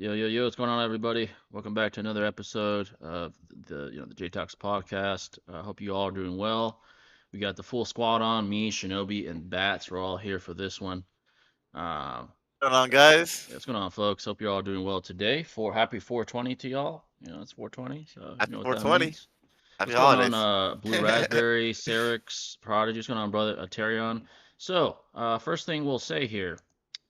Yo, yo, yo, what's going on, everybody? Welcome back to another episode of the J Talks podcast. I hope you all are doing well. We got the full squad on, me, Shinobi, and Bats. We're all here for this one. Uh, What's going on, guys? yeah, what's going on, folks? Hope you're all doing well today. Happy 420 to y'all. It's 420, so you Happy know what that 420. means. Happy What's going on, holidays. Blue Raspberry, Serix, Prodigy? What's going on, brother? Terion. First thing we'll say here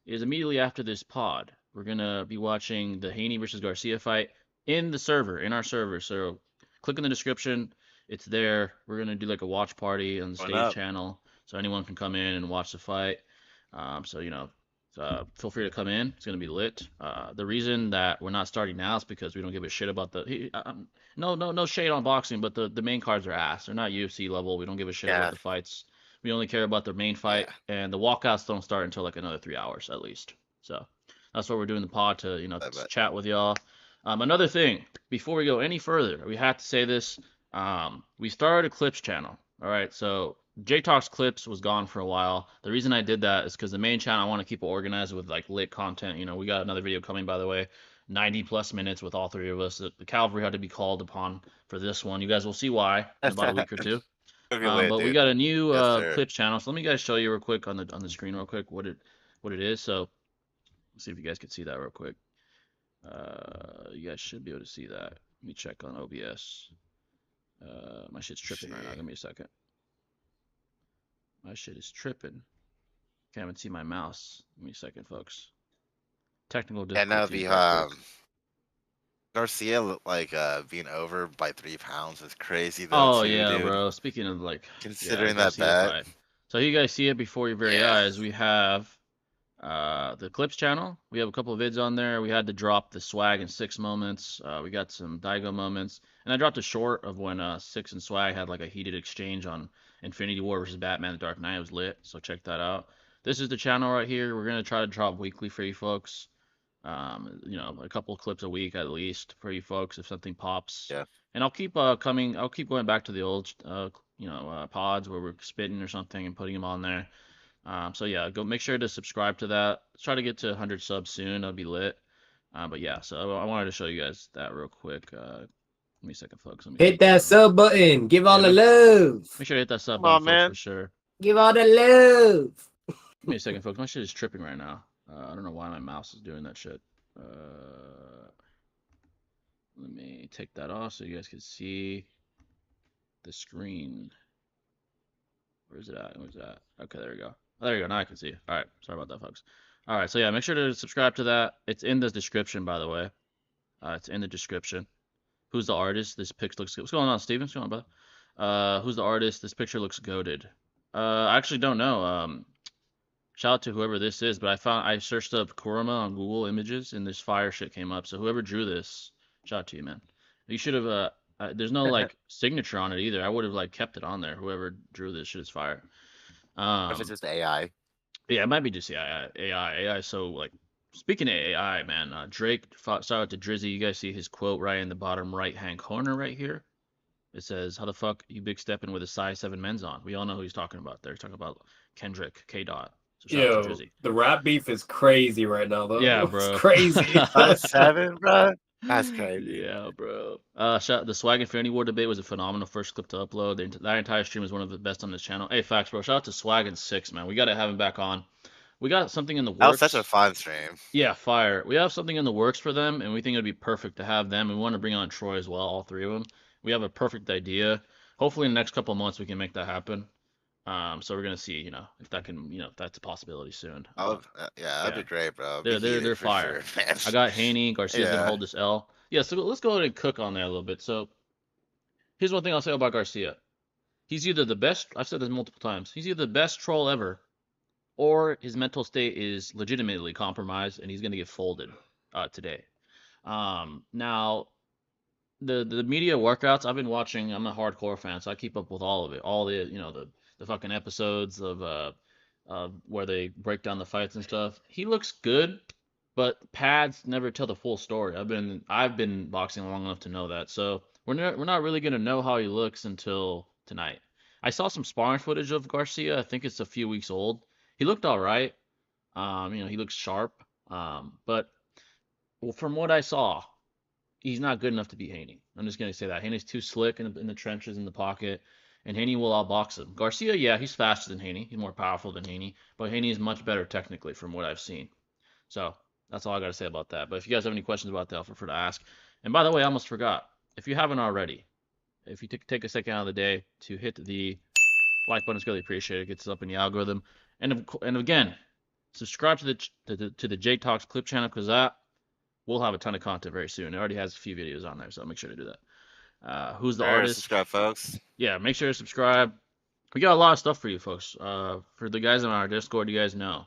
is immediately after this pod, we're gonna be watching the Haney versus Garcia fight in our server. So click in the description, it's there. We're gonna do like a watch party on the Going stage up. channel, so anyone can come in and watch the fight. So feel free to come in. It's gonna be lit. The reason that we're not starting now is because we don't give a shit about no shade on boxing, but the main cards are ass. They're not UFC level. We don't give a shit about Yeah, the fights. We only care about the main fight, yeah. and the walkouts don't start until like another 3 hours at least. So that's why we're doing the pod to But chat with y'all. Another thing, before we go any further, we have to say this. We started a clips channel. All right, so J Talks Clips was gone for a while. The reason I did that is because the main channel I want to keep it organized with like lit content. We got another video coming, by the way, 90 plus minutes with all three of us. The cavalry had to be called upon for this one. You guys will see why in about a week or two. it'll be lit, But we dude. got a new Yes, sir. clips channel. So let me guys show you real quick on the screen real quick what it is. So let's see if you guys can see that real quick. You guys should be able to see that. Let me check on OBS. My shit's tripping right now. Shit. Give me a second. My shit is tripping. Can't even see my mouse. Give me a second, folks. Technical Yeah, no, difficulties the real quick. Garcia looked like being over by 3 pounds is crazy though Oh too, yeah, dude. bro. Speaking of Considering that Garcia bet. fight. So you guys see it before your very Yeah. eyes. We have the clips channel. We have a couple of vids on there. We had to drop the swag and six moments. We got some Daigo moments, and I dropped a short of when six and swag had like a heated exchange on Infinity War versus Batman: The Dark Knight. It was lit, so check that out. This is the channel right here. We're gonna try to drop weekly for you folks. A couple of clips a week at least for you folks if something pops. Yeah. And I'll keep coming. I'll keep going back to the old pods where we're spitting or something and putting them on there. So yeah, go make sure to subscribe to that. Let's try to get to 100 subs soon. That'll be lit. But yeah, so I wanted to show you guys that real quick. Give me a second, folks. Let me Hit take that that off. sub button. Give all Yeah, the make love. make sure to hit that sub Come button, on, folks, for man. sure. Give all the love. Give me a second, folks. My shit is tripping right now. I don't know why my mouse is doing that shit. Let me take that off so you guys can see the screen. Where's it at? Where's that? Okay, there we go. Oh, there you go. Now I can see. All right. Sorry about that, folks. All right. So yeah, make sure to subscribe to that. It's in the description, by the way. It's in the description. Who's the artist? This picture looks good. What's going on, Steven? What's going on, brother? Who's the artist? This picture looks goaded. I actually don't know. Shout out to whoever this is, but I searched up Kurama on Google Images and this fire shit came up. So whoever drew this, shout out to you, man. You should have. There's no like signature on it either. I would have like kept it on there. Whoever drew this shit is fire. If it's Um, just AI. yeah, it might be just AI. AI. So like, speaking of AI, man, Drake. Shout out to Drizzy. You guys see his quote right in the bottom right hand corner right here. It says, "How the fuck you big stepping with a size 7 men's on?" We all know who he's talking about there. He's talking about Kendrick K. Dot. So shout out to Yo, Drizzy. the rap beef is crazy right now, Yeah, though. It's bro. crazy. Size 7, bro? That's crazy. Yeah, bro. The Swag Infinity War debate was a phenomenal first clip to upload. That entire stream is one of the best on this channel. Hey, facts, bro. Shout out to Swag and Six, man. We gotta have him back on. We got something in the That was such a works. fun stream. Yeah, fire. We have something in the works for them, and we think it'd be perfect to have them. We want to bring on Troy as well, all three of them. We have a perfect idea. Hopefully, in the next couple of months, we can make that happen. So we're gonna see, if that can, if that's a possibility soon. Yeah, that'd Yeah, be great, bro. It'd be they're heated for fire. sure, man. I got Haney. Garcia's gonna Yeah. hold this L. Yeah, so let's go ahead and cook on there a little bit. So here's one thing I'll say about Garcia. He's either the best. I've said this multiple times. He's either the best troll ever, or his mental state is legitimately compromised, and he's gonna get folded today. Now the media workouts I've been watching. I'm a hardcore fan, so I keep up with all of it. All the fucking episodes of where they break down the fights and stuff. He looks good, but pads never tell the full story. I've been boxing long enough to know that. So we're not really gonna know how he looks until tonight. I saw some sparring footage of Garcia. I think it's a few weeks old. He looked all right. He looks sharp. But Well, from what I saw, he's not good enough to beat Haney. I'm just gonna say that Haney's too slick in the trenches in the pocket, and Haney will outbox him. Garcia, yeah, he's faster than Haney. He's more powerful than Haney, but Haney is much better technically from what I've seen. So that's all I gotta say about that. But if you guys have any questions about that, feel free to ask. And by the way, I almost forgot. If you haven't already, if you take a second out of the day to hit the like button, it's really appreciated. It gets up in the algorithm. And again, subscribe to the Jake Talks clip channel because that we'll have a ton of content very soon. It already has a few videos on there, so make sure to do that. Who's the artist? Subscribe, folks. Yeah, make sure to subscribe. We got a lot of stuff for you folks. For the guys on our Discord, you guys know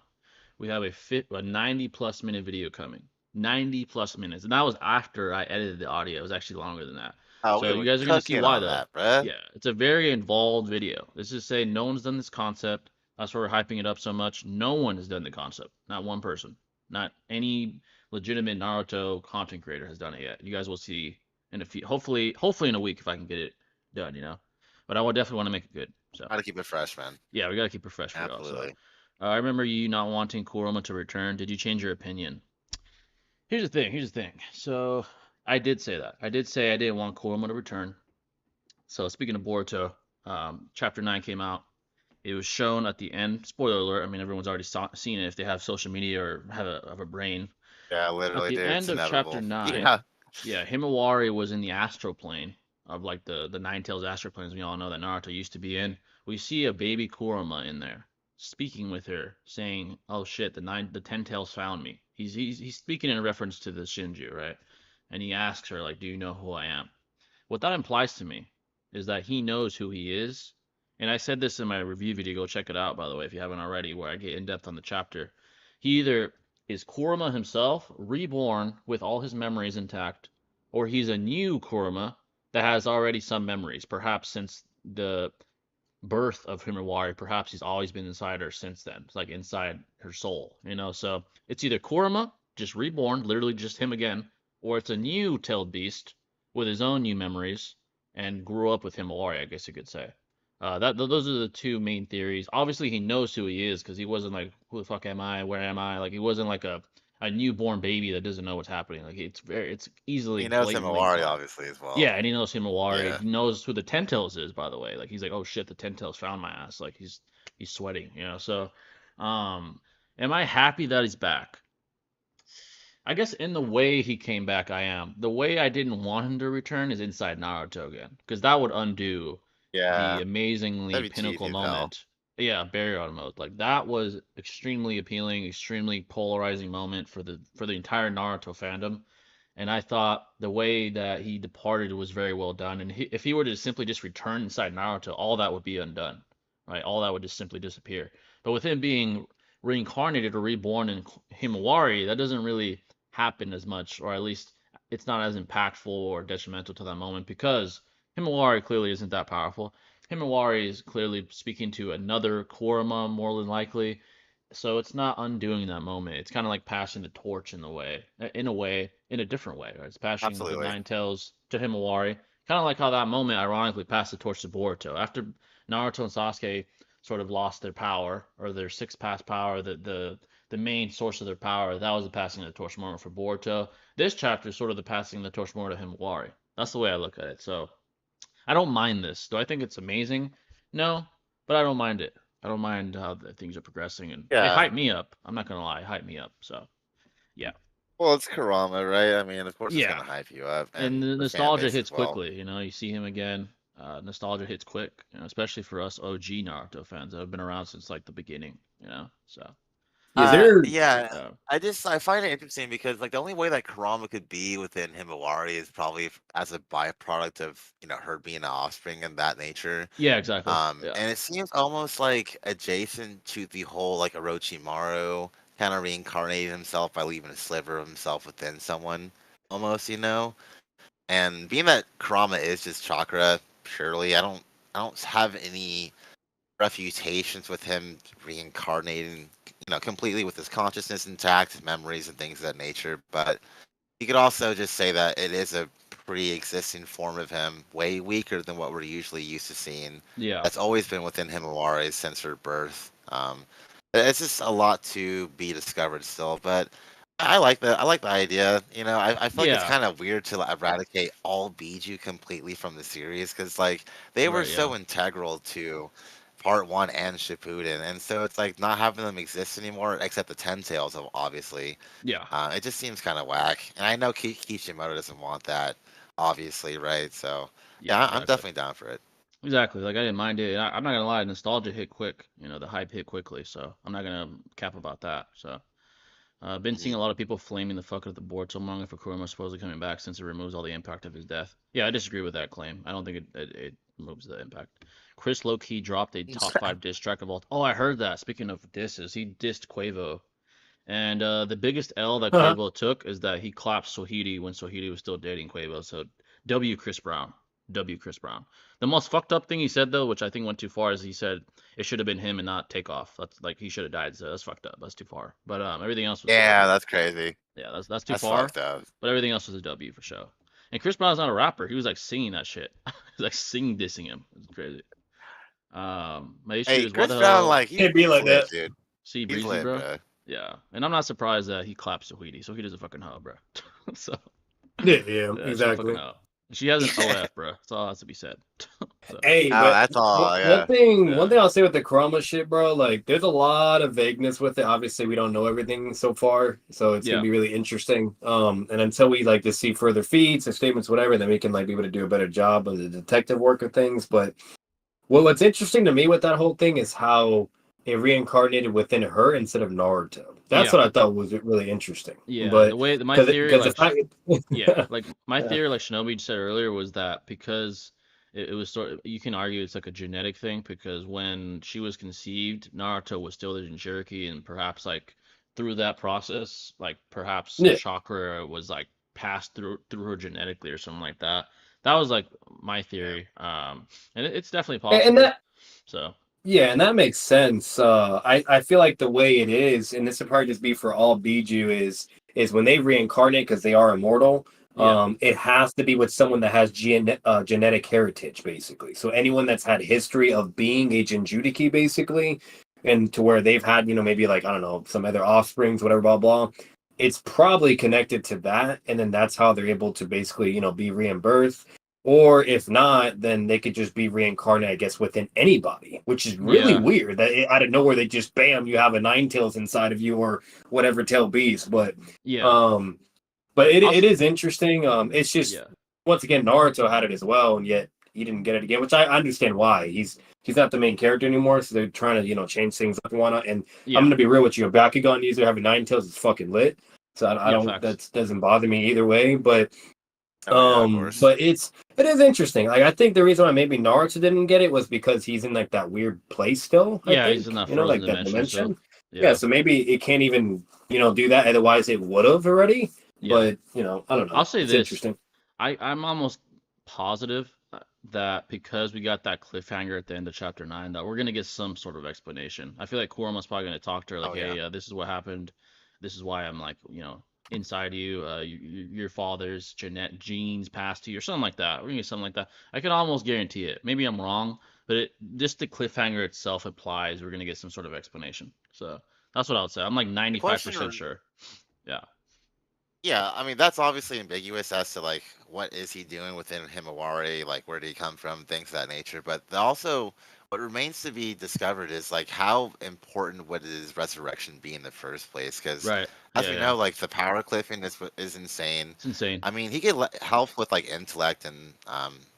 we have a 90+ minute video coming. 90+ minutes, and that was after I edited the audio. It was actually longer than that. Oh, So we you guys are gonna see why though. that, bruh. Yeah, it's a very involved video. Let's just say no one's done this concept. That's why we're hyping it up so much. No one has done the concept. Not one person. Not any legitimate Naruto content creator has done it yet. You guys will see in a few, hopefully in a week if I can get it done, you know. But I will definitely want to make it good. So Gotta keep it fresh, man. yeah, we gotta keep it fresh for y'all. Absolutely. So I remember you not wanting Kurama to return. Did you change your opinion? Here's the thing. Here's the thing. So I did say that. I did say I didn't want Kurama to return. So speaking of Boruto, Chapter 9 came out. It was shown at the end. Spoiler alert. I mean, everyone's already seen it if they have social media or have a brain. Yeah, literally. At the dude, end of inevitable. Chapter 9, Yeah. Himawari was in the astral plane of like the Nine Tails astral planes we all know that Naruto used to be in. We see a baby Kurama in there speaking with her, saying, "Oh shit, the 10 Tails found me." He's speaking in reference to the Shinju, right? And he asks her like, "Do you know who I am?" What that implies to me is that he knows who he is. And I said this in my review video. Go check it out, by the way, if you haven't already, where I get in depth on the chapter. He either is Kurama himself, reborn with all his memories intact, or he's a new Kurama that has already some memories, perhaps since the birth of Himawari. Perhaps he's always been inside her since then. It's like inside her soul, you know? So it's either Kurama, just reborn, literally just him again, or it's a new tailed beast with his own new memories and grew up with Himawari, I guess you could say. Those are the two main theories. Obviously, he knows who he is because he wasn't like, "Who the fuck am I? Where am I?" Like he wasn't like a newborn baby that doesn't know what's happening. Like it's easily He knows blatantly Himawari, implied. obviously, as well. Yeah, and he knows Himawari. Yeah. He knows who the Ten Tails is, by the way. Like he's like, "Oh shit, the Ten Tails found my ass." Like he's sweating, you know. So, am I happy that he's back? I guess in the way he came back, I am. The way I didn't want him to return is inside Naruto again, because that would undo Yeah. the amazingly That'd be pinnacle cheesy as hell. moment. Yeah, barrier mode. Like that was extremely appealing, extremely polarizing moment for the entire Naruto fandom. And I thought the way that he departed was very well done. And if he were to simply just return inside Naruto, all that would be undone, right? All that would just simply disappear. But with him being reincarnated or reborn in Himawari, that doesn't really happen as much, or at least it's not as impactful or detrimental to that moment because Himawari clearly isn't that powerful. Himawari is clearly speaking to another Kurama more than likely, so it's not undoing that moment. It's kind of like passing the torch in a way, in a different way. Right? It's passing Absolutely. the Nine Tails to Himawari, kind of like how that moment ironically passed the torch to Boruto after Naruto and Sasuke sort of lost their power or their six pass power, the main source of their power. That was the passing of the torch moment for Boruto. This chapter is sort of the passing of the torch moment to Himawari. That's the way I look at it. So I don't mind this. Do I think it's amazing? No, but I don't mind it. I don't mind how things are progressing, and it Yeah. hyped me up. I'm not gonna lie, it hyped me up. So, yeah. Well, it's Kurama, right? I mean, of course Yeah. it's gonna hype you up. And the fan nostalgia base hits as well. quickly. You know, you see him again. Nostalgia hits quick. You know, especially for us OG Naruto fans that have been around since like the beginning. You know, so Yes, sir. Yeah, uh, I find it interesting because like the only way that Kurama could be within Himawari is probably as a byproduct of her being an offspring and that nature. yeah, exactly. Yeah. And it seems almost like adjacent to the whole like Orochimaru kind of reincarnated himself by leaving a sliver of himself within someone, almost, And being that Kurama is just chakra purely, I don't have any refutations with him reincarnating, completely with his consciousness intact, his memories and things of that nature. But you could also just say that it is a pre-existing form of him, way weaker than what we're usually used to seeing. Yeah. That's always been within Himawari since her birth. It's just a lot to be discovered still, but I like the idea. You know, I feel like it's Yeah, kind of weird to like, eradicate all Biju completely from the series because like they were right. Yeah, so integral to part one and Shippuden, and so it's like not having them exist anymore, except the Ten Tails, obviously. yeah, It just seems kind of whack, and I know Kishimoto doesn't want that, obviously, right? So yeah. yeah, I'm Exactly. definitely down for it. Exactly. Like I didn't mind it. I'm not gonna lie, nostalgia hit quick. The hype hit quickly. So I'm not gonna cap about that. So I've been seeing Mhm. a lot of people flaming the fuck out of the Boruto manga for Kurama supposedly coming back since it removes all the impact of his death. Yeah, I disagree with that claim. I don't think it removes the impact. Chris low key dropped a top five diss track of all. Oh, I heard that. Speaking of disses, he dissed Quavo. And the biggest L that Quavo took is that he clapped Sohidi when Sohidi was still dating Quavo. So W Chris Brown. W Chris Brown. The most fucked up thing he said though, which I think went too far, is he said it should have been him and not Takeoff. That's like he should have died. So that's fucked up. That's too far. But everything else was a Yeah, W. that's crazy. Yeah, that's too That's far. fucked up. But everything else was a W for sure. And Chris Brown's not a rapper. He was like singing that shit. He was like singing dissing him. It's crazy. My issue Hey, is why Chris the Brown, hell like It'd be he's like lit, that. dude. see He's Breezy, lit, bro? bro. Yeah, and I'm not surprised that he claps Sweetie. Sweetie's a fucking hoe, bro. So Yeah, yeah, she's a fucking exactly. hoe. She has an OF, bro. That's all has to be said. So Hey, Oh, but that's all. one Yeah. thing, one yeah, thing I'll say with the Kurama shit, bro, like there's a lot of vagueness with it. Obviously, we don't know everything so far, so it's gonna yeah, be really interesting. And until we like to see further feeds or statements, whatever, then we can like be able to do a better job of the detective work of things. But what's interesting to me with that whole thing is how it reincarnated within her instead of Naruto. That's yeah, what I thought was really interesting. yeah. The But way my because theory, because the like, fact, yeah, like my yeah, theory, like Shinobi said earlier, was that because it was sort of, you can argue it's like a genetic thing because when she was conceived, Naruto was still the Jinchuriki, and perhaps like through that process, like perhaps yeah. chakra was like passed through her genetically or something like that. That was like my Yeah. theory. And it's definitely And possible. that So Yeah, and that makes sense. I feel like the way it is, and this would probably just be for all Biju, is when they reincarnate because they are immortal. yeah, It has to be with someone that has genetic heritage, basically. So anyone that's had history of being a Jinjuriki, basically, and to where they've had, maybe like I don't know, some other offsprings, whatever, blah blah. It's probably connected to that, and then that's how they're able to basically, be reimbursed. Or if not, then they could just be reincarnated, I guess, within anybody, which is really yeah, weird. That out of nowhere they just bam, you have a nine tails inside of you or whatever tail beast. yeah, Um, but it, I'll, it is interesting. It's just yeah, once again Naruto had it as well, and yet he didn't get it again, which I understand why. He's not the main character anymore, so they're trying to change things up and whatnot. And I'm yeah, gonna be real with you, a Bakugan user having nine tails is fucking lit. So I yeah. don't Facts. that doesn't bother me either way, but Oh yeah, of course. but it is interesting. Like I think the reason why maybe Naruto didn't get it was because he's in like that weird place still, I Yeah, he's in think. that frozen Like that dimension still. dimension. Yeah, Yeah, so maybe it can't even, do that. Otherwise it would have already. yeah. But, I don't I'll know. say It's this. interesting. I'm almost positive that because we got that cliffhanger at the end of chapter 9, that we're gonna get some sort of explanation. I feel like Kurama's probably gonna talk to her like, Oh yeah. hey, this is what happened. This is why I'm like, inside you. Your father's genes passed to you, or something like that. We're gonna get something like that. I can almost guarantee it. Maybe I'm wrong, but just the cliffhanger itself implies we're gonna get some sort of explanation. So that's what I would say. I'm like The question 95% sure. Yeah. Yeah, I mean that's obviously ambiguous as to like what is he doing within Himawari, like where did he come from, things of that nature. But also, what remains to be discovered is like how important would his resurrection be in the first place? Because Right. as Yeah. we Yeah. know, like the power cliffing is insane. It's insane. I mean, he could help with like intellect and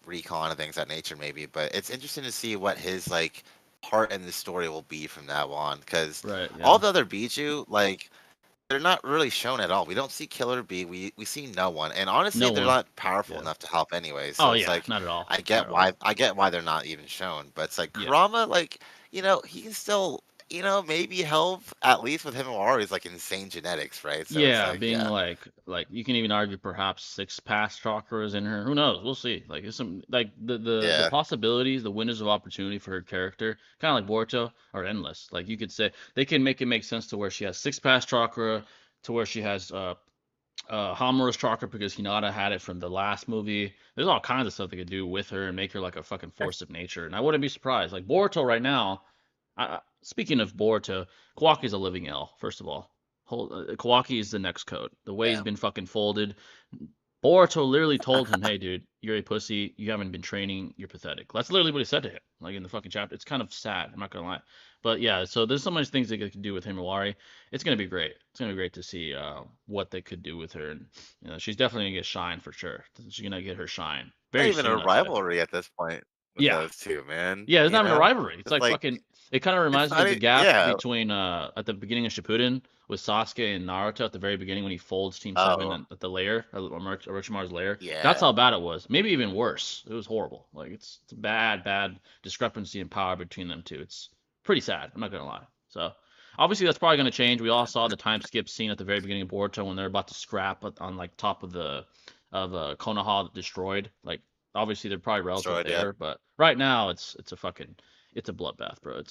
recon and things of that nature maybe, but it's interesting to see what his like part in the story will be from now on. Because Right. all Yeah. the other Biju like they're not really shown at all. We don't see Killer Bee. We see no one, and honestly, No they're one. not powerful Yeah. enough to help anyway. Oh So it's yeah. like Not at all. I Not get at all. why they're not even shown. But it's like Yeah. Kurama, like he can still maybe help at least with him or Ari's like insane genetics, right? So it's Yeah, like being yeah, like you can even argue perhaps six past chakras in her. Who knows? We'll see. Like it's some like the yeah, possibilities, the windows of opportunity for her character, kind of like Boruto, are endless. Like you could say they can make it make sense to where she has six past chakra, to where she has Hamura's chakra because Hinata had it from the last movie. There's all kinds of stuff they could do with her and make her like a fucking force of nature. And I wouldn't be surprised. Like Boruto right now. Speaking of Boruto, Kawaki's a living L. First of all. Kawaki is the next code. The way he's Yeah. been fucking folded. Boruto literally told him, "Hey, dude, you're a pussy. You haven't been training. You're pathetic." That's literally what he said to him, like in the fucking chapter. It's kind of sad. I'm not gonna lie, but yeah. So there's so much things they could do with Himawari. It's gonna be great. It's gonna be great to see what they could do with her, and she's definitely gonna get shine for sure. She's gonna get her shine Not very even a soon, I'd say. rivalry at this point with Yeah, those two, man. yeah, it's You not even a know, rivalry. It's it's like like fucking. It kind of it's reminds me not. of the gap Yeah. between at the beginning of Shippuden with Sasuke and Naruto at the very beginning when he folds Team Seven Oh, at the lair, Orochimaru's lair. That's yeah. how bad it was. Maybe even worse. It was horrible. Like it's a bad discrepancy in power between them two. It's pretty sad. I'm not gonna lie. So obviously that's probably gonna change. We all saw the time skip scene at the very beginning of Boruto when they're about to scrap on like top of the Konoha destroyed. Like obviously they're probably relative Destroyed. Yeah. there, but right now it's a bloodbath, bro.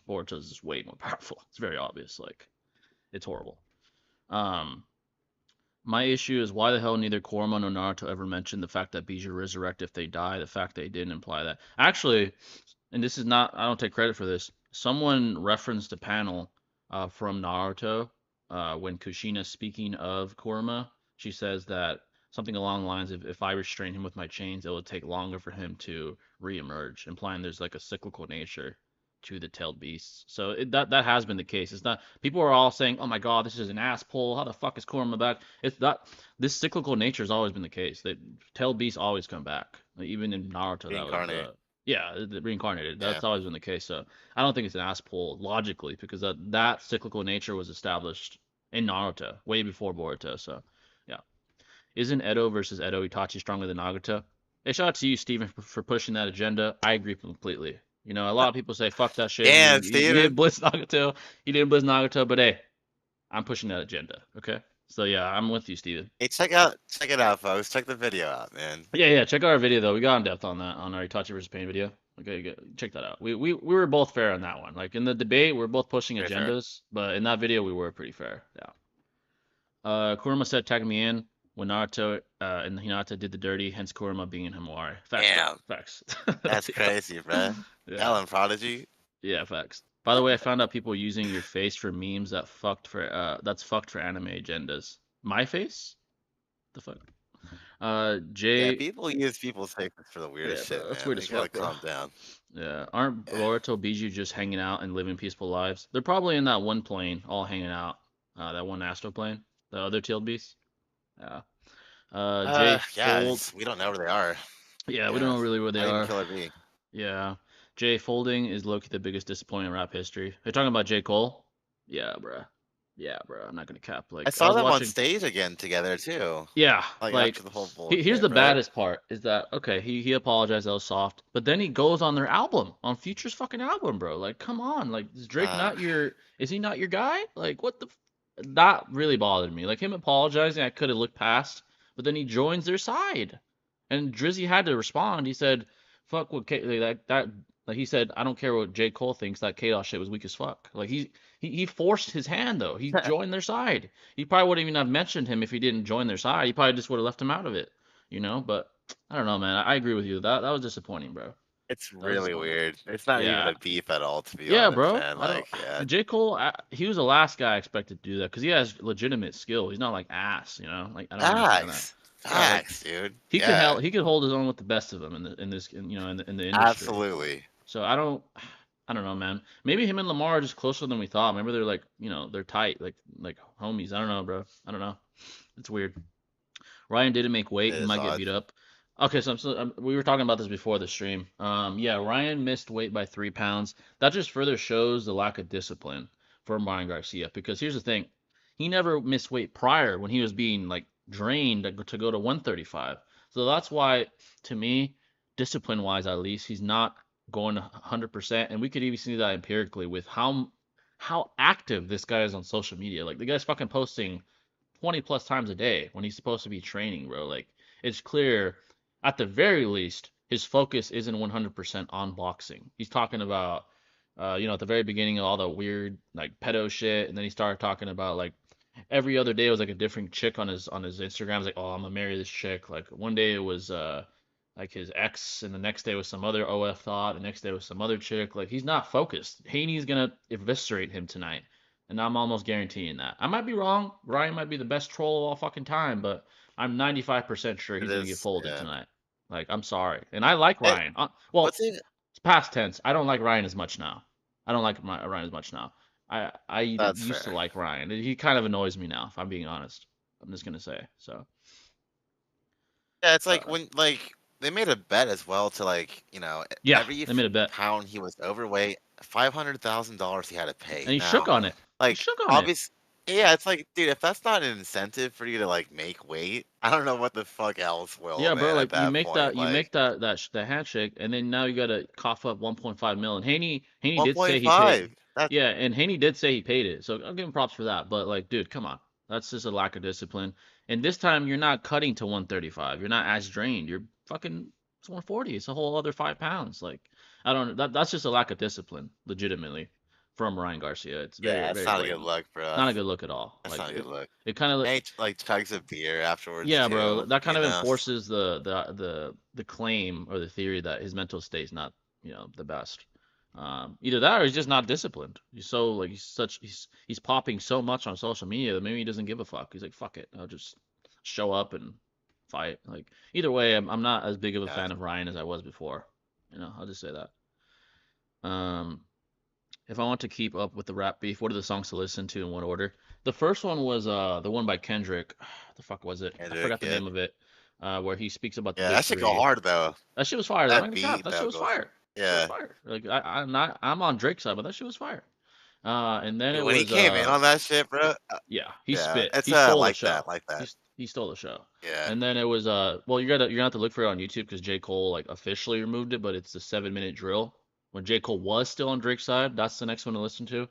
Boruto's just way more powerful. It's very obvious. Like it's horrible. Um, my issue is why the hell neither Kurama nor Naruto ever mentioned the fact that Bijou resurrect if they die. The fact they didn't imply that. Actually, and this is not, I don't take credit for this. Someone referenced a panel from Naruto when Kushina's speaking of Kurama. She says that something along the lines of, if I restrain him with my chains, it will take longer for him to reemerge, implying there's like a cyclical nature to the tailed beasts. So that has been the case. It's not, people are all saying, "Oh my God, this is an ass pull. How the fuck is Kurama back?" It's not. This cyclical nature has always been the case. That tailed beasts always come back. Like, even in Naruto, that was Reincarnate. yeah, reincarnated. Yeah. That's always been the case. So I don't think it's an ass pull logically because that cyclical nature was established in Naruto way before Boruto. So yeah, isn't Edo versus Edo Itachi stronger than Nagata? Hey, shout out to you, Steven, for pushing that agenda. I agree completely. A lot of people say fuck that shit. Damn, You didn't Steven. blitz Nagato. You didn't blitz Nagato, but hey, I'm pushing that agenda. Okay. So yeah, I'm with you, Steven. Hey, check it out, folks. Check the video out, man. Yeah. Check out our video though. We got in depth on that on our Itachi versus Pain video. Okay, check that out. We were both fair on that one. Like in the debate, we are both pushing Very fair. agendas, but in that video, we were pretty fair. Yeah. Kurama said, "Tag me in." When Naruto and Hinata did the dirty, hence Kurama being in Himawari. Facts. Damn. Facts. That's crazy, bro. Yeah. Alan Prodigy. Yeah, facts. By the way, I found out people using your face for memes that's fucked for anime agendas. My face? The fuck? Yeah, Jay. people use people's faces for the weirdest shit, That's man. weird They as gotta fuck, bro. calm down. Yeah, aren't Boruto, Bijou just hanging out and living peaceful lives? They're probably in that one plane, all hanging out. That one astral plane. The other tailed beast. Yeah. Jay Yeah, Fold. we don't know where they are. Yeah, we don't know really where they Not even are. Killer B. Yeah. Jay Folding is Loki the biggest disappointment in rap history. Are you talking about J. Cole? Yeah, bruh. Yeah, bruh. I'm not gonna cap. Like I saw was them watching... on stage again together too. Yeah, Like like after the whole here's the bullshit, right? baddest part is that okay, he apologized, that was soft, but then he goes on their album, on Future's fucking album, bro. Like, come on, like is Drake not is he not your guy? Like, what the that really bothered me. Like him apologizing, I could have looked past, but then he joins their side, and Drizzy had to respond. He said, "Fuck what Like he said, I don't care what J. Cole thinks. That Chaos shit was weak as fuck." Like he forced his hand though. He joined their side. He probably wouldn't even have mentioned him if he didn't join their side. He probably just would have left him out of it, But I don't know, man. I agree with you. That was disappointing, bro. It's really weird. It's not even a beef at all, to be Yeah, honest, bro. man. Like, yeah. J. Cole, he was the last guy I expected to do that because he has legitimate skill. He's not like ass, Like I don't understand that. Facts, dude. He could hold his own with the best of them in the industry. Absolutely. So I don't know, man. Maybe him and Lamar are just closer than we thought. Maybe they're like, they're tight, like homies. I don't know, bro. I don't know. It's weird. Ryan didn't make weight. He might get beat up. Okay, so we were talking about this before the stream. Yeah, Ryan missed weight by 3 pounds. That just further shows the lack of discipline for Ryan Garcia. Because here's the thing, he never missed weight prior when he was being like drained to go to 135. So that's why, to me, discipline-wise at least, he's not going 100%. And we could even see that empirically with how active this guy is on social media. Like the guy's fucking posting 20 plus times a day when he's supposed to be training, bro. Like it's clear, at the very least, his focus isn't 100% on boxing. He's talking about, at the very beginning of all the weird like pedo shit, and then he started talking about like every other day it was like a different chick on his Instagram. It's like, oh, I'm gonna marry this chick. Like one day it was like his ex, and the next day was some other OF thought. The next day was some other chick. Like he's not focused. Haney's gonna eviscerate him tonight. And I'm almost guaranteeing that. I might be wrong. Ryan might be the best troll of all fucking time, but I'm 95% sure It he's gonna get is. folded Yeah. tonight. Like, I'm sorry, and I like Hey, Ryan. what's Well, it? it's past tense. I don't like Ryan as much now. I don't like Ryan as much now. I That's used to fair. like Ryan. He kind of annoys me now, if I'm being honest. I'm just gonna say so. Yeah, it's like Uh, when they made a bet as well to yeah, every they made a bet, pound he was overweight, $500,000 he had to pay. and he shook Now, on it. He like shook on it. obvious, yeah, it's like, dude, if that's not an incentive for you to like make weight, I don't know what the fuck else will, Yeah, bro. man. At Like you that make point, like the handshake, and then now you gotta cough up 1.5 mil. And Haney did say he paid. 1.5. That's Yeah, and Haney did say he paid it, so I'll give him props for that. But like, dude, come on, that's just a lack of discipline. And this time you're not cutting to 135. You're not as drained. You're fucking it's 140. It's a whole other 5 pounds. Like I don't. That's just a lack of discipline, legitimately, from Ryan Garcia. It's very yeah, it's very not a good blatant. look, bro. Not a good look at all. That's Like not a good look. it kind of And he like chugs a beer afterwards yeah, bro. too. That kind You of know, enforces the claim or the theory that his mental state's not, the best. Either that or he's just not disciplined. He's so like he's popping so much on social media that maybe he doesn't give a fuck. He's like, fuck it, I'll just show up and fight. Like either way, I'm not as big of a yeah. fan of Ryan as I was before. I'll just say that. If I want to keep up with the rap beef, what are the songs to listen to in what order? The first one was the one by Kendrick. The fuck was it? I Kendrick, forgot the yeah. name of it. Where he speaks about the Yeah, big that should go three. hard though. That shit was fire. I'm not That gonna cap. beat That shit though was goes. fire. Shit was Yeah. fire. Like I'm on Drake's side, but that shit was fire. And then Dude, it when he was came in on that shit, bro. yeah, he Yeah, spit. it's He stole the like show. that, like that. He stole the show. Yeah. And then it was well you're gonna have to look for it on YouTube because J. Cole like officially removed it, but it's the 7-minute drill. When J. Cole was still on Drake's side, that's the next one to listen to.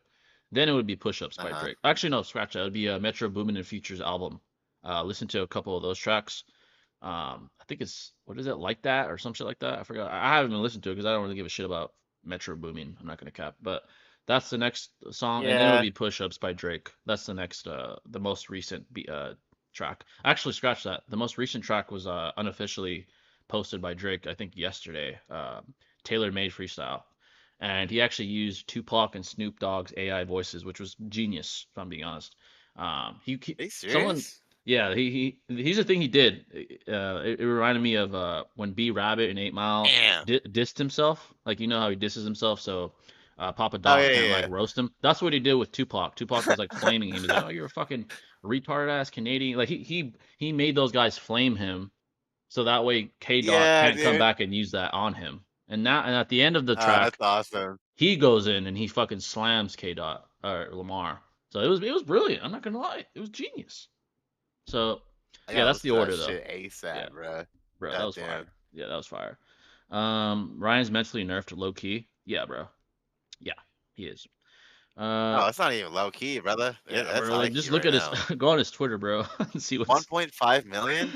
Then it would be Push Ups by Uh-huh. Drake. Actually, no, scratch that. It would be Metro Boomin and Futures album. Listen to a couple of those tracks. I think it's what is it like that or some shit like that. I forgot. I haven't been listening to it because I don't really give a shit about Metro Boomin. I'm not gonna cap, but that's the next song, and then it would Yeah. be Push Ups by Drake. That's the next, the most recent track. Actually, scratch that. The most recent track was unofficially posted by Drake, I think yesterday. Tailor Made Freestyle, and he actually used Tupac and Snoop Dogg's AI voices, which was genius, if I'm being honest. Are you Someone, serious? yeah, he's the thing he did. It reminded me of when B Rabbit and 8 Mile Damn. dissed himself. Like you know how he disses himself, so Papa Oh Dog can't like yeah, roast him. That's what he did with Tupac. Tupac was like flaming him. He's like, "Oh, you're a fucking retarded ass Canadian." Like he made those guys flame him, so that way K Dot yeah, can't come dude. back and use that on him. And at the end of the That's track, awesome. he goes in and he fucking slams K Dot or Lamar. So it was brilliant. I'm not gonna lie, it was genius. So I yeah, gotta that's the listen to order that though. shit ASAP, Yeah, bro. bro, that God was damn. fire. Yeah, that was fire. Ryan's mentally nerfed low key. Yeah, bro. Yeah, he is. Oh, it's not even low key, brother. Yeah, That's bro. high Like key just look right at his now. go on his Twitter, bro, and see what's 1.5 million?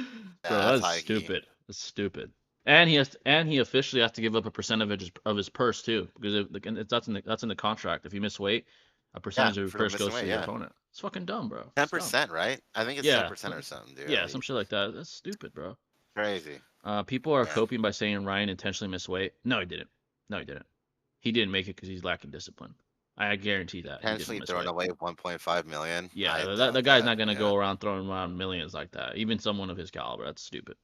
bro, Yeah, that's that's high key. stupid. That's stupid. And he officially has to give up a percentage of his purse too, because that's in the contract. If you miss weight, a Yeah, percentage of your for the purse missing goes to weight, the yeah. opponent. It's fucking dumb, bro. It's dumb. 10%, right? I think it's Yeah, 10% or something, dude. yeah, At some least. shit like that. That's stupid, bro. Crazy. People are Yeah. coping by saying Ryan intentionally missed weight. No, he didn't. No, he didn't. He didn't make it because he's lacking discipline. I guarantee that he didn't Potentially miss throwing weight. away 1.5 million. Yeah, I that doubt guy's that. not gonna Yeah. go around throwing around millions like that. Even someone of his caliber. That's stupid.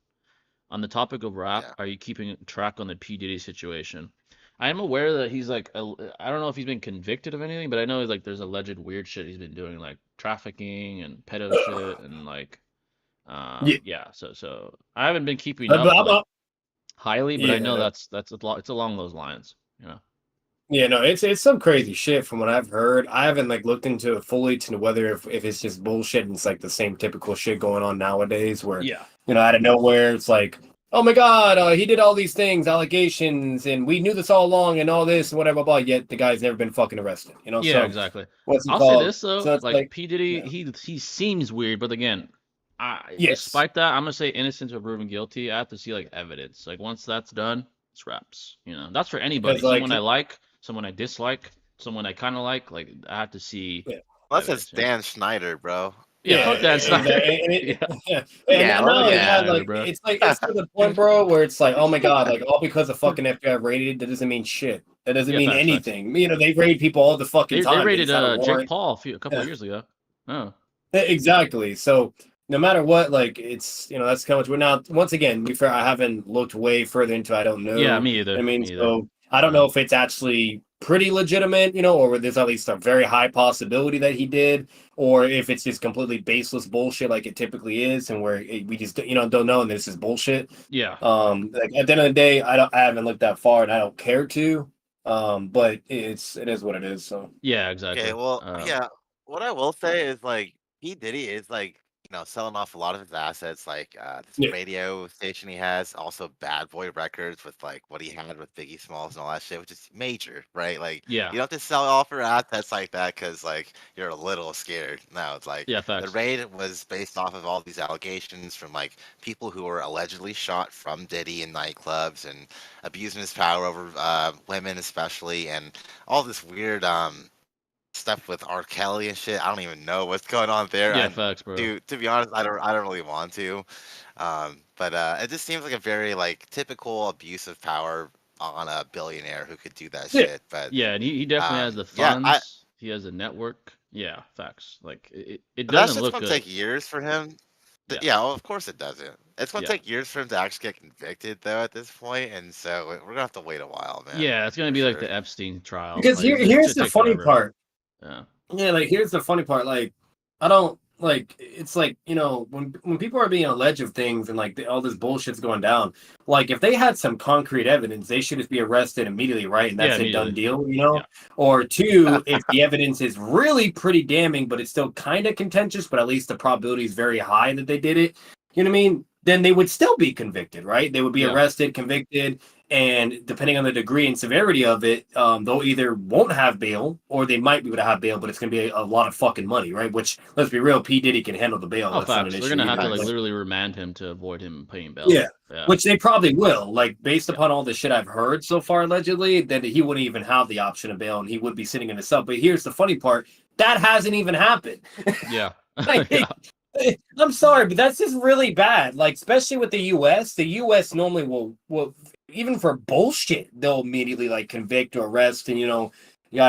On the topic of rap, Yeah. are you keeping track on the P Diddy situation? I am aware that he's like I don't know if he's been convicted of anything, but I know like there's alleged weird shit he's been doing, like trafficking and pedo shit and like Yeah. yeah. So I haven't been keeping But up I'm like up. highly, but I Yeah, know no. it's along those lines, you know. Yeah, no, it's some crazy shit from what I've heard. I haven't like looked into it fully to know whether if it's just bullshit and it's like the same typical shit going on nowadays where Yeah. out of nowhere it's like, oh my god, he did all these things, allegations, and we knew this all along and all this and whatever, blah. Yet the guy's never been fucking arrested, Yeah, So exactly. what's it I'll say called? this though, So it's like like, P Diddy, yeah, he seems weird, but again, yes, despite that, I'm gonna say innocent or proven guilty. I have to see like evidence. Like once that's done, it's wraps. That's for anybody. because like, Someone I like, someone I dislike, someone I kind of like. Like I have to see yeah. Unless it's evidence. Dan Schneider, bro. Yeah, Yeah, fuck that. It's not. exactly. Yeah, And Yeah, not let only him that, yeah, like bro. it's to the point, bro, where it's like, oh my god, like all because of fucking FBI raided, that doesn't mean shit. That doesn't Yeah, mean facts. anything. They raid people all the fucking They time. They raided just had a Jake warrant. Paul a couple Yeah. of years ago. Oh. Exactly. So no matter what, like it's that's kind of what we're now. Once again, be fair, I haven't looked way further into. I don't know. Yeah, me either. I mean, Me either. so I don't know if it's actually pretty legitimate, or there's at least a very high possibility that he did, or if it's just completely baseless bullshit like it typically is, and where we just don't know, and this is bullshit. Yeah. Like at the end of the day, I haven't looked that far, and I don't care to. But it is what it is. So Yeah, exactly. Okay, well, yeah. What I will say is like P Diddy is like selling off a lot of his assets, like this Yeah. radio station he has, also Bad Boy Records with like what he had with Biggie Smalls and all that shit, which is major, right? Like Yeah. you don't have to sell off your assets like that because like you're a little scared. No, it's like Yeah, the facts. raid was based off of all these allegations from like people who were allegedly shot from Diddy in nightclubs and abusing his power over women especially, and all this weird stuff with R. Kelly and shit. I don't even know what's going on there. Yeah, facts, bro. To be honest, I don't really want to. But it just seems like a very like typical abuse of power on a billionaire who could do that shit. But yeah, and he definitely has the yeah, funds. He has a network. Yeah, facts. Like it but that's doesn't just look gonna good. take years for him. Yeah. Yeah, well, of course it doesn't. It's gonna Yeah. take years for him to actually get convicted, though. At this point, and so we're gonna have to wait a while, man. Yeah, it's gonna for be like sure. the Epstein trial. Because Like, it here's should the take funny forever. part. Yeah. Yeah, like here's the funny part. Like I don't like it's like when people are being alleged of things and like all this bullshit's going down. Like if they had some concrete evidence, they should just be arrested immediately, right? And that's Yeah, a done deal, Yeah. Or two, if the evidence is really pretty damning, but it's still kind of contentious, but at least the probability is very high that they did it. You know what I mean? Then they would still be convicted, right? They would be Yeah. arrested, convicted, and depending on the degree and severity of it, they'll either won't have bail or they might be able to have bail, but it's going to be a lot of fucking money, right? Which, let's be real, P. Diddy can handle the bail. Oh, That's not an facts. issue. They're gonna have to either. like Like, literally remand him to avoid him paying bail. Yeah. Yeah. which they probably will. Like, based upon all the shit I've heard so far, allegedly, that he wouldn't even have the option of bail and he would be sitting in a cell. But here's the funny part that hasn't even happened. Yeah. Like, Yeah. I'm sorry, but that's just really bad. Like, especially with the U.S., the U.S. normally will even for bullshit, they'll immediately like convict or arrest and yada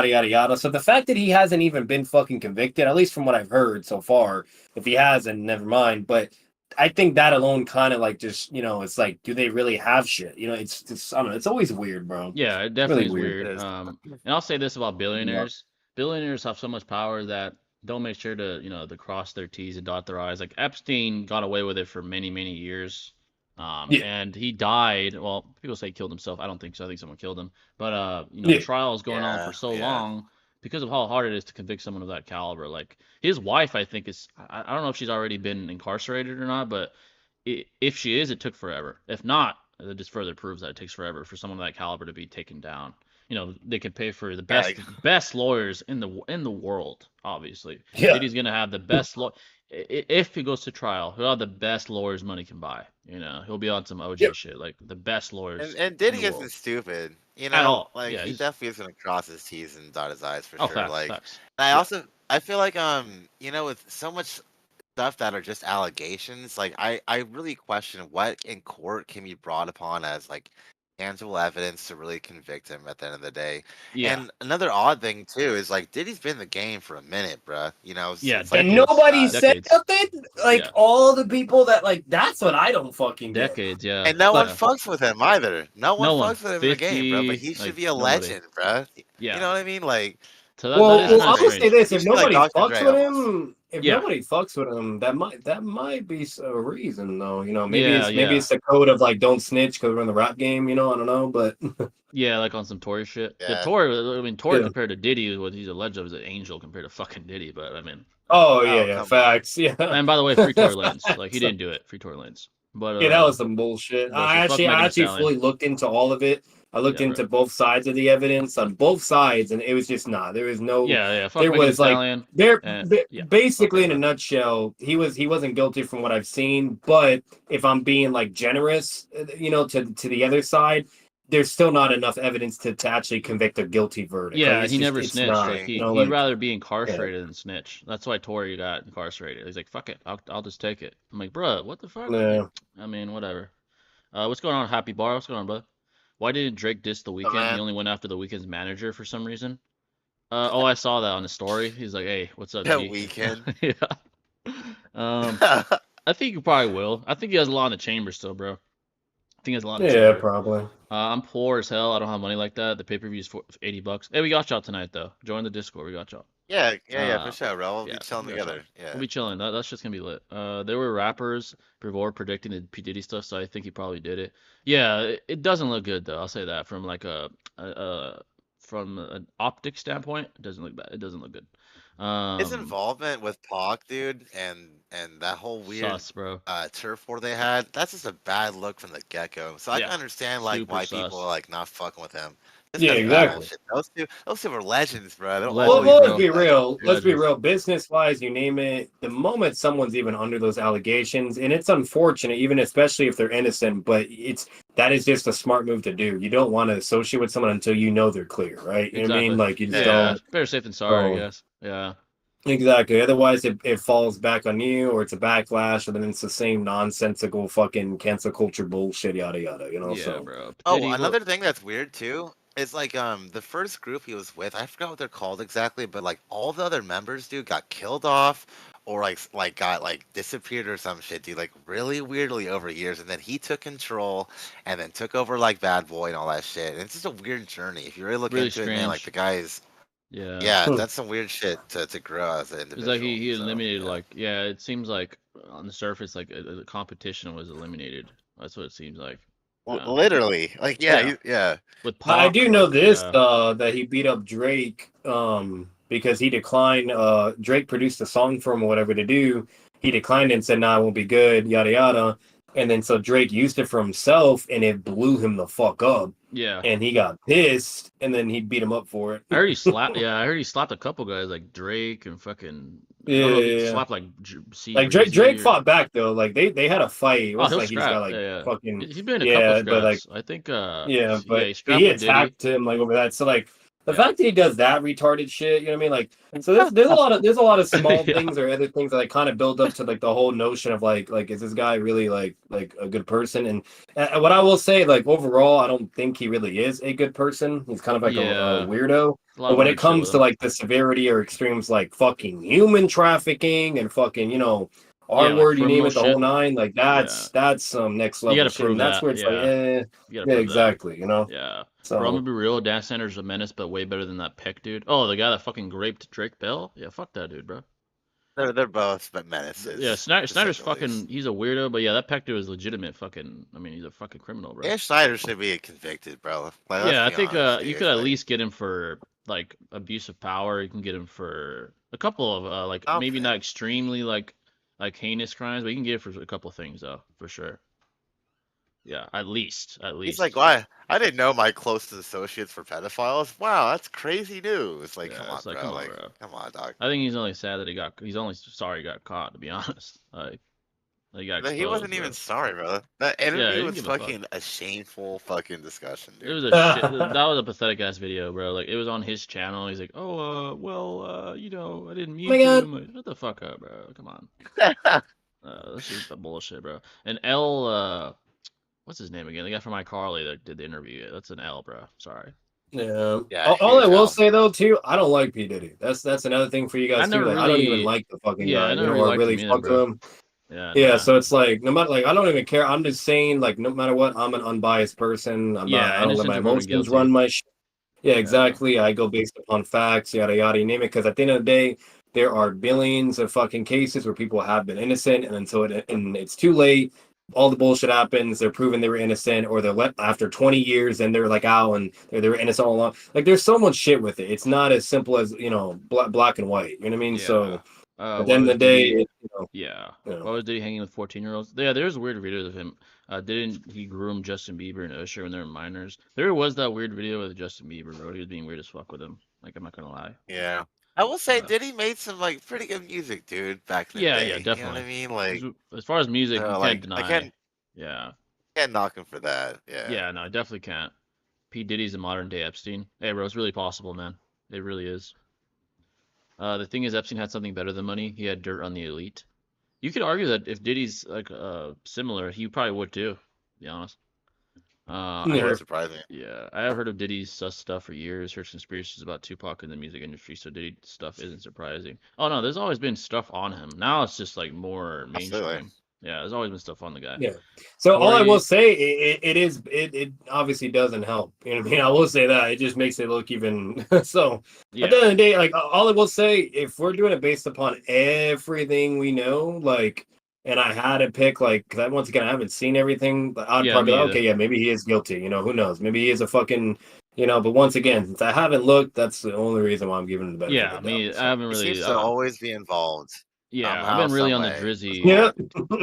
yada yada. So the fact that he hasn't even been fucking convicted, at least from what I've heard so far, if he hasn't, never mind. But I think that alone kind of like just it's like, do they really have shit? It's just I don't know. It's always weird, bro. Yeah, it definitely Really is weird. weird. It is. And I'll say this about billionaires. Billionaires have so much power that they'll make sure to, to cross their T's and dot their I's. Like Epstein got away with it for many, many years. Yeah. And he died. Well, people say he killed himself. I don't think so. I think someone killed him. But Yeah. the trial is going on for so long because of how hard it is to convict someone of that caliber. Like his wife, I think I don't know if she's already been incarcerated or not, but if she is, it took forever. If not, it just further proves that it takes forever for someone of that caliber to be taken down. They could pay for the best lawyers in the world. Obviously, Yeah. Diddy's gonna have the best if he goes to trial. He'll have the best lawyers money can buy. He'll be on some OJ shit, like the best lawyers. And Diddy in the isn't world. stupid, At all. Like Yeah, he he's definitely is gonna cross his T's and dot his I's for oh, sure. facts, Like, facts. and I feel like with so much stuff that are just allegations, like I really question what in court can be brought upon as like tangible evidence to really convict him at the end of the day. Yeah. And another odd thing too is like Diddy's been in the game for a minute, bruh. Yeah, since, And decades. nobody said Decades. nothing. Like Yeah. all the people that that's what I don't fucking get. Decades, yeah. and no one Yeah. fucks with him either. No one No one. fucks with him in the game, bro. But 50, he should like, be a nobody. legend, bruh. Yeah. You know what I mean? Like, So that Well, is that's I kind of will strange. say this: He if should be like nobody Dr. fucks Dre with almost. him, if Yeah. nobody fucks with him, that might be a reason, though. Maybe Yeah, maybe yeah. it's the code of like don't snitch because we're in the rap game. I don't know, but Yeah, like on some Tory shit. The Yeah. Tory, I mean, Tory Yeah. compared to Diddy is what he's alleged of as an angel compared to fucking Diddy. But I mean, oh Oh, yeah, come facts, yeah. and by the way, free Tory Lanez. Like he didn't do it. Free Tory Lanez. But Yeah, that was some bullshit. bullshit. I Fuck Megan Thee actually Stallion. fully looked into all of it. I looked Yeah, into both sides of the evidence on both sides, and it was just there was no. Yeah. Fuck There Megan Thee was like Stallion. there yeah, basically fuck in a that. nutshell, he wasn't guilty from what I've seen. But if I'm being like generous, to the other side, there's still not enough evidence to actually convict a guilty verdict. Yeah, Like, it's he just- never it's snitched. not, Like he'd like, rather be incarcerated than snitch. That's why Tory got incarcerated. He's like, fuck it, I'll just take it. I'm like, bruh, what the fuck? Yeah. I mean, whatever. What's going on, Happy Bar? What's going on, bud? Why didn't Drake diss The Weeknd? He man. only went after The Weeknd's manager for some reason. Oh, I saw that on the story. He's like, "Hey, what's up, The G?" weekend. Yeah. Um, I think he probably will. I think he has a lot in the chamber still, bro. I think he has a lot in the Yeah, chamber. probably. I'm poor as hell. I don't have money like that. The pay-per-view is for $80. Hey, we got y'all tonight though. Join the Discord. We got y'all. Yeah, for Uh, sure, bro. We'll yeah, be chilling we got y'all. together. Yeah. We'll be chilling. That's just gonna be lit. There were rappers before predicting the P Diddy stuff, so I think he probably did it. Yeah, it doesn't look good though. I'll say that from like from an optic standpoint, it doesn't look bad. It doesn't look good. His Um, involvement with Pac, dude, and that whole weird sus, bro. turf war they had, that's just a bad look from the get-go. So I can Yeah, understand like super why people are sus. like not fucking with him. Just Yeah, because of that exactly. bullshit. Those two were legends, bro. They'll Well, Legends, always well, be let's bro. be legends, real. dude. Let's be Legends. real. Business wise, you name it. The moment someone's even under those allegations, and it's unfortunate, even especially if they're innocent, but that is just a smart move to do. You don't want to associate with someone until you know they're clear, right? You know what I mean? Exactly. Like you just Yeah. Yeah, don't. better safe than sorry, I So guess. Yeah. exactly. Otherwise, it falls back on you, or it's a backlash, and then it's the same nonsensical fucking cancel culture bullshit, yada yada. You know. Yeah, So bro. Oh, Diddy, what? another thing that's weird too is like the first group he was with, I forgot what they're called exactly, but like all the other members, dude, got killed off or like got like disappeared or some shit, dude, like really weirdly over years, and then he took control and then took over like Bad Boy and all that shit. And it's just a weird journey. If you really look Really into it, man, like strange. the guy is Yeah. yeah, hmm. that's some weird shit to grow as an It's like individual. he So eliminated yeah. like yeah. It seems like on the surface like the competition was eliminated. That's what it seems like. Yeah. Literally. Like yeah, Yeah. yeah. With I Pac, do know like this yeah, that he beat up Drake because he declined Drake produced a song for him or whatever to do. He declined and said, "Nah, it won't be good, yada yada." And then so Drake used it for himself and it blew him the fuck up. yeah. And he got pissed and then he beat him up for I it. heard he slapped. Yeah, I heard he slapped a couple guys like Drake and fucking. I Yeah, don't know if he yeah, yeah. slapped like C Like Drake Breezy or. fought back though. Like they had a fight. It Oh, wasn't he'll like he just got scrap. like Yeah, yeah. fucking He's been in a couple yeah, but like scraps. I think. yeah, Yeah, but he he scrapped with Diddy. attacked him like over that. So like the Yeah. fact that he does that retarded shit, you know what I mean? Like so there's a lot of small Yeah. things or other things that like kind of build up to like the whole notion of like is this guy really like a good person? And what I will say like overall, I don't think he really is a good person. He's kind of like a Yeah. weirdo. A lot But of when it weird shit with comes to him. like the severity or extremes like fucking human trafficking and fucking R Yeah, like word, you name criminal it, the whole shit. nine, like Yeah. that's some next You level gotta shit. And prove that's that. where it's like, Yeah. You gotta yeah, prove that. exactly, you know? Yeah. Bro, I'm gonna So be real. Dan Sanders is a menace, but way better than that Peck dude. Oh, the guy that fucking raped Drake Bell? Yeah, fuck that dude, bro. They're both but Yeah, menaces, to say Snyder's the least. fucking. He's a weirdo, but yeah, that Peck dude is legitimate. Fucking. I mean, he's a fucking criminal, bro. Dan Schneider should be convicted, bro. Like, let's Yeah, I be think honest, you dude. could at Like, least get him for like abuse of power. You can get him for a couple of like maybe something. not extremely like heinous crimes, but you can get it for a couple things though, for sure. Yeah, at least, at He's like, least. why? I didn't know my closest associates were pedophiles. Wow, that's crazy news. Like, come Yeah, on, it's like, bro. come on, Like, bro. come on, dog. I think he's only sad that he got. He's only sorry he got caught, to be honest. Like, he got He exposed, wasn't even bro. sorry, bro. That Yeah, he interview didn't was give a fuck. fucking a shameful fucking discussion, It dude. was a shit. That was a pathetic ass video, bro. Like, it was on his channel. He's like, oh, well, I didn't oh my mean to. god. I'm like, shut the fuck up, bro. Come on. That's just bullshit, bro. And L, what's his name again? The guy from iCarly that did the interview. That's an L, bro. Sorry. Yeah. Yeah, All I huge will L. say though, too, I don't like P. Diddy. That's another thing for you I guys too. never Like I don't even really, like the fucking yeah, guy, I never really or liked really him either, fuck with bro. him. Yeah, Yeah, nah. so it's like no matter like I don't even care. I'm just saying like no matter what, I'm an unbiased person. Yeah, I don't let innocent my until proven emotions guilty. run my shit. Yeah, Yeah. exactly. I go based upon facts, yada yada, you name it. Because at the end of the day, there are billions of fucking cases where people have been innocent, and then and it's too late. All the bullshit happens. They're proven they were innocent, or they're let after 20 years, and they're like out and they were innocent all along. Like there's so much shit with it. It's not as simple as black and white. You know what I mean? Yeah. So at the Why end of was the day, Diddy? it, Yeah. you Why know, was Diddy hanging with 14-year-olds? Yeah, there's weird videos of him. Didn't he groom Justin Bieber and Usher when they were minors? There was that weird video with Justin Bieber, bro. He was being weird as fuck with him. Like, I'm not gonna lie. Yeah. I will say, Uh, Diddy made some like pretty good music, dude, back in the yeah, yeah, day. You know what I definitely. mean? Like, As far as music, you can't like deny. Yeah. can't knock him for that. Yeah. Yeah, no, I definitely can't. P. Diddy's a modern day Epstein. Hey, bro, it's really possible, man. It really is. The thing is, Epstein had something better than money. He had dirt on the elite. You could argue that if Diddy's like similar, he probably would too. To be honest. I Yeah. heard, surprising. yeah, I have heard of Diddy's sus stuff for years. Heard conspiracies about Tupac in the music industry, so Diddy stuff isn't surprising. Oh no, there's always been stuff on him. Now it's just like more Absolutely. mainstream. Yeah, there's always been stuff on the guy. Yeah. So all I will Corey, say, it obviously doesn't help. You know what I mean? I will say that it just makes it look even so. At the end yeah, of the day, like all I will say, if we're doing it based upon everything we know, like, and I had to pick, like, because once again I haven't seen everything, but I'd yeah, probably me be like, either. okay, yeah, maybe he is guilty. You know, who knows? Maybe he is a fucking, you know. But once again, since I haven't looked, that's the only reason why I'm giving him the benefit Yeah, of the doubt. me, I So haven't He really. seems to always be involved Yeah, I've somehow, been really some on the way. Drizzy. yeah.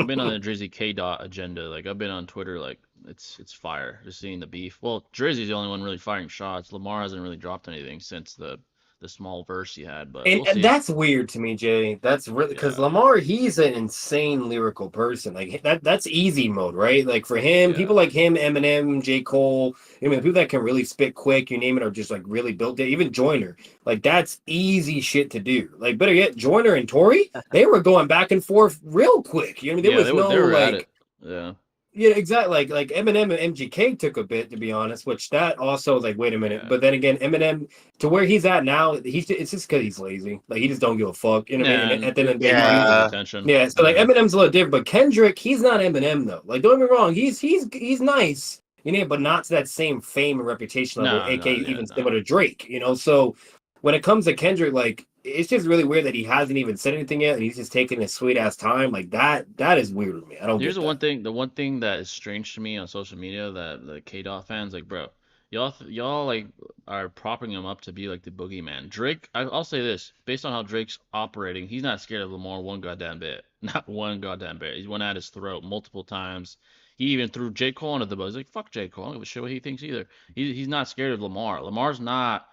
I've been on the Drizzy K dot agenda. Like I've been on Twitter. Like it's fire. Just seeing the beef. Well, Drizzy's the only one really firing shots. Lamar hasn't really dropped anything since the small verse he had. But we'll And see. that's weird to me, Jay. That's really because Yeah, Lamar, he's an insane lyrical person. Like that's easy mode, right? Like for him, yeah, people like him, Eminem, J. Cole, I mean, people that can really spit quick, you name it, are just like really built it. Even Joyner, like that's easy shit to do. Like better yet, Joyner and Tory, they were going back and forth real quick. You know what I mean? There yeah. was They were no they were at it. like Yeah, yeah, exactly. Like Eminem and MGK took a bit to be honest, which that also like wait a minute. yeah, But then again, Eminem to where he's at now, it's just because he's lazy. Like he just don't give a fuck. You know what I mean? And and at the end of the day, he wants his Yeah, attention. yeah. So like Yeah, Eminem's a little different, but Kendrick, he's not Eminem though. Like don't get me wrong, he's nice, you know, but not to that same fame and reputation level, no, aka no, yeah, even no. similar to Drake. You know, so when it comes to Kendrick, like it's just really weird that he hasn't even said anything yet, and he's just taking his sweet ass time. Like that is weird to me. I don't Here's get that. the one thing that is strange to me on social media that the K Dot fans like, bro, y'all like are propping him up to be like the boogeyman. Drake, I'll say this, based on how Drake's operating, he's not scared of Lamar one goddamn bit, not one goddamn bit. He's went at his throat multiple times. He even threw J Cole under the bus. He's like, fuck J Cole, I don't give a shit what he thinks either. He's not scared of Lamar. Lamar's not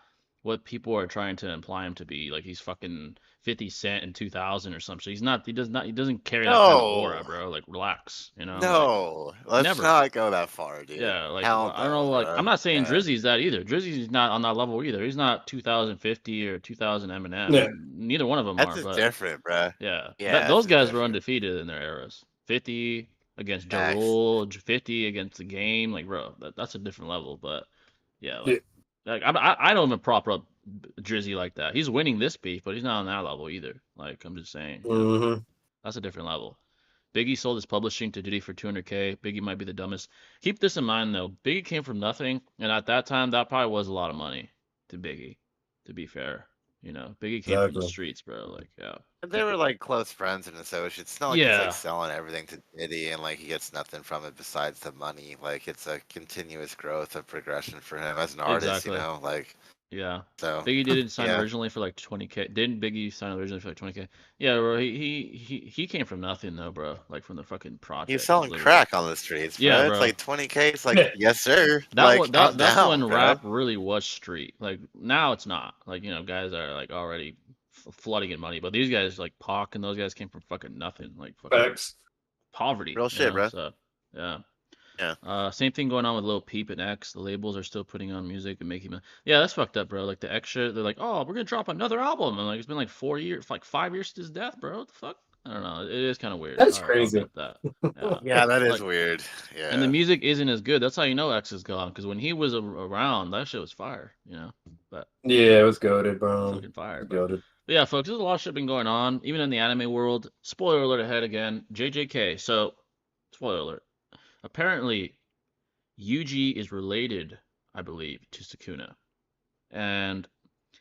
what people are trying to imply him to be. Like he's fucking 50 Cent in 2000 or something. He's not. He does not. He doesn't carry that kind of aura, no, bro. Like relax, you know. Like no. Let's never. not go that far, dude. Yeah. Like Hell I don't know. no, Like I'm bro. not saying Yeah, Drizzy's that either. Drizzy's not on that level either. He's not 2050 or 2000 Yeah. Eminem. Neither one of them that's are. just But different, bro. yeah, Yeah, that's those just guys were different. undefeated in their eras. 50 against Ja Facts. Rule, 50 against the game. Like bro, that's a different level. But yeah, Yeah. like I don't even prop up Drizzy like that. He's winning this beef, but he's not on that level either. Like I'm just saying, you know, Mm-hmm. that's a different level. Biggie sold his publishing to Diddy for 200K. Biggie might be the dumbest. Keep this in mind though. Biggie came from nothing, and at that time, that probably was a lot of money to Biggie. To be fair, you know, Biggie came from the Exactly. streets, bro. Like, yeah, And they were like close friends and associates. It's not like he's like yeah, selling everything to Diddy and like he gets nothing from it besides the money. Like it's a continuous growth of progression for him as an artist, you exactly. know? Like Yeah. so Biggie didn't sign yeah. originally for like 20K. Didn't Biggie sign originally for like 20K? Yeah, bro. He came from nothing though, bro. Like from the fucking He's projects, selling literally. crack on the streets, Yeah, bro. It's bro. like 20K. It's like, Yeah. yes, sir. That Like, one, I'm that's when down, bro. rap really was street. Like now it's not. Like you know, guys are like already flooding in money, but these guys like Pac and those guys came from fucking nothing, like fucking Facts. poverty, Real you shit, know. bro. So yeah. Yeah. Same thing going on with Lil Peep and X. The labels are still putting on music and making. Yeah, that's fucked up, bro. Like the extra, they're like, oh, we're gonna drop another album, and like it's been like 4 years, like 5 years to his death, bro. What the fuck? I don't know. It is kind of weird. That's I'll crazy. admit that. Yeah. Yeah, that is Like, weird. and the Yeah. music isn't as good. That's how you know X is gone. Because when he was around, that shit was fire, you know. But Yeah, it was goaded, it's bro. fucking fire. It was But goaded. yeah, folks, there's a lot of shit been going on, even in the anime world. Spoiler alert ahead again. JJK. So, spoiler alert. Apparently, Yuji is related, I believe, to Sukuna. And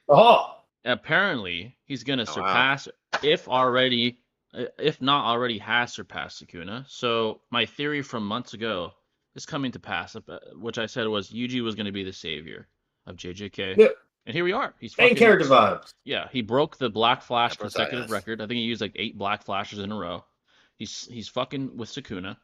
Oh, apparently, he's gonna Oh, wow. surpass, if not already has surpassed Sukuna. So my theory from months ago is coming to pass, which I said was Yuji was gonna be the savior of JJK. yeah. And here we are. He's Main fucking character vibes. yeah. He broke the Black Flash Yeah, consecutive protagonist. record. I think he used like 8 Black Flashes in a row. He's fucking with Sukuna,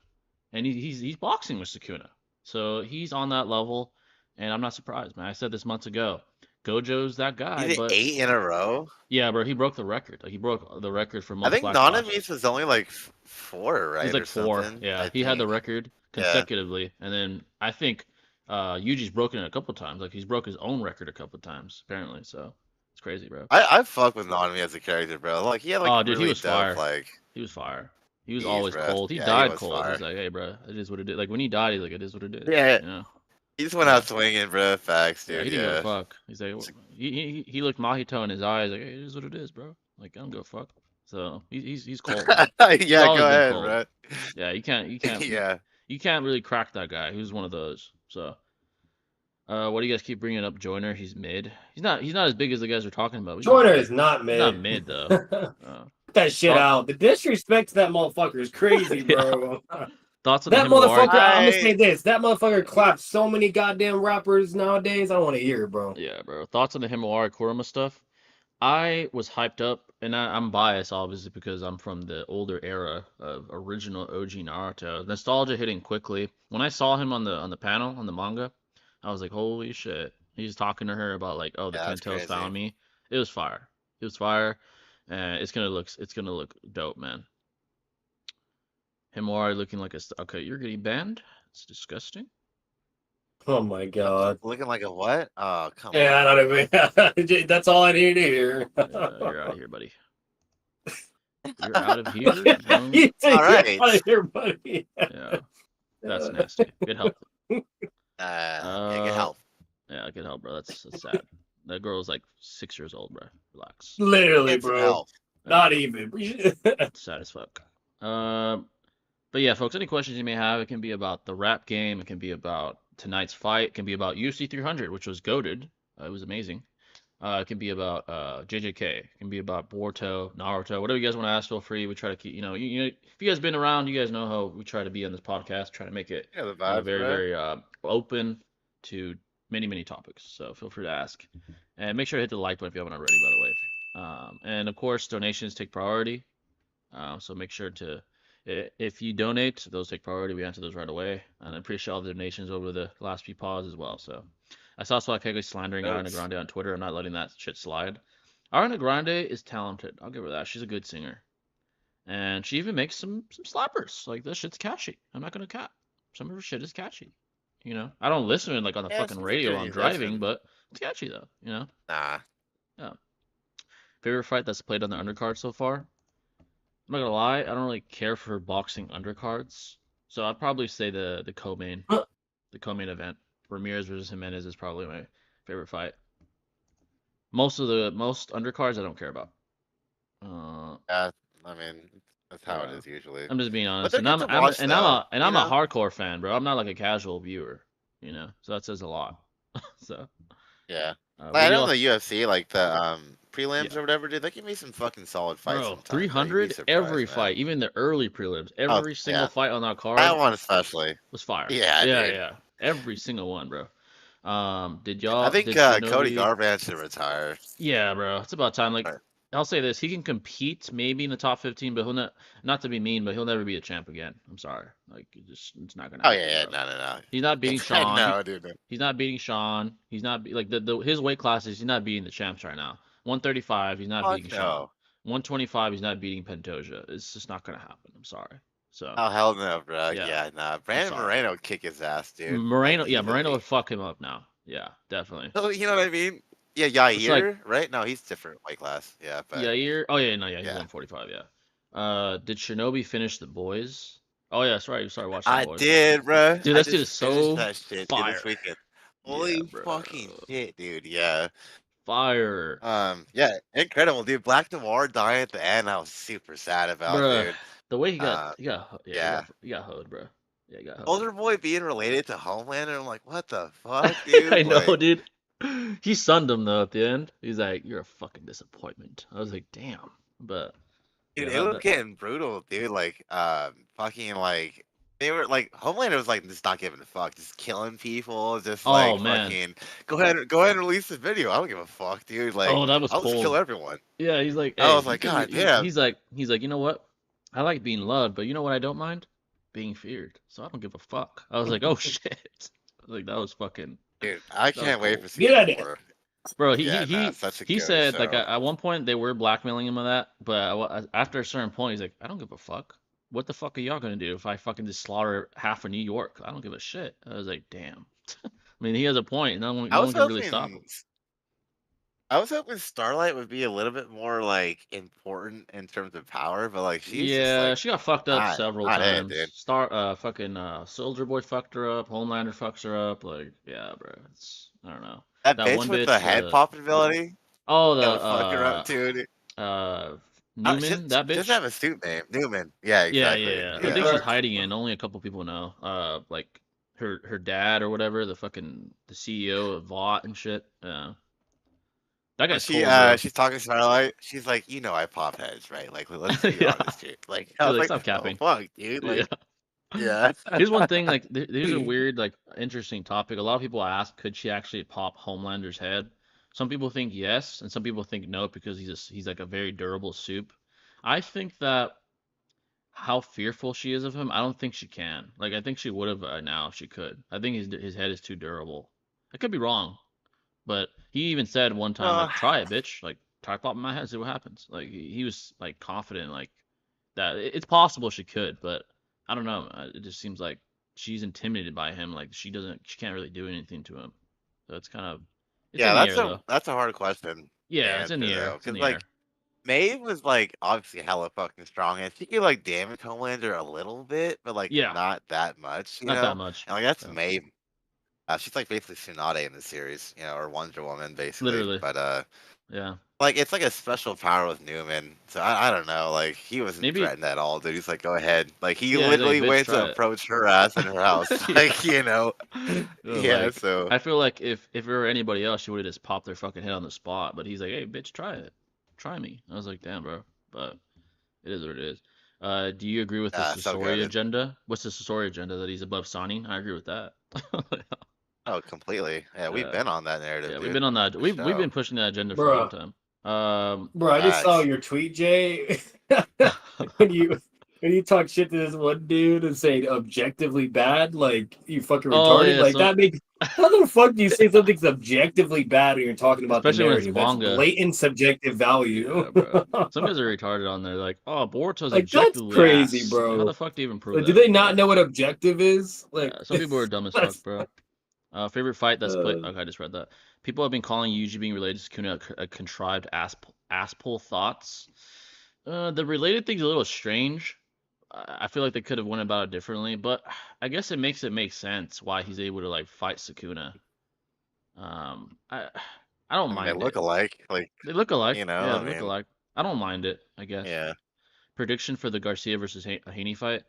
and he's boxing with Sukuna. So he's on that level, and I'm not surprised, man. I said this months ago. Gojo's that guy, He did but 8 in a row. yeah, bro, he broke the record. Like he broke the record for I most think Black Flashes. Naname's was only like 4, He's right, like or 4. something. Yeah, I he had the think. record Yeah. consecutively, and then I think Yuji's broken it a couple times. Like he's broke his own record a couple times, apparently. So it's crazy, bro. I fuck with Nanami as a character, bro. Like he had like Oh, dude, he really was dope fire. like He was fire. He was keys, always bro. cold. He Yeah, he died was cold. fire. He's like, hey, bro, it is what it is. Like when he died, he's like, it is what it is. Yeah. You know? He just went out swinging, bro. Facts, Yeah, dude. he didn't give a Yeah. fuck. He's like, he looked Mahito in his eyes, like, hey, it is what it is, bro. Like, I don't give a fuck. So he's cold, man. He's Yeah, always go been ahead, cold. bro. Yeah, Yeah. you can't really crack that guy. He was one of those. So, what do you guys keep bringing up? Joyner, he's mid. He's not as big as the guys we're talking about. But Joyner is not he's not mid. mid though. Get that shit out. The disrespect to that motherfucker is crazy, bro. Thoughts on the That Himawari? motherfucker, I'm gonna say this. That motherfucker claps so many goddamn rappers nowadays. I don't want to hear it, bro. Yeah, bro. Thoughts on the Himawari Kurama stuff? I was hyped up, and I'm biased obviously because I'm from the older era of original OG Naruto. Nostalgia hitting quickly. When I saw him on the panel on the manga, I was like, holy shit. He's talking to her about like, oh, the Yeah, Ten that's Tails crazy. found me. It was fire. It was fire, and it's gonna look dope, man. Himawari looking like a okay. You're getting banned. It's disgusting. Oh my god. Looking like a what? Oh, come Yeah, I on. don't even. That's all I need to hear. You're out of here, buddy. You're out of here. Boom. You say All right. you're out of here, buddy. Yeah, that's nasty. Good help. Yeah, good help. Yeah, good help, bro. That's sad. That girl's like 6 years old, bro. Relax. Literally, Get some bro. help. Not even. Sad as fuck. But yeah, folks, any questions you may have, it can be about the rap game, it can be about tonight's fight, it can be about UFC 300, which was goated. It was amazing. It can be about JJK, it can be about Boruto, Naruto, whatever you guys want to ask, feel free. We try to keep, if you guys been around, you guys know how we try to be on this podcast, try to make it Yeah, the vibes, very, bro. very open to many, many topics. So feel free to ask, and make sure to hit the like button if you haven't already, by the way. And of course, donations take priority. So make sure to, if you donate, those take priority. We answer those right away. And I appreciate all the donations over the last few pods as well. So I saw Swakego slandering Ariana Grande on Twitter. I'm not letting that shit slide. Ariana Grande is talented. I'll give her that. She's a good singer. And she even makes some slappers. Like, this shit's catchy. I'm not going to cap. Some of her shit is catchy. I don't listen to it like on the fucking radio while I'm driving, but it's catchy though, Nah. Yeah. Favorite fight that's played on the undercard so far? I'm not gonna lie, I don't really care for boxing undercards, so I'd probably say the co-main, the co-main event. Ramirez versus Jimenez is probably my favorite fight. Most undercards I don't care about. Yeah, I mean, that's how it is usually. I'm just being honest, they're and I'm good to watch, I'm though, a hardcore fan, bro. I'm not like a casual viewer, so that says a lot. So Yeah. what Like, I do know y'all- the UFC, like the prelims Yeah. or whatever, dude, they give me some fucking solid fights Bro, sometimes. 300 every fight, even the early prelims, every single yeah. fight on that card That one especially. was fire. Yeah, yeah, dude. yeah. Every single one, bro. Did I y'all? think Did Cody Shinobi? Garbrandt should retire. Yeah, bro. It's about time. Like, Right. I'll say this: he can compete maybe in the top 15, but he'll not to be mean, but he'll never be a champ again. I'm sorry. Like, it's not gonna Oh happen. yeah, bro. no. He's not beating Sean. No, dude. He's not beating Sean. He's not like his weight classes. He's not beating the champs right now. 135. He's not beating Sean. 125. He's not beating Pantoja. It's just not gonna happen. I'm sorry. So. Oh hell no, bro. Yeah. Yeah, nah. Brandon Moreno would kick his ass, dude. Moreno, Like, Moreno would fuck him up now. Yeah, definitely. Oh, you know what I mean? Yeah, Yair, like- right? No, he's different weight class. Yeah, but Yair. Oh yeah, no, yeah, he's Yeah. 145. Yeah. Did Shinobi finish The Boys? Oh yeah, sorry, watching The I Boys. did, bro. Dude, that shit is so that shit, dude, fire. this weekend. Holy bro. fucking shit, dude. Yeah. Fire. Yeah, incredible, dude. Black Noir dying at the end. I was super sad about, Bruh, dude. the way he got, he got hoed, bro. Yeah, he got hoed. Older Boy being related to Homelander, I'm like, what the fuck, dude? I know, Like, dude. He sunned him though at the end. He's like, "You're a fucking disappointment." I was like, "Damn," but dude, yeah, it was getting brutal, dude. Like, fucking like. They were like Homelander was like just not giving a fuck, just killing people, just like fucking go ahead and release the video. I don't give a fuck, dude. Like, oh, that was I'll cold. just kill everyone. Yeah, he's like, I was like, God damn. He's like, you know what? I like being loved, but you know what I don't mind? Being feared. So I don't give a fuck. I was like, oh shit. I was like, that was fucking. Dude, I can't wait cool. for season 4. Bro, he said like at one point they were blackmailing him with that, but after a certain point he's like, I don't give a fuck. What the fuck are y'all gonna do if I fucking just slaughter half of New York? I don't give a shit. I was like, damn. I mean, he has a point. No one can really stop him. I was hoping Starlight would be a little bit more like important in terms of power, but like she's just Yeah, like she got fucked up several not it, dude. times. Fucking Soldier Boy fucked her up. Homelander fucks her up. Like, yeah, bro. It's I don't know. That That bitch one with the bitch, head popping ability, oh that would fuck her up the too, dude. Newman, that She doesn't bitch. have a suit name. Newman. Yeah, Yeah, exactly. yeah, yeah. I Yeah. think she's hiding in. Only a couple people know. Like her dad or whatever, the CEO of Vought and shit. Yeah, that When guy's cold, bro. she's talking to Starlight, she's like, I pop heads, right? Like, let's be Yeah, honest here. Like, I she's was like, like, stop oh capping. fuck, dude. Yeah. Like, yeah. Here's one thing, like here's a weird, like interesting topic. A lot of people ask, could she actually pop Homelander's head? Some people think yes, and some people think no because he's like a very durable soup. I think that how fearful she is of him, I don't think she can. Like I think she would have now if she could. I think his head is too durable. I could be wrong, but he even said one time Uh, like, "Try it, bitch. Like try popping my head, see what happens." Like he was like confident, like that it's possible she could, but I don't know. It just seems like she's intimidated by him. Like she can't really do anything to him. So it's kind of, it's yeah, in the air though. that's a hard question to Yeah, it's in answer the air. though, It's in because the air. like Maeve was like obviously hella fucking strong, and she could like damage Homelander a little bit, but like Yeah, not that much, not that much. And like that's Yeah, Maeve. She's like basically Tsunade in the series, or Wonder Woman basically. literally. But Yeah, like it's like a special power with Newman. So I don't know. Like he wasn't maybe. threatened at all, dude. He's like, go ahead. Like he Yeah, he's like, literally bitch, went to try it. approach her ass in her house. Like Yeah. yeah. Like So I feel like if it were anybody else, she would have just popped their fucking head on the spot. But he's like, "Hey, bitch, try it. Try me." I was like, "Damn, bro." But it is what it is. Do you agree with the so Sasori good. agenda? What's the Sasori agenda that he's above signing? I agree with that. Oh, completely. Yeah, we've Yeah, been on that narrative, yeah, we've dude. been on that. For We've sure. been pushing that agenda for a long Bro, time. bro, I just saw Facts. your tweet, Jay. when you when you talk shit to this one dude and say objectively bad, like you fucking Oh retarded, yeah, like so that makes how the fuck do you say something's objectively bad when you're talking about the especially when it's narrative? That's manga. blatant subjective Yeah, value. bro. Some guys are retarded on there. Like, oh, Boruto's Like that's objectively crazy, ass. Like, how the bro. fuck do you even prove Like, do that? they not know what objective is? Like Some people are dumb as fuck, that's bro. Favorite fight that's played. uh, Okay, I just read that. People have been calling Yuji being related to Sukuna a contrived ass pull thoughts. The related thing's a little strange. I feel like they could have went about it differently, but I guess it makes sense why he's able to like fight Sukuna. Um, I I don't I mean, they mind look it. alike. Like, They look alike. Yeah, I they look mean, alike. I don't mind it, I guess. yeah. Prediction for the Garcia versus Haney fight.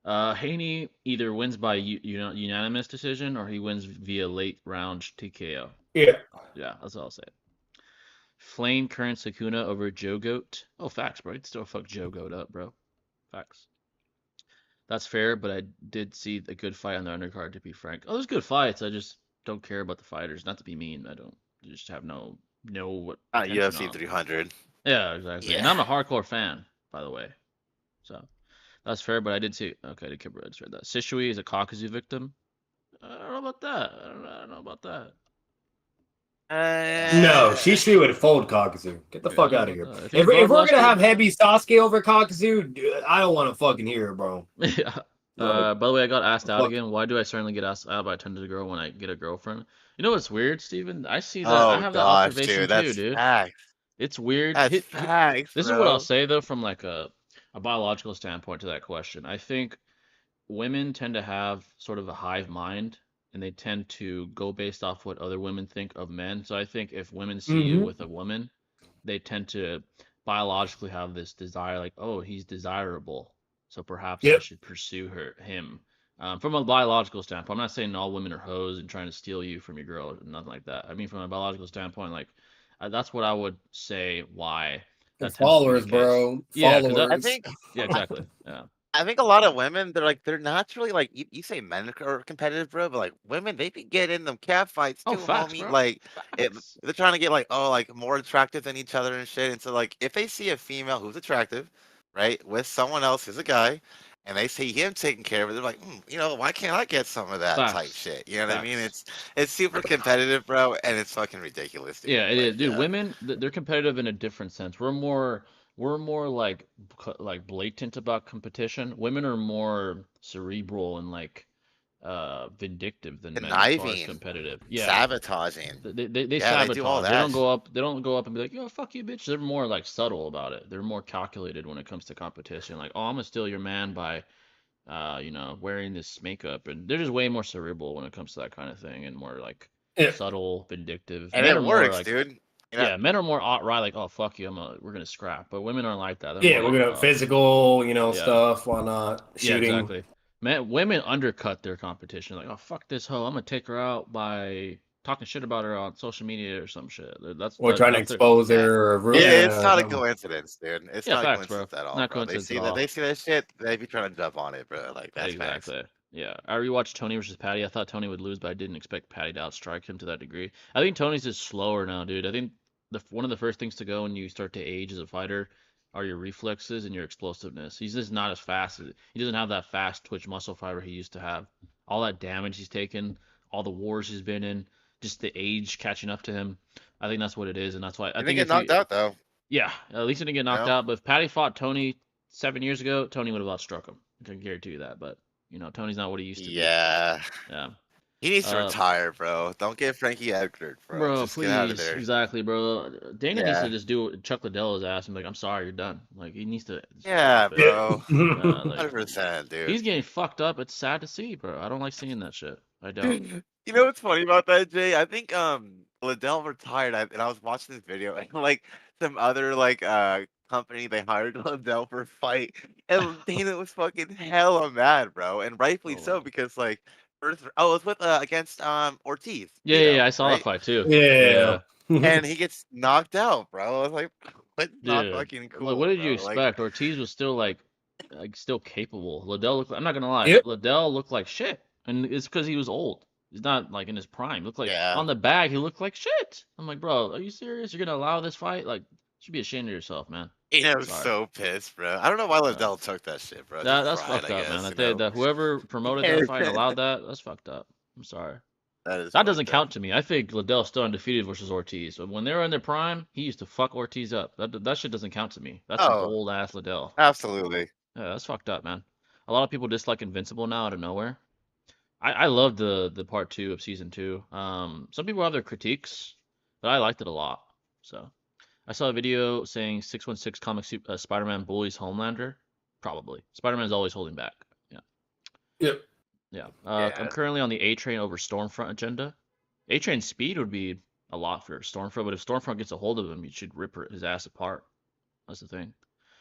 Haney either wins by unanimous decision or he wins via late round TKO. yeah. Yeah, that's all I'll say. Flame current Sukuna over Joe Goat. Oh, facts, bro. You'd still fuck Joe Goat up, bro. Facts. That's fair, but I did see a good fight on the undercard, to be frank. Oh, there's good fights. I just don't care about the fighters. Not to be mean, I don't just have no what attention UFC on. 300. Yeah, exactly. And Yeah. I'm a hardcore fan, by the way. So that's fair, but I did see. Okay, I just read that. Shishui is a Kakuzu victim. I don't know about that. I don't know about that. No, Uh, Shisui would fold Kakuzu. Get the Yeah, I fuck don't out know of here. about that. If he's If we're gonna bloodlusted, have heavy Sasuke over Kakuzu, dude, I don't want to fucking hear it, bro. yeah. Like, By the way, I got asked out fuck. again. Why do I certainly get asked out by a tender girl when I get a girlfriend? You know what's weird, Steven? I see that. I oh have that gosh, observation dude, too, that's dude. facts. It's weird. That's facts, This is what I'll bro. say though, from like a biological standpoint to that question. I think women tend to have sort of a hive mind and they tend to go based off what other women think of men. So I think if women see you Mm-hmm. with a woman, they tend to biologically have this desire, like, oh, he's desirable, so perhaps I Yep. should pursue him. From a biological standpoint, I'm not saying all women are hoes and trying to steal you from your girl, or nothing like that. I mean, from a biological standpoint, like, that's what I would say why that tends to be the Followers, case. bro. Yeah, because that, I Followers. think yeah, exactly. Yeah. I think a lot of women, they're naturally like you say men are competitive, bro, but like women, they be getting them cat fights Oh, too, facts, homie. bro. Like Facts. they're trying to get like like more attractive than each other and shit. And so like if they see a female who's attractive, right, with someone else who's a guy, and they see him taking care of it, they're like, why can't I get some of that type Facts. shit? You know what I mean? Facts. It's super competitive, bro, and it's fucking ridiculous, dude. Yeah, it is, Like dude. Women, they're competitive in a different sense. We're more like like blatant about competition. Women are more cerebral and like vindictive than men as far as Conniving, competitive. Yeah, sabotaging. they Yeah, they do all sabotage. They that. don't go up and be like, yo, fuck you, bitch. They're more like subtle about it. They're more calculated when it comes to competition. Like, oh, I'm gonna steal your man by wearing this makeup, and they're just way more cerebral when it comes to that kind of thing, and more like Yeah. subtle, vindictive. And Men it are more works, like, dude. yeah, men are more outright like, oh fuck you, we're gonna scrap. But women aren't like that. They're Yeah, more we're like, gonna physical, yeah, stuff, why not? yeah, Shooting. exactly. Women undercut their competition. Like, oh fuck this hoe, I'm gonna take her out by talking shit about her on social media or some shit. Or trying to That's their, expose Yeah. her or Yeah. It's not a something. coincidence, dude. It's yeah, not a facts, bro. coincidence at all, Not bro. They coincidence at see that all. shit, they be trying to jump on it, bro. Like that's facts. Exactly. Yeah. I rewatched Tony versus Patty. I thought Tony would lose, but I didn't expect Patty to outstrike him to that degree. I think Tony's just slower now, dude. I think one of the first things to go when you start to age as a fighter are your reflexes and your explosiveness. He's just not as fast. He doesn't have that fast twitch muscle fiber he used to have. All that damage he's taken, all the wars he's been in, just the age catching up to him. I think that's what it is, and that's why I You didn't think get if he, knocked out though. yeah, at least he didn't get knocked know? out. But if Patty fought Tony 7 years ago, Tony would have outstruck him. I can guarantee you that. But Tony's not what he used to be. Yeah. Yeah. He needs to retire, bro. Don't get Frankie Edgar, bro. Bro, Just get out of please. there. Exactly, bro. Dana needs to Yeah. just do Chuck Liddell's ass and be like, I'm sorry, you're done. Like, he needs to Yeah, stop it. bro. Like, 100%, dude. he's getting fucked up. It's sad to see, bro. I don't like seeing that shit. I don't. You know what's funny about that, Jay? I think Liddell retired, and I was watching this video, and like some other company they hired Liddell for a fight, and Dana was fucking hella mad, bro, and rightfully Oh, so wow. because it was with against Ortiz, Yeah, I saw that right? fight too. Yeah. And he gets knocked out, bro. I was like, what's not Dude, fucking like, cool, what did you bro? Like, expect? Ortiz was still like still capable. Liddell looked. I'm not gonna lie. Yep. Liddell looked like shit, and it's because he was old. He's not like in his prime. Looked like yeah. on the bag he looked like shit. I'm like, bro, are you serious? You're gonna allow this fight? Like, you should be ashamed of yourself, man. I was Sorry. so pissed, bro. I don't know why Liddell took that shit, bro. That's Just pride, fucked I up, man. guess, I you think know? that whoever promoted that fight and allowed that, that's fucked up. I'm sorry. That is That doesn't fucked up. count to me. I think Liddell's still undefeated versus Ortiz. But when they were in their prime, he used to fuck Ortiz up. That shit doesn't count to me. That's some Oh, old ass Liddell. absolutely. Yeah, that's fucked up, man. A lot of people dislike Invincible now out of nowhere. I love the part 2 of season 2. Some people have their critiques, but I liked it a lot. So I saw a video saying 616 Spider-Man bullies Homelander. Probably. Spider-Man's always holding back. Yeah. Yep. Yeah. Yeah. I'm currently on the A train over Stormfront agenda. A train speed would be a lot for Stormfront, but if Stormfront gets a hold of him, he should rip his ass apart. That's the thing.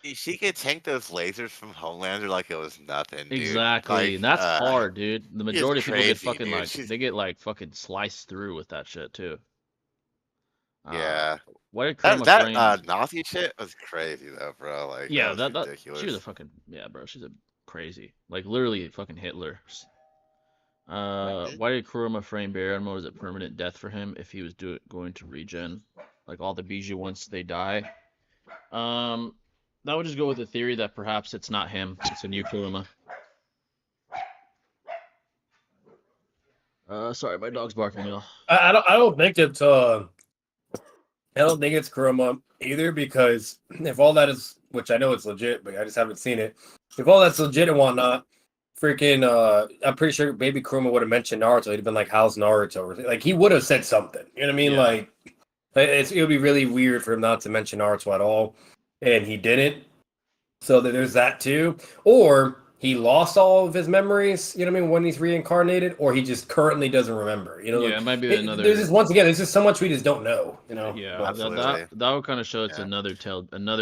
She could tank those lasers from Homelander like it was nothing, dude. Exactly. And that's hard, dude. The majority of people get crazy, fucking dude. like they get like fucking sliced through with that shit too. Yeah. Why did That Kurama frame? Nazi shit was crazy though, bro. Like Yeah, that was that ridiculous. she was a fucking bro. She's a crazy, like literally fucking Hitler. Why did Kurama frame Baron mode as a permanent death for him if he was going to regen, like all the Bijou once they die? That would just go with the theory that perhaps it's not him, it's a new Kurama. Sorry, my dog's barking, y'all. I don't think it's Kurama either, because if all that is, which I know it's legit, but I just haven't seen it. If all that's legit and whatnot, freaking I'm pretty sure Baby Kurama would have mentioned Naruto. He'd have been like, "How's Naruto?" Like he would have said something. You know what I mean? Yeah. Like it would be really weird for him not to mention Naruto at all, and he didn't. So there's that too. Or he lost all of his memories, you know what I mean, when he's reincarnated, or he just currently doesn't remember. You know, Yeah, it might be another. There's just, once again, there's just so much we just don't know. You know. Yeah, But- Absolutely. that would kind of show it's Yeah. another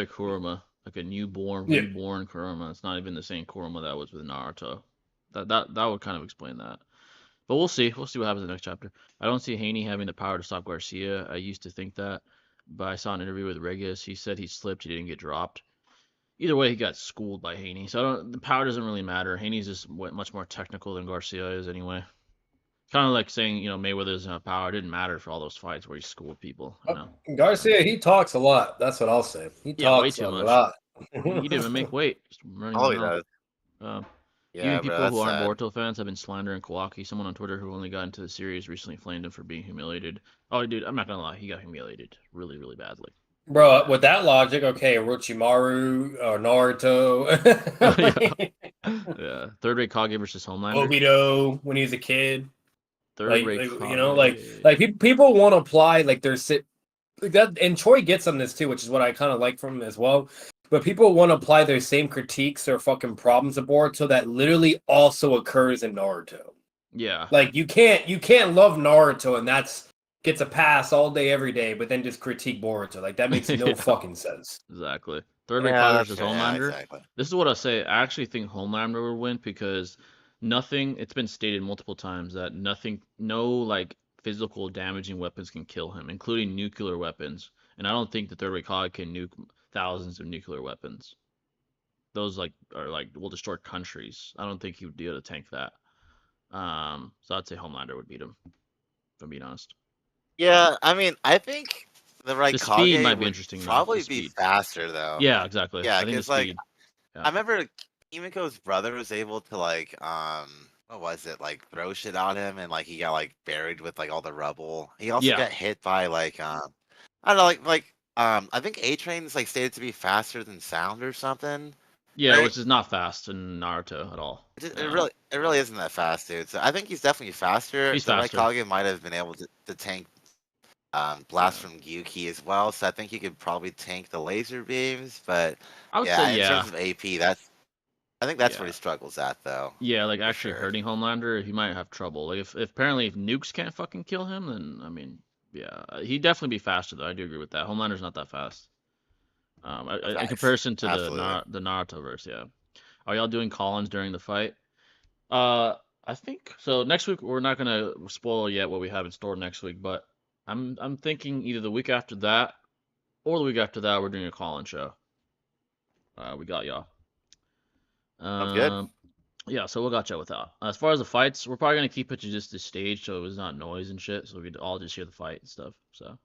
Kurama, like a reborn Kurama. It's not even the same Kurama that was with Naruto. That would kind of explain that. But we'll see. We'll see what happens in the next chapter. I don't see Haney having the power to stop Garcia. I used to think that, but I saw an interview with Regis. He said he slipped. He didn't get dropped. Either way, he got schooled by Haney. So the power doesn't really matter. Haney's just much more technical than Garcia is anyway. Kind of like saying, Mayweather doesn't have power. It didn't matter for all those fights where he schooled people. Garcia, he talks a lot. That's what I'll say. He talks way too a much. lot. He didn't even make weight. Just running All he around. does. Even Yeah, people bro, who aren't that's Boruto fans have been slandering Kawaki. Someone on Twitter who only got into the series recently flamed him for being humiliated. Oh, dude, I'm not gonna lie. He got humiliated really, really badly. Bro, with that logic, okay, Orochimaru or Naruto. Yeah, third rate Kage versus Homelander. Obito when he was a kid. Third Like, rate you know, Kage. people want to apply like their sit like that, and Troy gets on this too, which is what I kind of like from him as well. But people want to apply their same critiques or fucking problems to Boruto that literally also occurs in Naruto. Yeah. Like you can't love Naruto and that's gets a pass all day every day, but then just critique Boruto. Like that makes no Yeah. fucking sense. Exactly. Third rate Yeah, Kage that's versus fair. Yeah, Homelander. exactly. This is what I say. I actually think Homelander will win because nothing. It's been stated multiple times that nothing, no like physical damaging weapons can kill him, including nuclear weapons. And I don't think the third rate Kage can nuke thousands of nuclear weapons. Those like are like will destroy countries. I don't think he would be able to tank that. So I'd say Homelander would beat him. If I'm being honest. Yeah, I mean, I think the The speed might Raikage be would interesting though. probably The be speed. faster though. Yeah, exactly. Yeah, I think the because like speed. I Yeah. remember Kimiko's brother was able to like what was it, like throw shit on him and like he got like buried with like all the rubble. He also Yeah. got hit by like I don't know, I think A Train's like stated to be faster than sound or something. Yeah, Right? which is not fast in Naruto at all. Yeah. It really isn't that fast, dude. So I think he's definitely faster. He's The faster. Raikage might have been able to tank blast from Gyuki as well, so I think he could probably tank the laser beams. But I would yeah, say in yeah. terms of AP, I think that's where Yeah. he struggles at though. Yeah, like For actually sure. hurting Homelander, he might have trouble. Like if apparently if nukes can't fucking kill him, then I mean, yeah, he'd definitely be faster though. I do agree with that. Homelander's not that fast. In Facts. comparison to Absolutely. the Naruto verse, yeah. Are y'all doing call-ins during the fight? I think so. Next week we're not gonna spoil yet what we have in store next week, but I'm thinking either the week after that or the week after that we're doing a call-in show. We got y'all. Sounds good. Yeah, so we'll got you with that. As far as the fights, we're probably gonna keep it to just the stage so it's not noise and shit, so we could all just hear the fight and stuff. So,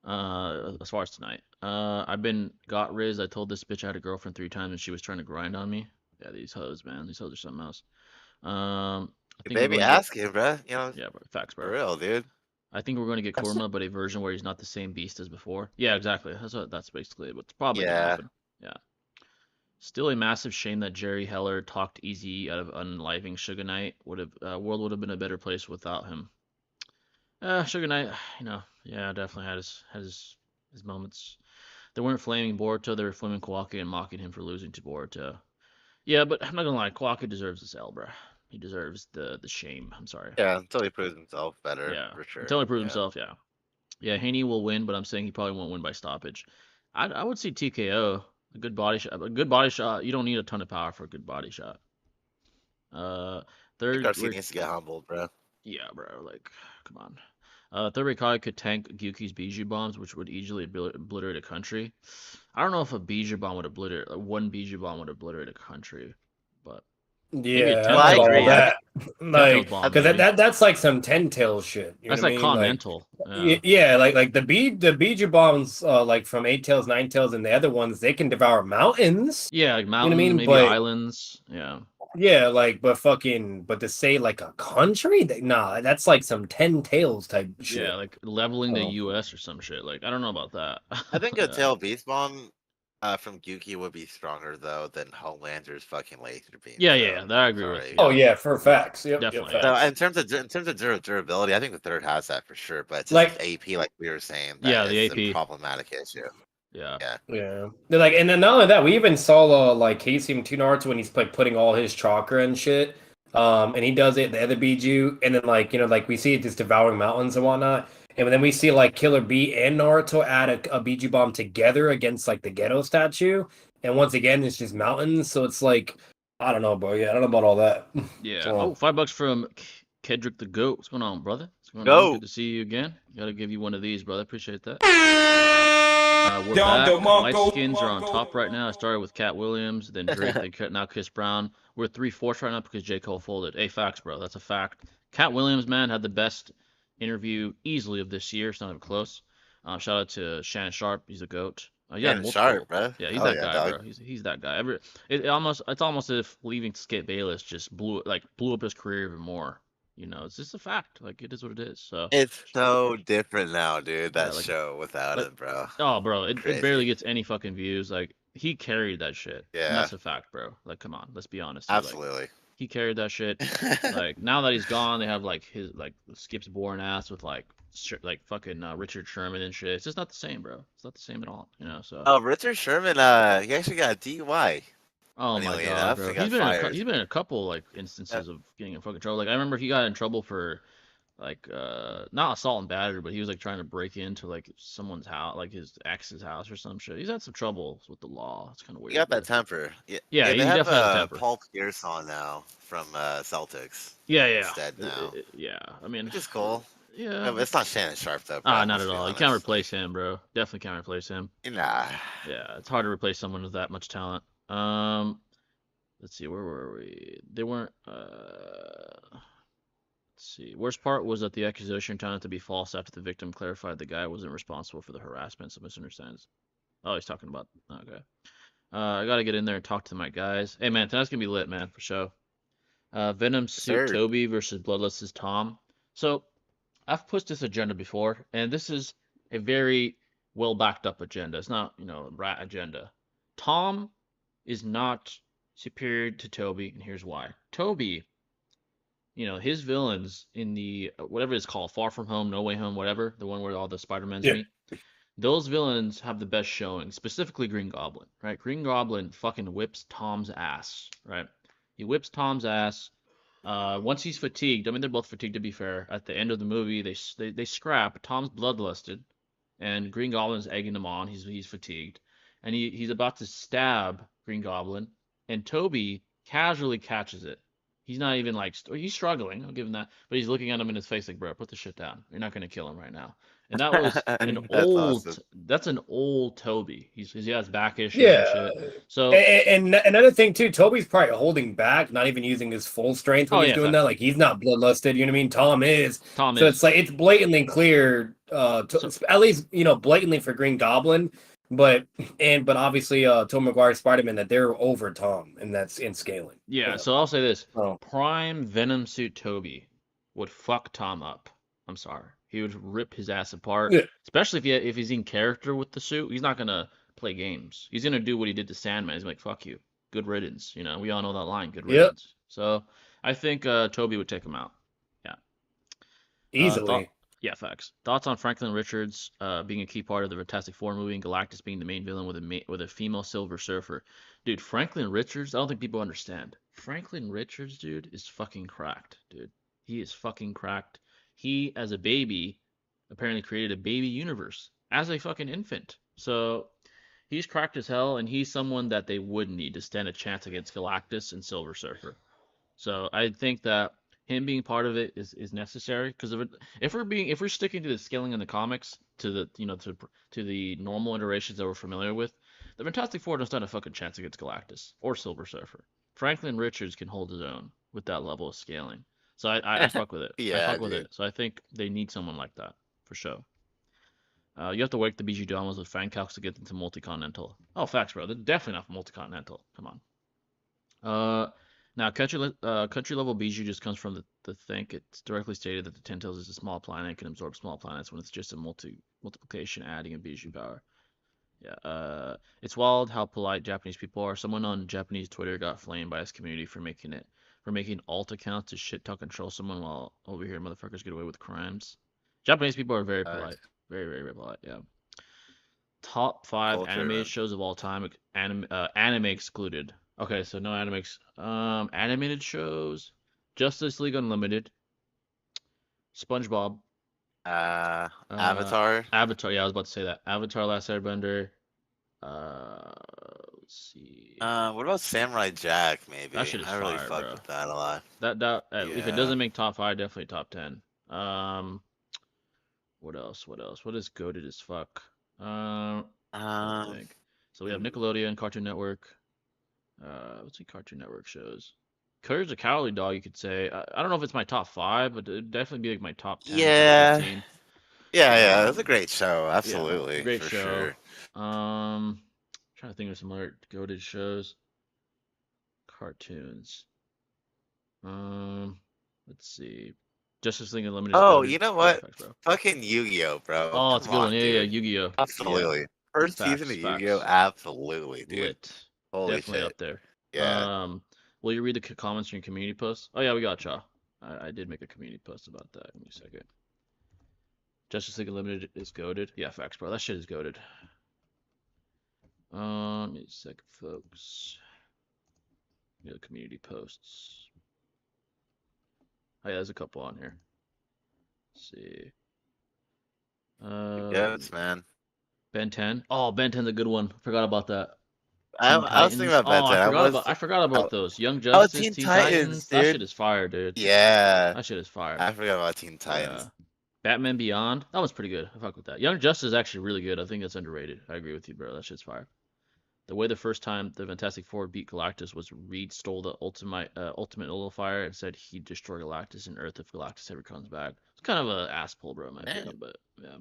as far as tonight, I've been got Riz. I told this bitch I had a girlfriend 3 times and she was trying to grind on me. Yeah, these hoes, man, these hoes are something else. I think we're Baby, going to get ask him, bro. You know, yeah, bro, facts, for bro. real, dude. I think we're going to get Kurama, but a version where he's not the same beast as before. Yeah, exactly. That's basically what's probably gonna Yeah. happen. Yeah. Still a massive shame that Jerry Heller talked easy out of unliving Sugar Knight. World would have been a better place without him. Sugar Knight, yeah, definitely had his moments. They weren't flaming Boruto, they were flaming Kawaki and mocking him for losing to Boruto. Yeah, but I'm not gonna lie, Kawaki deserves this L, bruh. He deserves the shame. I'm sorry. Yeah, until he proves himself better, Yeah, for sure. until he proves Yeah. himself, yeah. Yeah, Haney will win, but I'm saying he probably won't win by stoppage. I would see TKO. A good body shot. A good body shot. You don't need a ton of power for a good body shot. I think Third, Garcia needs to get humbled, bro. yeah, bro. Like, come on. Third Raikage could tank Gyuki's Biju bombs, which would easily obliterate a country. I don't know if a Biju bomb would obliterate, like one Biju bomb would obliterate a country, but maybe a Yeah, Well, I I don't know Ten agree. about Tails that. bomb. Like, Bomb, because maybe. that's like some 10 tails shit. You That's know like what I mean? Like, continental. Yeah. yeah, like the Biju bombs, like from 8 tails, 9 tails, and the other ones, they can devour mountains. Yeah, like You know what I mountains, mean? maybe But islands. Yeah. yeah, like, but to say like a country, nah, that's like some 10 tails type shit. Yeah, like leveling the Oh. U.S. or some shit. Like I don't know about that. I think a Yeah. tail beast bomb from Gyuki would be stronger though than Homelander's fucking laser beam. Yeah, so, yeah, that I agree with. sorry. Oh yeah, for facts. Yep, Definitely, yep, So facts. in terms of durability, I think the third has that for sure. But it's just Like- AP, like we were saying, Yeah, that the is AP. a problematic issue. Yeah. Yeah, they're like, and then not only that, we even saw like Casey to Naruto when he's like putting all his chakra and shit. And he does it, the other Biju, and then like like we see it just devouring mountains and whatnot. And then we see like Killer B and Naruto add a Biju bomb together against like the ghetto statue. And once again, it's just mountains. So it's like, I don't know, bro. Yeah, I don't know about all that. Yeah. So- Oh, $5 from Kedrick the Goat. What's going on, brother? What's going Goat. on? Good to see you again. Gotta give you one of these, brother. Appreciate that. We're Down back. the Mongo, White skins are on Mongo. top right now. I started with Cat Williams, then Drake, then now Chris Brown. We're 3/4 right now because J. Cole folded. Hey, facts, bro. That's a fact. Cat Williams, man, had the best interview easily of this year. It's not even close. Shout out to Shannon Sharp. He's a goat. Yeah, Shannon Sharp, bro. Yeah, he's Hell that yeah, guy, dog. bro. He's that guy. It's almost as if leaving Skip Bayless just blew up his career even more. You know, it's just a fact. Like it is what it is. So It's so different now, dude. yeah, That show without like it, bro. oh, bro, it barely Crazy. gets any fucking views. Like he carried that shit, and Yeah, that's a fact, bro. Like come on, let's be honest here. Like absolutely. he carried that shit. Like now that he's gone, they have like his like Skip's boring ass with like fucking Richard Sherman and shit. It's just not the same, bro. It's not the same at all. You know. So Oh, Richard Sherman, he actually got a DUI. oh my Funnily god, enough, bro. he got fired. He's been in a couple like instances of getting in fucking trouble. Like I remember he got in trouble for like not assault and battery, but he was like trying to break into like someone's house, like his ex's house or some shit. He's had some troubles with the law. It's kind of He weird, got but that temper. Yeah, yeah, yeah. They he have definitely has a temper. Paul Pierce on now from Celtics Yeah, yeah, instead now, yeah. I mean, which is cool. yeah. It's not Shannon Sharp though, Ah, bro. not Let's at be all. You can't honest. replace him, bro. Definitely can't replace him. Nah. Yeah, it's hard to replace someone with that much talent. Let's see, where were we? They weren't. Let's see. Worst part was that the accusation turned out to be false after the victim clarified the guy wasn't responsible for the harassment. So misunderstands. Oh, he's talking about. Okay. I gotta get in there and talk to my guys. Hey man, tonight's gonna be lit, man, for sure. Venom suit Sir. Toby versus Bloodless's Tom. So I've pushed this agenda before, and this is a very well backed up agenda. It's not, you know, a rat agenda. Tom is not superior to Toby, and here's why. Toby, you know, his villains in the whatever it's called, Far From Home, No Way Home, whatever, the one where all the Spider-Mans Yeah. meet. Those villains have the best showing, specifically Green Goblin, right? Green Goblin fucking whips Tom's ass, right? He whips Tom's ass. Once he's fatigued, I mean they're both fatigued to be fair. At the end of the movie, they scrap. Tom's bloodlusted, and Green Goblin's egging him on. He's fatigued, and he's about to stab Green Goblin, and Toby casually catches it. He's not even like he's struggling. I'll give him that, but he's looking at him in his face like, bro, put the shit down. You're not gonna kill him right now. And that was an That's awesome. that's an old Toby. He has back issues and Yeah. shit. So And another thing too, Toby's probably holding back, not even using his full strength when oh he's yeah, doing that. facts. Like he's not bloodlusted, you know what I mean? Tom is. Tom So is it's like it's blatantly clear, so at least blatantly for Green Goblin, but obviously Tom Maguire Spider-Man that they're over Tom, and that's in scaling. yeah. So I'll say this: Oh. Prime Venom suit Toby would fuck Tom up. I'm sorry, he would rip his ass apart. Yeah. Especially if he's in character with the suit, he's not gonna play games. He's gonna do what he did to Sandman. He's like, fuck you, good riddance. You know, we all know that line, good Yep. riddance. So I think Toby would take him out. Yeah. Thought. Easily. Yeah, facts. Thoughts on Franklin Richards being a key part of the Fantastic Four movie and Galactus being the main villain with a female Silver Surfer. Dude, Franklin Richards, I don't think people understand. Franklin Richards, dude, is fucking cracked, dude. He is fucking cracked. He, as a baby, apparently created a baby universe as a fucking infant. So he's cracked as hell, and he's someone that they would need to stand a chance against Galactus and Silver Surfer. So I think that him being part of it is necessary because if we're sticking to the scaling in the comics to the to the normal iterations that we're familiar with, the Fantastic Four don't stand a fucking chance against Galactus or Silver Surfer. Franklin Richards can hold his own with that level of scaling. So I fuck with it. I Yeah, fuck with dude. it. So I think they need someone like that for sure. You have to wake the BG Dramas with fan calcs to get into multi-continental. Oh, facts, bro. They're definitely not multi-continental. Come on. Now country level Bijou just comes from the think. It's directly stated that the Ten Tails is a small planet and can absorb small planets when it's just a multiplication adding a Bijou power. Yeah. It's wild how polite Japanese people are. Someone on Japanese Twitter got flamed by his community for making alt accounts to shit talk and troll someone while over here motherfuckers get away with crimes. Japanese people are very polite. Very, very, very polite, yeah. Top 5 Culture, animated man. shows of all time, anime excluded. Okay, so no animated shows. Justice League Unlimited, SpongeBob, Avatar. Avatar. Yeah, I was about to say that. Avatar: Last Airbender. Let's see. What about Samurai Jack? That Maybe shit is I really fire, fucked bro. with that a lot. That if it Yeah. doesn't make top 5, definitely top 10. What else? What else? What is goated as fuck? Trying to Um. think. So we have Nickelodeon, Cartoon Network. Let's see, Cartoon Network shows. Courage the Cowardly Dog, you could say. I don't know if it's my top 5, but it'd definitely be like my top 10, top Yeah. 15. Yeah. It's a great show. Yeah, Absolutely, great for show. sure. Trying to think of some other goated shows. Cartoons. Let's see. Justice League Unlimited is Oh, goated. you know Yeah, what? facts, bro. Fucking Yu-Gi-Oh, bro. Oh, it's a Come good one. on, Yeah, yeah, dude. Yu-Gi-Oh. Absolutely. First season of Yu-Gi-Oh, Facts. absolutely, dude. Lit. Holy Definitely shit. up there. Yeah. Will you read the comments from your community post? Oh yeah, we got Cha. I did make a community post about that. Give me a second. Justice League Unlimited is goated. Yeah, facts, bro. That shit is goated. Give me a second, folks. The community posts. Oh yeah, there's a couple on here. Let's see. Goats, man. Ben 10. Oh, Ben 10's a good one. Forgot about that. I Teen was thinking Titans. about Ben Oh, 10. I forgot about those. Young Oh, Justice, Teen Teen Titans, Titans. That dude. shit is fire, dude. Yeah. That shit is fire. I forgot about Teen Titans. Batman Beyond. That was pretty good. I fuck with that. Young Justice is actually really good. I think it's underrated. I agree with you, bro. That shit's fire. The way the first time the Fantastic Four beat Galactus was Reed stole the ultimate nullifier and said he'd destroy Galactus and Earth if Galactus ever comes back. It's kind of a ass pull, bro, in my opinion, but yeah.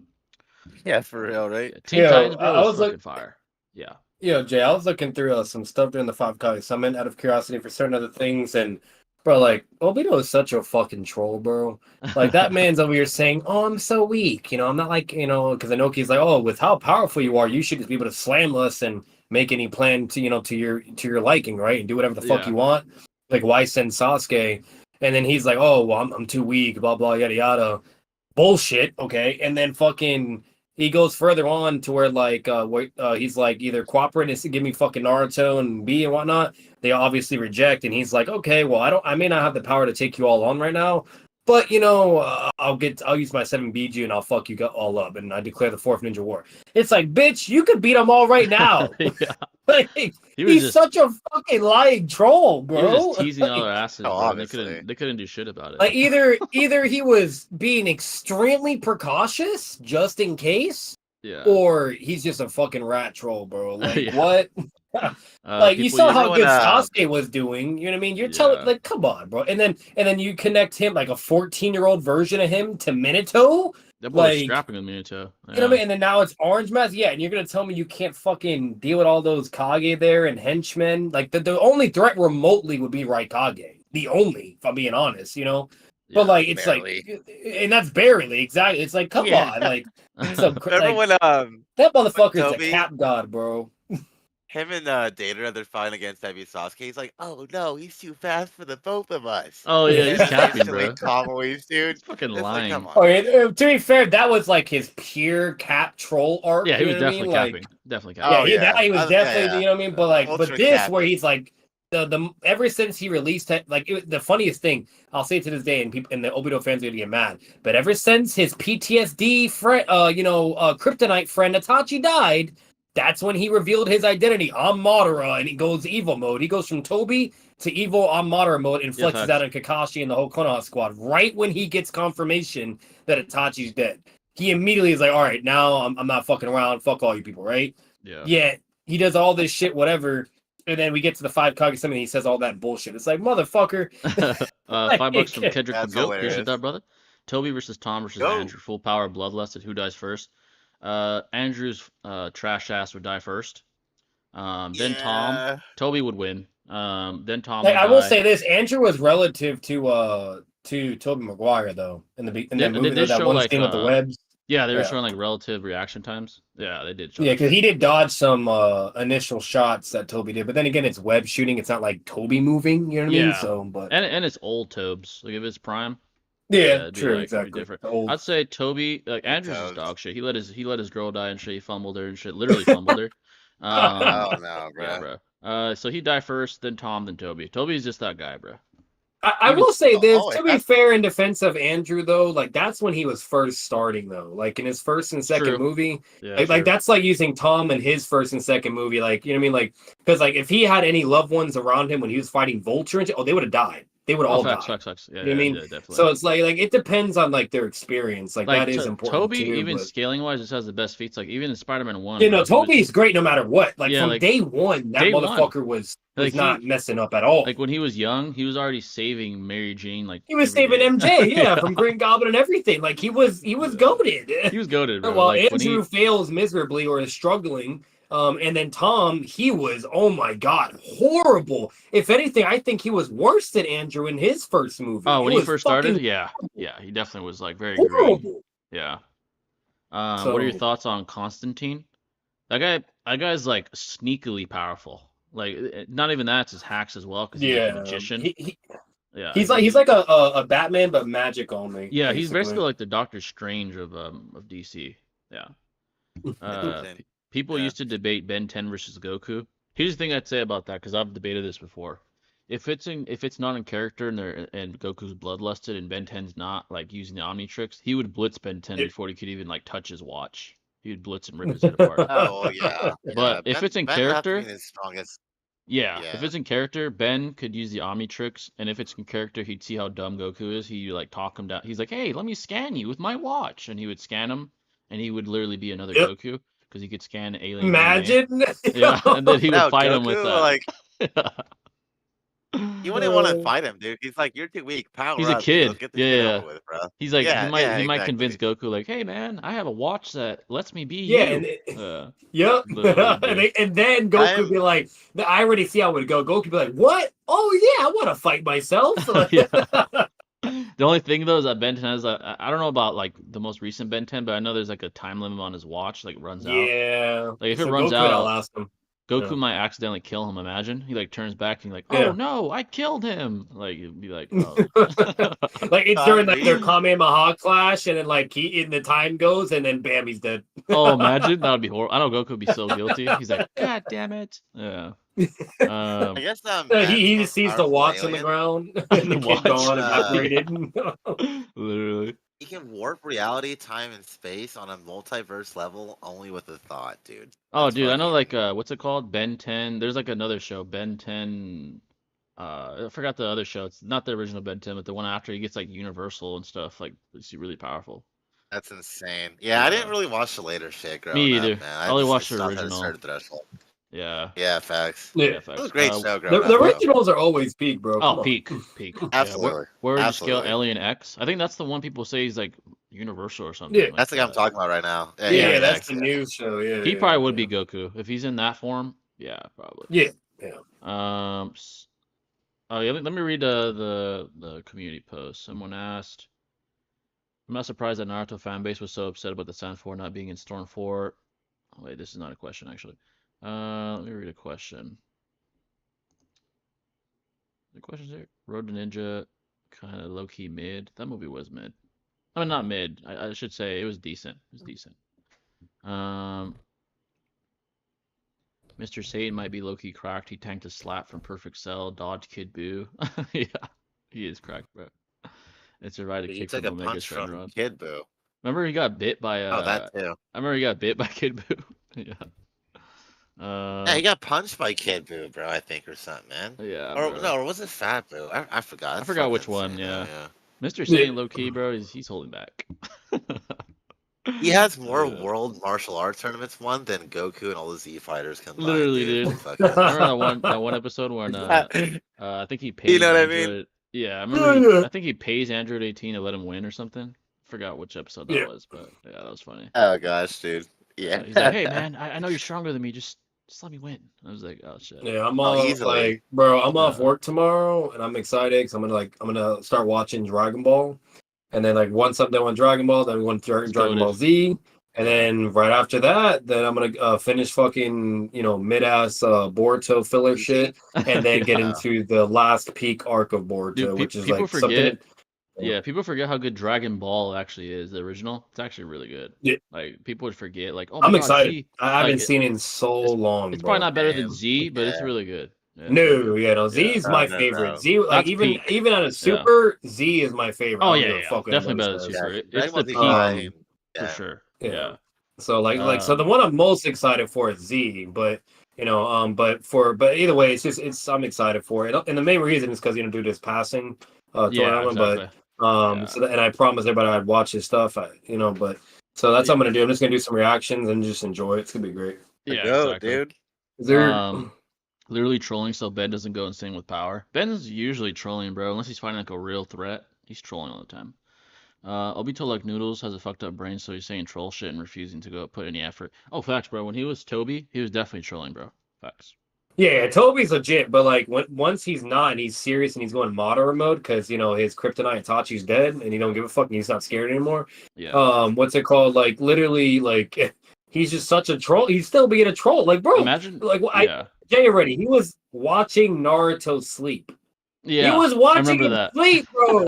Yeah, for real, right? Yeah, Teen Titans, bro, was fucking fire. Yeah. Jay, I was looking through some stuff during the 5 Summit out of curiosity for certain other things, and bro, like, Obito is such a fucking troll, bro. Like, that man's over here saying, oh, I'm so weak. I'm not like, because Inoki's like, oh, with how powerful you are, you should just be able to slam us and make any plan to, to your liking, right? And do whatever the fuck you want. Like, why send Sasuke? And then he's like, oh, well, I'm too weak, blah, blah, yada, yada. Bullshit, okay? And then fucking... he goes further on to where he's like either cooperate and give me fucking Naruto and B and whatnot. They obviously reject, and he's like, okay, well I may not have the power to take you all on right now, but I'll use my 7 Biju and I'll fuck you all up, and I declare the 4th Ninja War. It's like, bitch, you could beat them all right now. Like, he's such a fucking lying troll, bro. He was just teasing all their asses, bro. They couldn't do shit about it. Like either he was being extremely precautious just in case, or he's just a fucking rat troll, bro. Like what? Like you saw how good Sasuke was doing. You know what I mean? You're telling, like, come on, bro. And then you connect him, like a 14-year-old version of him, to Minato. That boy was scrapping with Minato. You know what I mean? And then now it's Orange Mask. Yeah, and you're gonna tell me you can't fucking deal with all those Kage there and henchmen? Like the only threat remotely would be Raikage. The only, if I'm being honest, But like it's barely. Like, and that's barely exactly. It's like, come on, like, remember when that motherfucker's a cap god, bro. Him and Data, they're fighting against Heavy Sasuke. He's like, oh no, he's too fast for the both of us. Oh yeah, he's capping, bro. Always, dude. He's fucking lying. Like, okay, to be fair, that was like his pure cap troll arc. Yeah, he was definitely capping. Like, definitely capping. He was definitely, you know what I mean? But like, Ultra but this capping. where he's like, the ever since he released it, like the funniest thing, I'll say it to this day, and people and the Obito fans are gonna get mad. But ever since his PTSD friend, kryptonite friend Itachi died, that's when he revealed his identity. I'm Madara, and he goes evil mode. He goes from Toby to evil on Madara mode and flexes out on Kakashi and the whole Konoha squad. Right when he gets confirmation that Itachi's dead, he immediately is like, all right, now I'm not fucking around. Fuck all you people, right? Yeah. He does all this shit, whatever. And then we get to the 5 Kage Summit and he says all that bullshit. It's like, motherfucker. $5 from Kendrick McGill. Appreciate that, brother. Toby versus Tom versus Andrew. Full power, bloodlusted. Who dies first? Andrew's trash ass would die first. Then Tom. Toby would win. Then Tom. I will say this: Andrew was relative to Tobey Maguire though in the movie. They that show one like scene with the webs. Yeah, they were showing like relative reaction times. Yeah, they did. Yeah, because he did dodge some initial shots that Toby did, but then again, it's web shooting. It's not like Toby moving. You know what I mean? So, but and it's old Tobes. Like if it's prime. Yeah, true, like, exactly. Different. I'd say Toby, like Andrew's just dog shit. He let his girl die and shit. He fumbled her and shit. Literally fumbled her. Oh no, bro. Yeah, bro. So he died first, then Tom, then Toby. Toby's just that guy, bro. I will say this, to be fair, in defense of Andrew, though, like that's when he was first starting, though. Like in his first and second movie, like that's like using Tom in his first and second movie, like, you know what I mean, like because like if he had any loved ones around him when he was fighting Vulture, and they would have died. They would all die. Facts. Yeah, you know what I mean? Definitely. So it's like it depends on like their experience. Like that is important. Toby, too, even scaling wise, just has the best feats. Like even in Spider-Man 1. You know, Toby's great no matter what. Like from day one, that motherfucker was not messing up at all. Like when he was young, he was already saving Mary Jane. Like he was saving MJ, from Green Goblin and everything. Like he was goated. He was goated, bro. Well, like, Andrew fails miserably or is struggling. And then Tom, he was, oh my god, horrible. If anything, I think he was worse than Andrew in his first movie. Oh, It when he was first started, fucking yeah, he definitely was like very green. horrible. Yeah. What are your So thoughts on Constantine? That guy's like sneakily powerful. Like not even that, it's his hacks as well because he's like a yeah, magician. Yeah, he's like a Batman but magic only. yeah, he's basically. basically like the Doctor Strange of DC. Yeah. Interesting. People Yeah. used to debate Ben 10 versus Goku. Here's the thing I'd say about that because I've debated this before. If it's not in character and Goku's bloodlusted and Ben 10's not like using the Omni tricks, he would blitz Ben 10 before he could even like touch his watch. He would blitz and rip his head apart. Oh well, yeah. But if Ben, it's in Ben would have to character, be his strongest. yeah, if Yeah. it's in character, Ben could use the Omni tricks, and if it's in character, he'd see how dumb Goku is. He'd like talk him down. He's like, "Hey, let me scan you with my watch," and he would scan him, and he would literally be another Yep. Goku because he could scan alien DNA. Imagine. Yeah, and then he would No, fight him Goku, with like that. you wouldn't want to fight him, dude. He's like, you're too weak. Power He's a up, dude. Let's kid. get this Yeah, shit yeah. over with, bro. He's like Yeah, yeah, he might convince exactly. Goku like, "Hey man, I have a watch that lets me be Yeah, you." and yep. Literally, dude. And then Goku I'm- be like, I already see how it would go. Goku be like, what? Oh yeah, I want to fight myself. Yeah. The only thing though is that Ben 10 has I don't know about like the most recent Ben 10, but I know there's like a time limit on his watch, like runs out. Yeah. Like if So it runs Goku would out, outlast him. Goku Yeah. might accidentally kill him. Imagine he like turns back and like, Yeah. oh no, I killed him. Like it'd be like, oh. Like it's during like their Reason- Kamehameha clash, and then like the time goes, and then bam, he's dead. Oh, imagine that would be horrible. I know Goku would be so guilty. He's like, God damn it. Yeah. I guess he Ben's just sees most the powerful watch on the alien. ground, and the Watch. kid gone Uh, evaporated. Literally. He can warp reality, time, and space on a multiverse level only with a thought, dude. Oh, That's dude, I know fucking- like what's it called? Ben 10. There's like another show, Ben 10. I forgot the other show. It's not the original Ben 10, but the one after he gets like Universal and stuff. Like, he's really powerful. That's insane. Yeah, I didn't really watch the later shit growing Me up, either. man. I only just, watched the stopped at a original. certain threshold. Yeah. Yeah, facts. Yeah. Yeah, It was facts. a great show The, growing the up. though. originals are always peak, bro. Come Oh, on. peak. Yeah, Absolutely. where would you scale Absolutely. Alien X? I think that's the one people say he's like Universal or something. Yeah. like That's the guy I'm that. talking about right now. Yeah, Alien that's X, the yeah. news show. Yeah, He yeah, probably would yeah. be Goku if he's in that form. Yeah, probably. Yeah, Oh yeah. Let me read the community post. Someone asked, "I'm not surprised that Naruto fan base was so upset about the Sand 4 not being in Storm 4." Oh, wait, this is not a question actually. Let me read a question. The question's here. Road to Ninja, kind of low key mid. That movie was mid. I mean, not mid. I should say it was decent. It was decent. Mr. Satan might be low-key cracked. He tanked a slap from Perfect Cell, dodged Kid Buu. Yeah, he is cracked, bro. And survived a He kick took from a Omega punch from Shenron. Kid Buu. Remember he got bit by Oh, that too. I remember he got bit by Kid Buu. Yeah. Yeah, he got punched by Kid Buu, bro. I think or something, man. Yeah, Or bro. no, or was it Fat Buu? I forgot. I That's forgot fucking which one, insane, yeah. though, Mr. Satan low-key, bro, he's holding back. He has more Yeah. world martial arts tournaments won than Goku and all the Z fighters combined. Literally, dude. dude. Fucking- Remember that one episode when I think he pays You know what I Android. mean? Yeah, I remember. I think he pays Android 18 to let him win or something. Forgot which episode that Yeah. was, but yeah, that was funny. Oh gosh, dude. Yeah. He's like, "Hey man, I know you're stronger than me. Just let me win." I was like, "Oh shit." Yeah, I'm Oh, off. easily. Like, bro, I'm off Yeah. work tomorrow, and I'm excited because I'm gonna start watching Dragon Ball, and then like once I'm done with Dragon Ball, then we want to Dragon Ball Z, and then right after that, then I'm gonna finish fucking mid-ass Boruto filler shit, and then get Yeah. into the last peak arc of Boruto, Dude, which is people like forget. something. Yeah, people forget how good Dragon Ball actually is. The original, it's actually really good. Yeah. Like people would forget. Like, oh my I'm God, excited. Z. I haven't Like, seen it in so long. It's bro. probably not better than Damn. Z, but it's Yeah. really good. Yeah, it's No, really good. yeah, Z is No, my no, favorite. no. Z, like That's even peak. on a Super, Z is my favorite. Oh I don't yeah, give a yeah, fuck what definitely anybody better than says. Super. Yeah, It's Dragon the Ball Z peak fine. for Yeah. sure. Yeah. Yeah. So so the one I'm most excited for is Z, but but either way, it's I'm excited for it, and the main reason is because due to this passing Yeah, tournament, exactly. but so and I promised everybody I'd watch his stuff, but so that's what I'm gonna do. I'm just gonna do some reactions and just enjoy it. It's gonna be great. Yeah, Go, exactly. dude. Is there? Literally trolling so Ben doesn't go insane with power. Ben's usually trolling, bro, unless he's finding like a real threat. He's trolling all the time. Obito like noodles has a fucked up brain, so he's saying troll shit and refusing to go put any effort. Oh, facts, bro. When he was Toby, he was definitely trolling, bro. Facts. Yeah, Toby's legit, but like once he's not, and he's serious and he's going Madara mode because his kryptonite Itachi's dead and he don't give a fuck and he's not scared anymore. Yeah. What's it called? Like literally, like he's just such a troll. He's still being a troll. Like bro, Imagine. like Yeah. Jay already. He was watching Naruto sleep. Yeah. He was I watching remember him that. sleep, bro.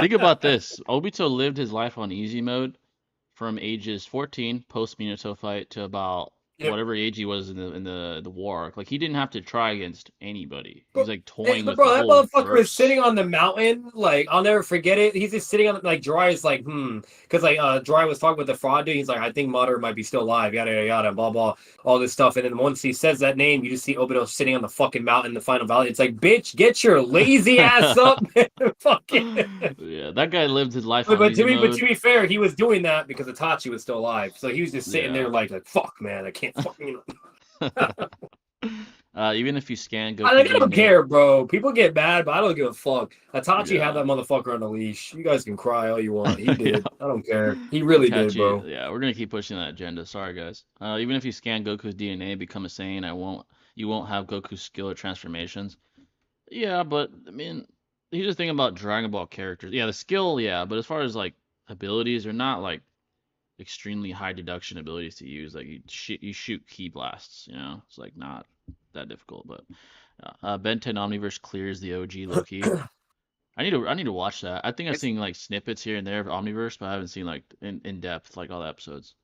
Think about this. Obito lived his life on easy mode from ages 14 post Minato fight to about Yep. whatever age he was in the war arc. Like he didn't have to try against anybody. He was like But toying with bro, the that whole motherfucker verse. is sitting on the mountain. Like, I'll never forget it. He's just sitting on like Jiraiya is like, because like Jiraiya was talking with the fraud dude. He's like, I think Madara might be still alive. Yada yada yada, blah blah, all this stuff. And then once he says that name, you just see Obito sitting on the fucking mountain in the final valley. It's like, bitch, get your lazy ass up, man. Fucking. Yeah, that guy lived his life But, on easy to mode. be fair, he was doing that because Itachi was still alive. So he was just sitting Yeah. there like, fuck, man, I can't fucking. Even if you scan Goku I don't DNA, care, bro. People get mad, but I don't give a fuck. Itachi Yeah. had that motherfucker on a leash. You guys can cry all you want. He Yeah. did. I don't care. He really did, Itachi, bro. yeah, we're gonna keep pushing that agenda. Sorry, guys. Even if you scan Goku's DNA, become a Saiyan, you won't have Goku's skill or transformations. Yeah, but I mean, here's the thing about Dragon Ball characters. Yeah, the skill, yeah, but as far as like abilities, they're not like extremely high deduction abilities to use. Like you shoot ki blasts, it's like not that difficult. But Ben 10 Omniverse clears the OG Loki. I need to watch that. I think I've seen like snippets here and there of Omniverse, but I haven't seen like in depth like all the episodes.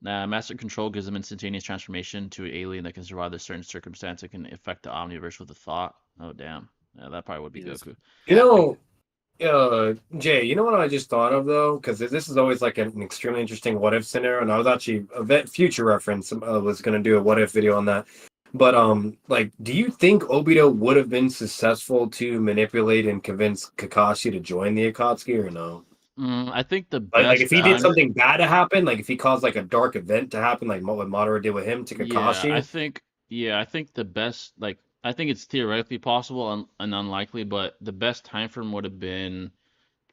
Master Control gives them instantaneous transformation to an alien that can survive a certain circumstance. It can affect the Omniverse with a thought. Oh damn, yeah, that probably would be Goku. Jay, you know what I just thought of though? Because this is always like an extremely interesting what if scenario, and I was actually a future reference. Was going to do a what if video on that. But like, do you think Obito would have been successful to manipulate and convince Kakashi to join the Akatsuki or no? I think the best Like if he time, did something bad to happen, like if he caused like a dark event to happen, like what Madara did with him to Kakashi. I think the best, like, I think it's theoretically possible and unlikely, but the best time for him would have been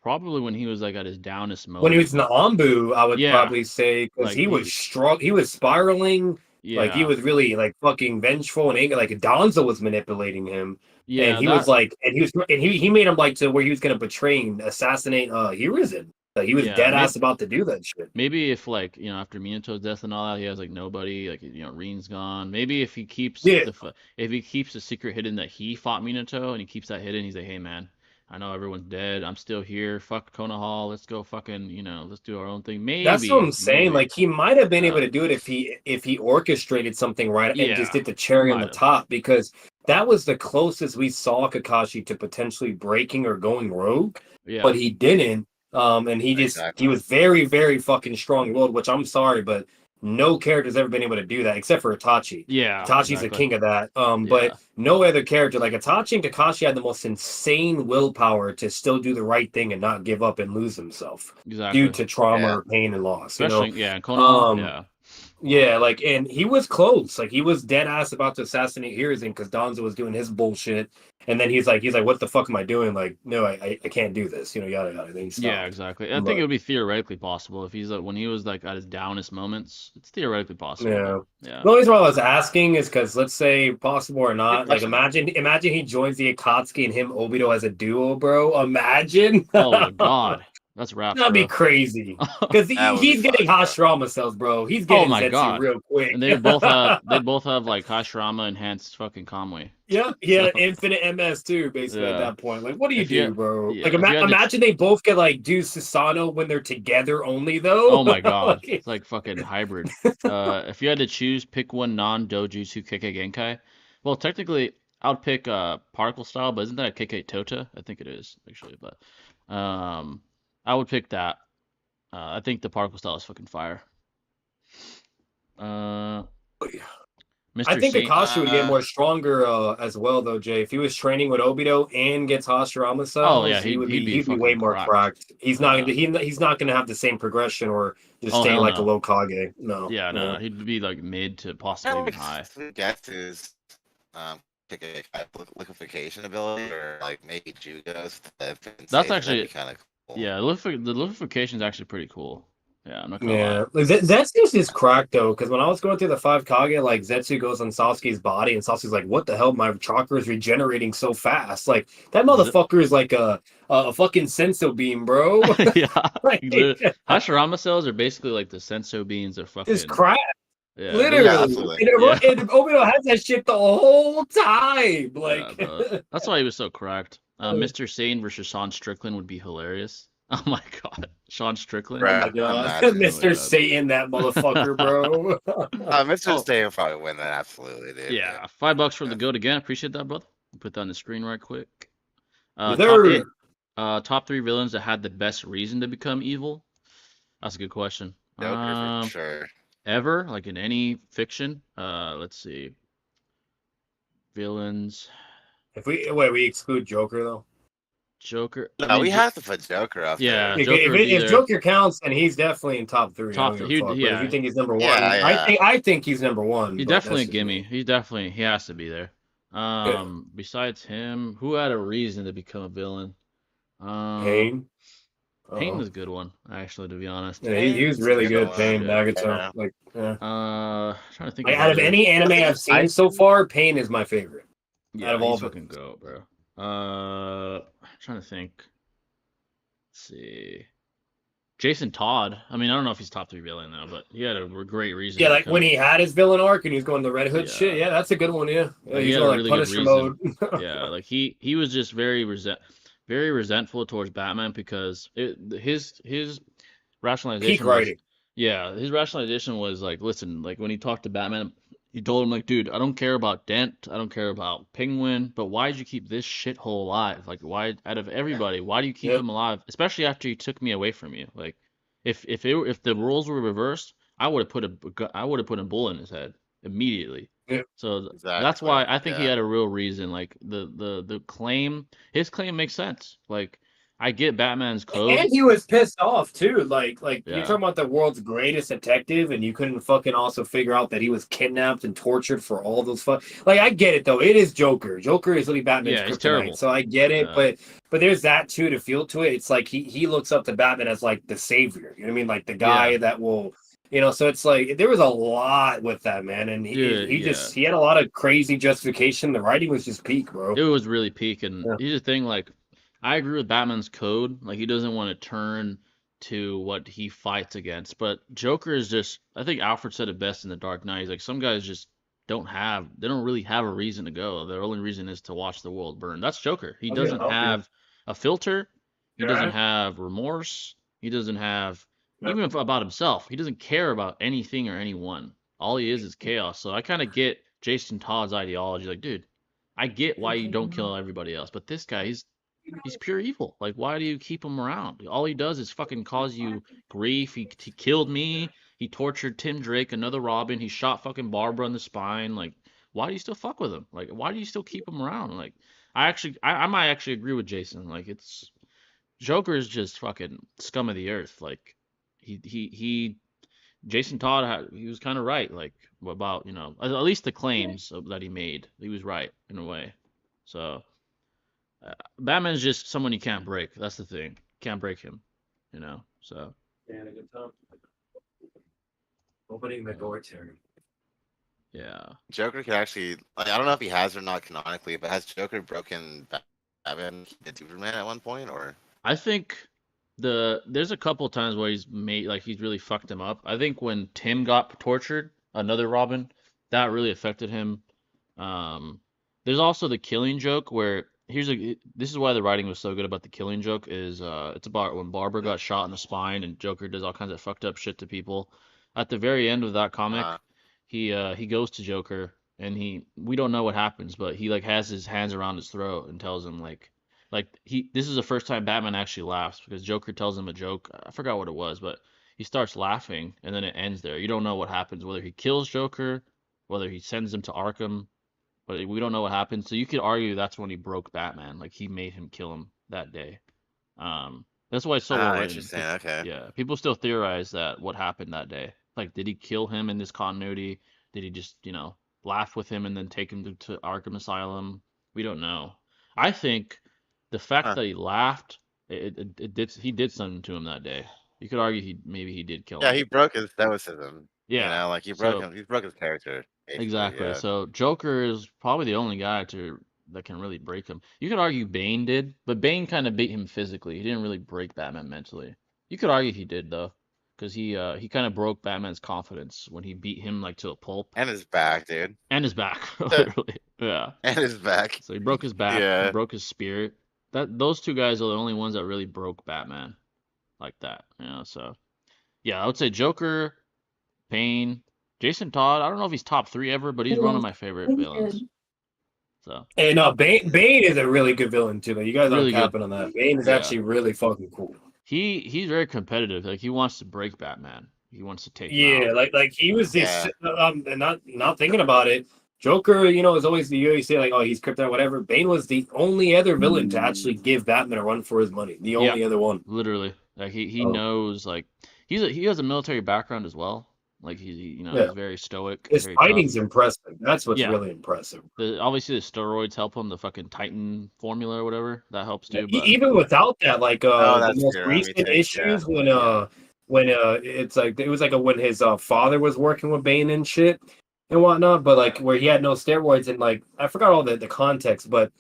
probably when he was like at his downest moment. When he was in the Anbu, I would Yeah. probably say because Like, he was strong, he was spiraling. Yeah. Like he was really like fucking vengeful and angry. Like Donzo was manipulating him, Yeah, and he was like, and he made him like to where he was gonna betray and assassinate Hiruzen. Like he was Yeah, dead ass about to do that shit. maybe if like after Minato's death and all that, he has like nobody, like Rin's gone. Maybe if he keeps if he keeps the secret hidden that he fought Minato and he keeps that hidden, he's like, hey man, I know everyone's dead. I'm still here. Fuck Konoha. Let's go fucking, let's do our own thing. Maybe. That's what I'm saying. maybe. Like he might have been able to do it if he orchestrated something right and just did the cherry on the top, because that was the closest we saw Kakashi to potentially breaking or going rogue. Yeah. But he didn't. And he was very, very fucking strong-willed, which I'm sorry, but no character's ever been able to do that except for Itachi. Yeah. Itachi's the king of that. But no other character like Itachi and Kakashi had the most insane willpower to still do the right thing and not give up and lose himself due to trauma or pain and loss. Especially, and Konoha, Yeah, like, and he was close. Like, he was dead ass about to assassinate Hiruzen because Donzo was doing his bullshit. And then he's like, what the fuck am I doing? Like, no, I can't do this. Yada yada. Then he stopped. Yeah, exactly. I think it would be theoretically possible if he's like when he was like at his downest moments. It's theoretically possible. Yeah. The only reason why I was asking is because let's say possible or not, like imagine he joins the Akatsuki and him Obito as a duo, bro. Imagine. Oh my god. That's rap. That'd be crazy. Because he's getting Hashirama cells, bro. He's getting Zetsu real quick. And they both have like Hashirama enhanced fucking Kamui. Yeah, infinite MS too, basically at that point. Like, what do you do, bro? Like, imagine they both could like do Susanoo when they're together only, though. Oh my god, it's like fucking hybrid. If you had to choose, pick one non-dojutsu Kekkei Genkai. Well, technically, I would pick particle style, but isn't that a Kekkei Tota? I think it is actually, but I would pick that. I think the particle style is fucking fire. I think Kakashi would get more stronger as well, though, Jay. If he was training with Obito and gets Hashirama cells, he would be way more cracked. He's not gonna have the same progression or just stay like a low Kage. No. Yeah, no, he'd be like mid to possibly even high. Guess is liquefaction ability, or like maybe Jugo's That's that'd be actually, kind of cool. yeah, the liquefaction is actually pretty cool. Yeah, I'm not gonna lie. Yeah, like Zetsu's just cracked though, because when I was going through the five Kage, like Zetsu goes on Sasuke's body, and Sasuke's like, "What the hell? My chakra is regenerating so fast!" Like that Z- motherfucker is like a fucking senso beam, bro. yeah, Like, Hashirama cells are basically like the senso beans of just fucking. crack, Yeah, Yeah, literally. absolutely. yeah, And Obito has that shit the whole time. yeah, Like, bro. That's why he was so cracked. Mr. Satan versus Sean Strickland would be hilarious. Oh my god, Sean Strickland. oh Bruh, my god, imagine. Oh my Mr. god. Satan, that motherfucker, bro. Mr. Oh, Stay will probably win that, absolutely, dude. yeah, $5 for the goat again. Appreciate that, brother. Put that on the screen right quick. Yes, Top sir. top 3 villains that had the best reason to become evil. That's a good question. Joker for sure. Ever, like in any fiction. Let's see. Villains. If we exclude Joker though. Joker. I No, mean, we have to put Joker up yeah, there. Joker would be If there. Joker counts, then he's definitely in top three. I don't give a fuck. But if yeah. you think he's number one, Yeah, yeah. I think he's number one. He's but definitely a that's just gimme. me. He has to be there. Besides him, who had a reason to become a villain? Pain. Pain is a good one, actually, to be honest. Yeah, he was really good. Pain, Yeah. Nagato. Yeah. Like, Trying to think like of out of other- any anime I've seen so far, Pain is my favorite. Yeah, out of all he's of fucking them. go, bro. Trying to think. Let's see. Jason Todd. I mean, I don't know if he's top 3 villain though, but he had a great reason. Yeah, to like when he had his villain arc and he was going the Red Hood Yeah. shit. Yeah, that's a good one. Yeah, Like, he he's had going a like really good Punisher reason. mode. Yeah, like he was just very resentful towards Batman because his rationalization Peak was, writing. yeah, his rationalization was like, listen, like when he talked to Batman, he told him like, dude, I don't care about Dent, I don't care about Penguin, but why'd you keep this shithole alive? Like, why, out of everybody, why do you keep Yep. him alive? Especially after he took me away from you. Like, if the roles were reversed, I would have put a bullet in his head immediately. Yep. So Exactly. that's why I think he Yeah. had a real reason. Like his claim makes sense. Like, I get Batman's code. And he was pissed off too. Like you're Yeah. talking about the world's greatest detective, and you couldn't fucking also figure out that he was kidnapped and tortured for all those Like I get it though. It is Joker. Joker is really Batman's Yeah, he's kryptonite. terrible. So I get it, Yeah. but there's that too to feel to it. It's like he looks up to Batman as like the savior. You know what I mean? Like the guy that will. So it's like there was a lot with that, man, and he had a lot of crazy justification. The writing was just peak, bro. It was really peak, and Yeah. here's the thing, like, I agree with Batman's code. Like, he doesn't want to turn to what he fights against. But Joker is just, I think Alfred said it best in The Dark Knight. He's like, some guys just they don't really have a reason to go. Their only reason is to watch the world burn. That's Joker. He doesn't have a filter. He doesn't have remorse. He doesn't have, even about himself, he doesn't care about anything or anyone. All he is chaos. So I kind of get Jason Todd's ideology. Like, dude, I get why you don't kill everybody else, but this guy, he's pure evil. Like, why do you keep him around? All he does is fucking cause you grief. He killed me. He tortured Tim Drake, another Robin. He shot fucking Barbara in the spine. Like, why do you still fuck with him? Like, why do you still keep him around? Like, I might actually agree with Jason. Like, it's Joker is just fucking scum of the earth. Like, Jason Todd he was kind of right. Like, about at least the claims that he made, he was right in a way. So. Batman's just someone you can't break. That's the thing. Can't break him. So. Yeah, a good time. Opening the door, Terry. Yeah. Joker could actually, I don't know if he has or not canonically, but has Joker broken Batman and Superman at one point, or? I think there's a couple times where he's really fucked him up. I think when Tim got tortured, another Robin, that really affected him. There's also the Killing Joke where this is why the writing was so good about the Killing Joke is it's about when Barbara got shot in the spine and Joker does all kinds of fucked up shit to people. At the very end of that comic, he goes to Joker and we don't know what happens, but he like has his hands around his throat and tells him this is the first time Batman actually laughs because Joker tells him a joke. I forgot what it was, but he starts laughing and then it ends there. You don't know what happens, whether he kills Joker, whether he sends him to Arkham. But we don't know what happened. So you could argue that's when he broke Batman. Like, he made him kill him that day. That's why it's so well written. Interesting. Okay. Yeah. People still theorize that what happened that day. Like, did he kill him in this continuity? Did he just, laugh with him and then take him to Arkham Asylum. We don't know. I think the fact Huh. that he laughed, he did something to him that day. You could argue maybe he did kill Yeah, him. he broke his stoicism. You Yeah. know, like he broke his character, basically. Exactly. Yeah. So Joker is probably the only guy that can really break him. You could argue Bane did, but Bane kind of beat him physically. He didn't really break Batman mentally. You could argue he did though, because he kind of broke Batman's confidence when he beat him like to a pulp And his back, dude. and his back, literally. Yeah. And his back. So he broke his back. He Yeah. broke his spirit. Those two guys are the only ones that really broke Batman like that. So yeah, I would say Joker, Bane. Jason Todd, I don't know if he's top 3 ever, but he's one of my favorite villains. So. And Bane is a really good villain too. Though. You guys Really aren't capping on that. Bane is actually really fucking cool. He's very competitive. Like he wants to break Batman. He wants to take him Yeah, out. like he was this. And not thinking about it. Joker, is always you always say like, oh, he's kryptonite, whatever. Bane was the only other villain to actually give Batman a run for his money. The only other one. Literally, like he knows like he has a military background as well. Like he's very stoic. His very fighting's tough. impressive. That's what's really impressive. Obviously, the steroids help him. The fucking Titan formula or whatever that helps too. But even without that, like the most true. recent issues when it's like it was like when his father was working with Bane and shit and whatnot, but like where he had no steroids and like I forgot all the context, but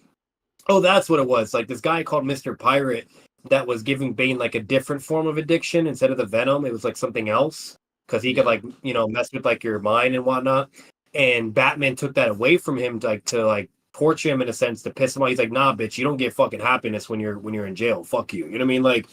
that's what it was. Like this guy called Mr. Pirate that was giving Bane like a different form of addiction instead of the venom. It was like something else. Because he could like mess with like your mind and whatnot, and Batman took that away from him to torture him in a sense to piss him off. He's like, nah, bitch, you don't get fucking happiness when you're in jail. Fuck you. You know what I mean? Like,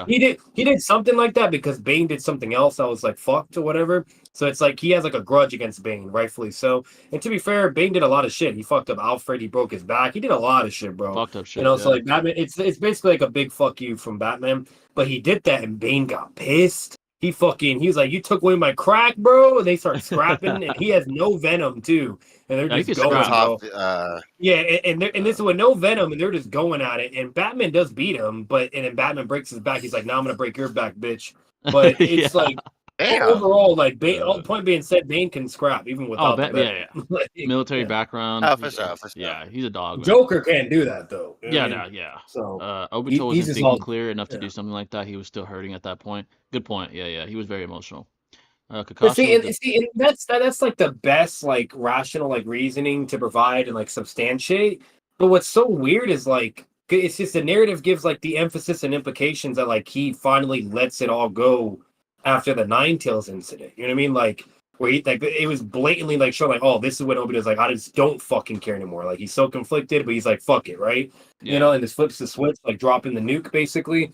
he did something like that because Bane did something else that was like fucked or whatever. So it's like he has like a grudge against Bane, rightfully so. And to be fair, Bane did a lot of shit. He fucked up Alfred. He broke his back. He did a lot of shit, bro. Fucked up shit. So like Batman, it's basically like a big fuck you from Batman. But he did that, and Bane got pissed. He was like, you took away my crack, bro. And they start scrapping, and he has no venom too. And they're just going, bro. And this is with no venom, and they're just going at it. And Batman does beat him, and then Batman breaks his back. He's like, "Now I'm gonna break your back, bitch." But it's like overall, like Bane. All point being said, Bane can scrap even without the venom. Military background. Oh, for sure. Yeah, he's a dog. Joker can't do that though. So Obito wasn't thinking clear enough to do something like that. He was still hurting at that point. Good point. Yeah. He was very emotional. Kakashi and that's like the best like rational like reasoning to provide and like substantiate. But what's so weird is like it's just the narrative gives like the emphasis and implications that like he finally lets it all go after the Nine Tails incident. You know what I mean? Like where he like it was blatantly like showing like, oh, this is when Obito's like, I just don't fucking care anymore. Like he's so conflicted, but he's like, fuck it, right? And this flips the switch, like dropping the nuke basically.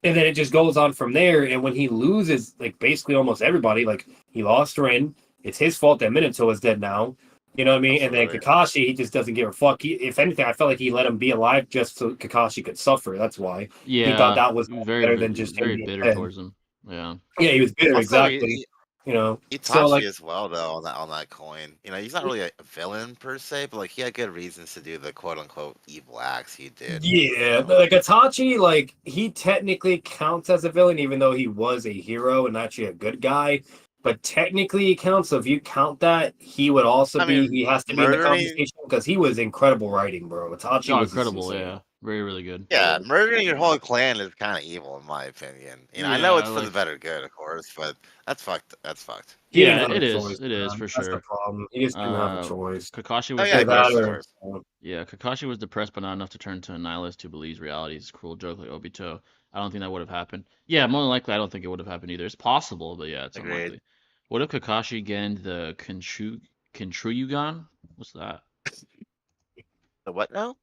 And then it just goes on from there. And when he loses, like basically almost everybody, like he lost Rin. It's his fault that Minato is dead now. You know what I mean? Absolutely. And then Kakashi, he just doesn't give a fuck. If anything, I felt like he let him be alive just so Kakashi could suffer. That's why. Yeah. He thought that was very better than just very bitter towards him. Yeah. Yeah, he was bitter, Also, exactly. Itachi so like as well though on that coin. He's not really a villain per se, but like he had good reasons to do the quote unquote evil acts he did. Yeah, like Itachi, like he technically counts as a villain, even though he was a hero and actually a good guy. But technically he counts. So if you count that, he would also he has to be in the conversation because he was incredible writing, bro. Itachi was incredible, yeah. Very, really good. Yeah, murdering your whole clan is kind of evil, in my opinion. I know it's for the better good, of course, but that's fucked. That's fucked. Yeah, it is. It is for sure. That's the problem. He just didn't have a choice. Kakashi was Kakashi was depressed, but not enough to turn to a nihilist who believes reality is a cruel joke like Obito. I don't think that would have happened. Yeah, more than likely, I don't think it would have happened either. It's possible, but yeah, it's unlikely. What if Kakashi gained the Kenshuyugan? What's that? The what now?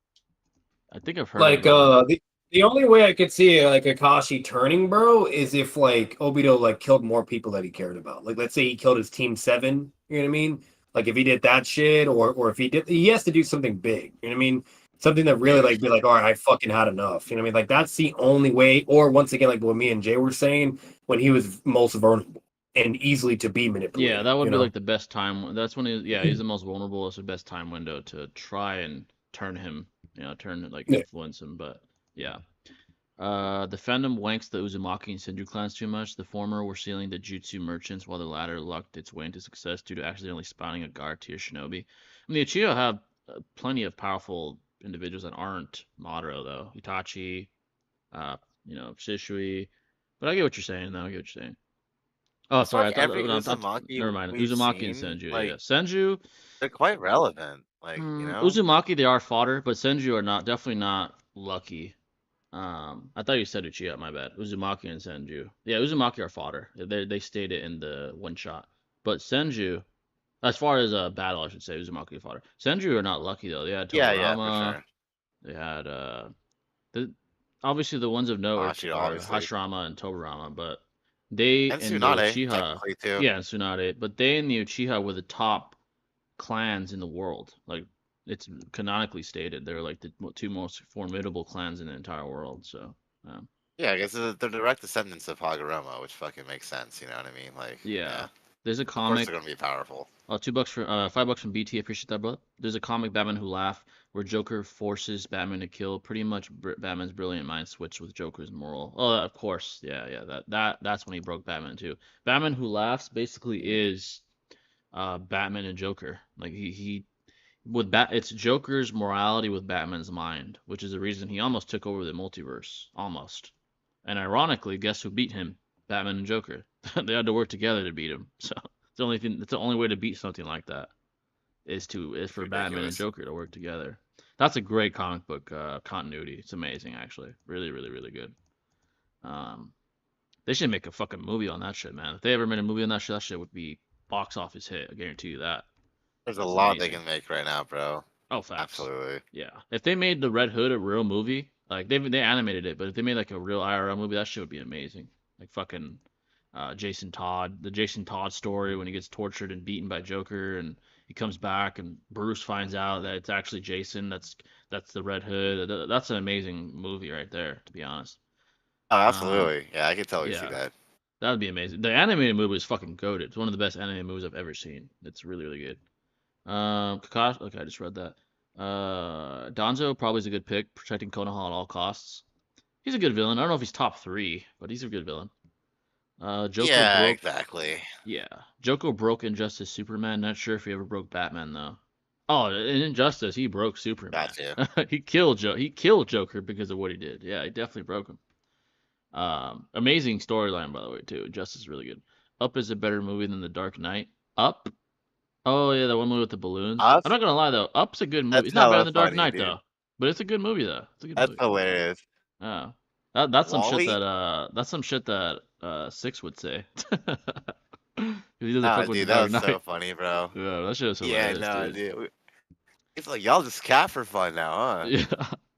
I think I've heard like the only way I could see like Kakashi turning, bro, is if like Obito like killed more people that he cared about. Like let's say he killed his team 7, you know what I mean? Like if he did that shit or if he has to do something big, you know what I mean? Something that really like be like, all right, I fucking had enough. You know what I mean? Like that's the only way, or once again, like what me and Jay were saying, when he was most vulnerable and easily to be manipulated. Yeah, that would be like the best time. That's when he's the most vulnerable. It's the best time window to try and turn him, influence him. But yeah. The fandom wanks the Uzumaki and Senju clans too much. The former were sealing the jutsu merchants, while the latter lucked its way into success due to accidentally spawning a guard tier shinobi. I mean, the Uchiha have plenty of powerful individuals that aren't Madara, though. Itachi, uh, Shishui. But I get what you're saying, though. I get what you're saying. Oh, It's sorry. like every Never Uzumaki mind. we've Uzumaki and seen, Senju. like Yeah, Senju. they're quite relevant. Like, you know? Uzumaki, they are fodder, but Senju are not. Definitely not lucky. I thought you said Uchiha. My bad. Uzumaki and Senju. Yeah, Uzumaki are fodder. They stated in the one shot. But Senju, as far as a battle, I should say Uzumaki are fodder. Senju are not lucky though. They had Yeah, for Tobirama. sure. They had the obviously the ones of note Hashira, are obviously. Hashirama and Tobirama, but they And and the Tsunade, Uchiha, technically too. yeah, and Tsunade, but they and the Uchiha were the top clans in the world. Like it's canonically stated, they're like the two most formidable clans in the entire world. So, Yeah, I guess they're direct descendants of Hagoromo, which fucking makes sense. You know what I mean? Like, yeah. yeah, There's a of course comic. they're gonna be powerful. $2 for $5 from BT. Appreciate that, brother. There's a comic Batman Who Laugh where Joker forces Batman to kill. Pretty much Batman's brilliant mind switch with Joker's moral. Oh, of course, yeah. That's when he broke Batman too. Batman Who Laughs basically is Batman and Joker. Like he with it's Joker's morality with Batman's mind, which is the reason he almost took over the multiverse, almost. And ironically, guess who beat him? Batman and Joker. They had to work together to beat him. So it's the only thing. It's the only way to beat something like that is for Batman and Ridiculous. Joker to work together. That's a great comic book continuity. It's amazing, actually. Really, really, really good. Um, they should make a fucking movie on that shit, man. If they ever made a movie on that shit would be box office hit. I guarantee you that. There's a That's lot they amazing. can make right now, bro. Oh, facts. Absolutely. Yeah. If they made the Red Hood a real movie, like they animated it, but if they made like a real IRL movie, that shit would be amazing. Like fucking Jason Todd, the Jason Todd story when he gets tortured and beaten by Joker and he comes back and Bruce finds out that it's actually Jason. That's the Red Hood. That's an amazing movie right there, to be honest. Oh, Um, absolutely. Yeah, I can totally see yeah, that. that would be amazing. The animated movie is fucking goated. It's one of the best animated movies I've ever seen. It's really, really good. Kakashi. Okay, I just read that. Danzo probably is a good pick, protecting Konoha at all costs. He's a good villain. I don't know if he's top 3, but he's a good villain. Joko Yeah, broke. exactly. Yeah, Joko broke Injustice Superman. Not sure if he ever broke Batman though. Oh, in Injustice, he broke Superman. Gotcha. He killed Joker because of what he did. Yeah, he definitely broke him. Amazing storyline by the way too. Injustice is really good. Up is a better movie than The Dark Knight. Up? Oh yeah, the one movie with the balloons. Us? I'm not gonna lie though, Up's a good movie. That's It's not better hella than The Dark funny, Knight dude. though, but it's a good movie though. It's a good That's movie. hilarious. Yeah, that's some shit Wally? that Six would say. If he doesn't Nah, fuck with The dude, that Dark was so Knight. funny, bro. Yeah, that shit is Yeah, hilarious, no, dude. dude. It's like y'all just cat for fun now, huh?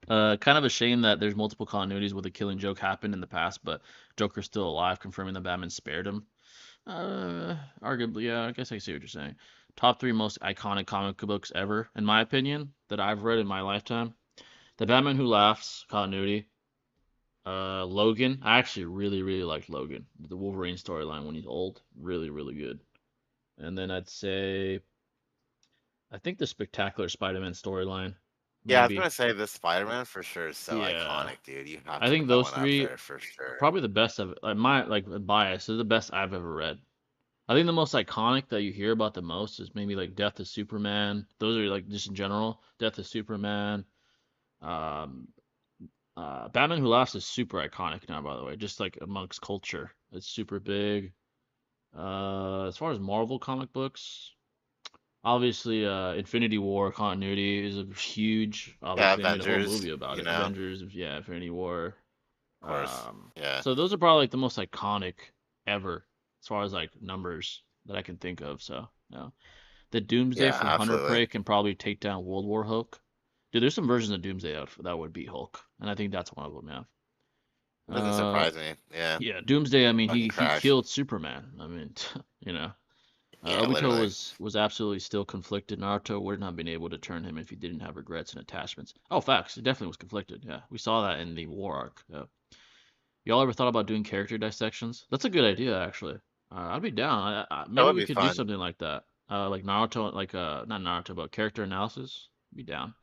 Yeah. Kind of a shame that there's multiple continuities where the Killing Joke happened in the past, but Joker's still alive, confirming that Batman spared him. Arguably, yeah, I guess I see what you're saying. Top 3 most iconic comic books ever, in my opinion, that I've read in my lifetime. The Batman Who Laughs continuity. Logan. I actually really, really liked Logan. The Wolverine storyline when he's old. Really, really good. And then I'd say, I think the Spectacular Spider-Man storyline. Yeah, I was Maybe. gonna say this Spider-Man for sure is so Yeah. iconic, dude. You have I to think put that those one up 3 there for sure. probably the best of like my like bias is the best I've ever read. I think the most iconic that you hear about the most is maybe like Death of Superman. Those are like just in general. Death of Superman. Um, Batman Who Laughs is super iconic now, by the way, just like amongst culture. It's super big. As far as Marvel comic books, obviously, Infinity War continuity is a huge. Yeah, Obviously, they made a whole Avengers, movie about you it. know, of Avengers, yeah, Infinity War. course. Yeah. So those are probably like the most iconic ever, as far as like numbers that I can think of. So, yeah. The Doomsday Yeah, from Hunter absolutely. Prey can probably take down World War Hulk. Dude, there's some versions of Doomsday that would beat Hulk, and I think that's one of them. Yeah. Doesn't Uh, surprise me. Yeah. yeah, Doomsday. I mean, Fucking he cracks. killed Superman. I mean, you know, Yeah, Obito literally. was absolutely still conflicted. Naruto would not have been able to turn him if he didn't have regrets and attachments. Oh, facts. It definitely was conflicted. Yeah, we saw that in the War arc. Yeah. Y'all ever thought about doing character dissections? That's a good idea, actually. I'd be down. That Maybe would we be could do fun. something like that. Like Naruto, like not Naruto, but character analysis. Be down.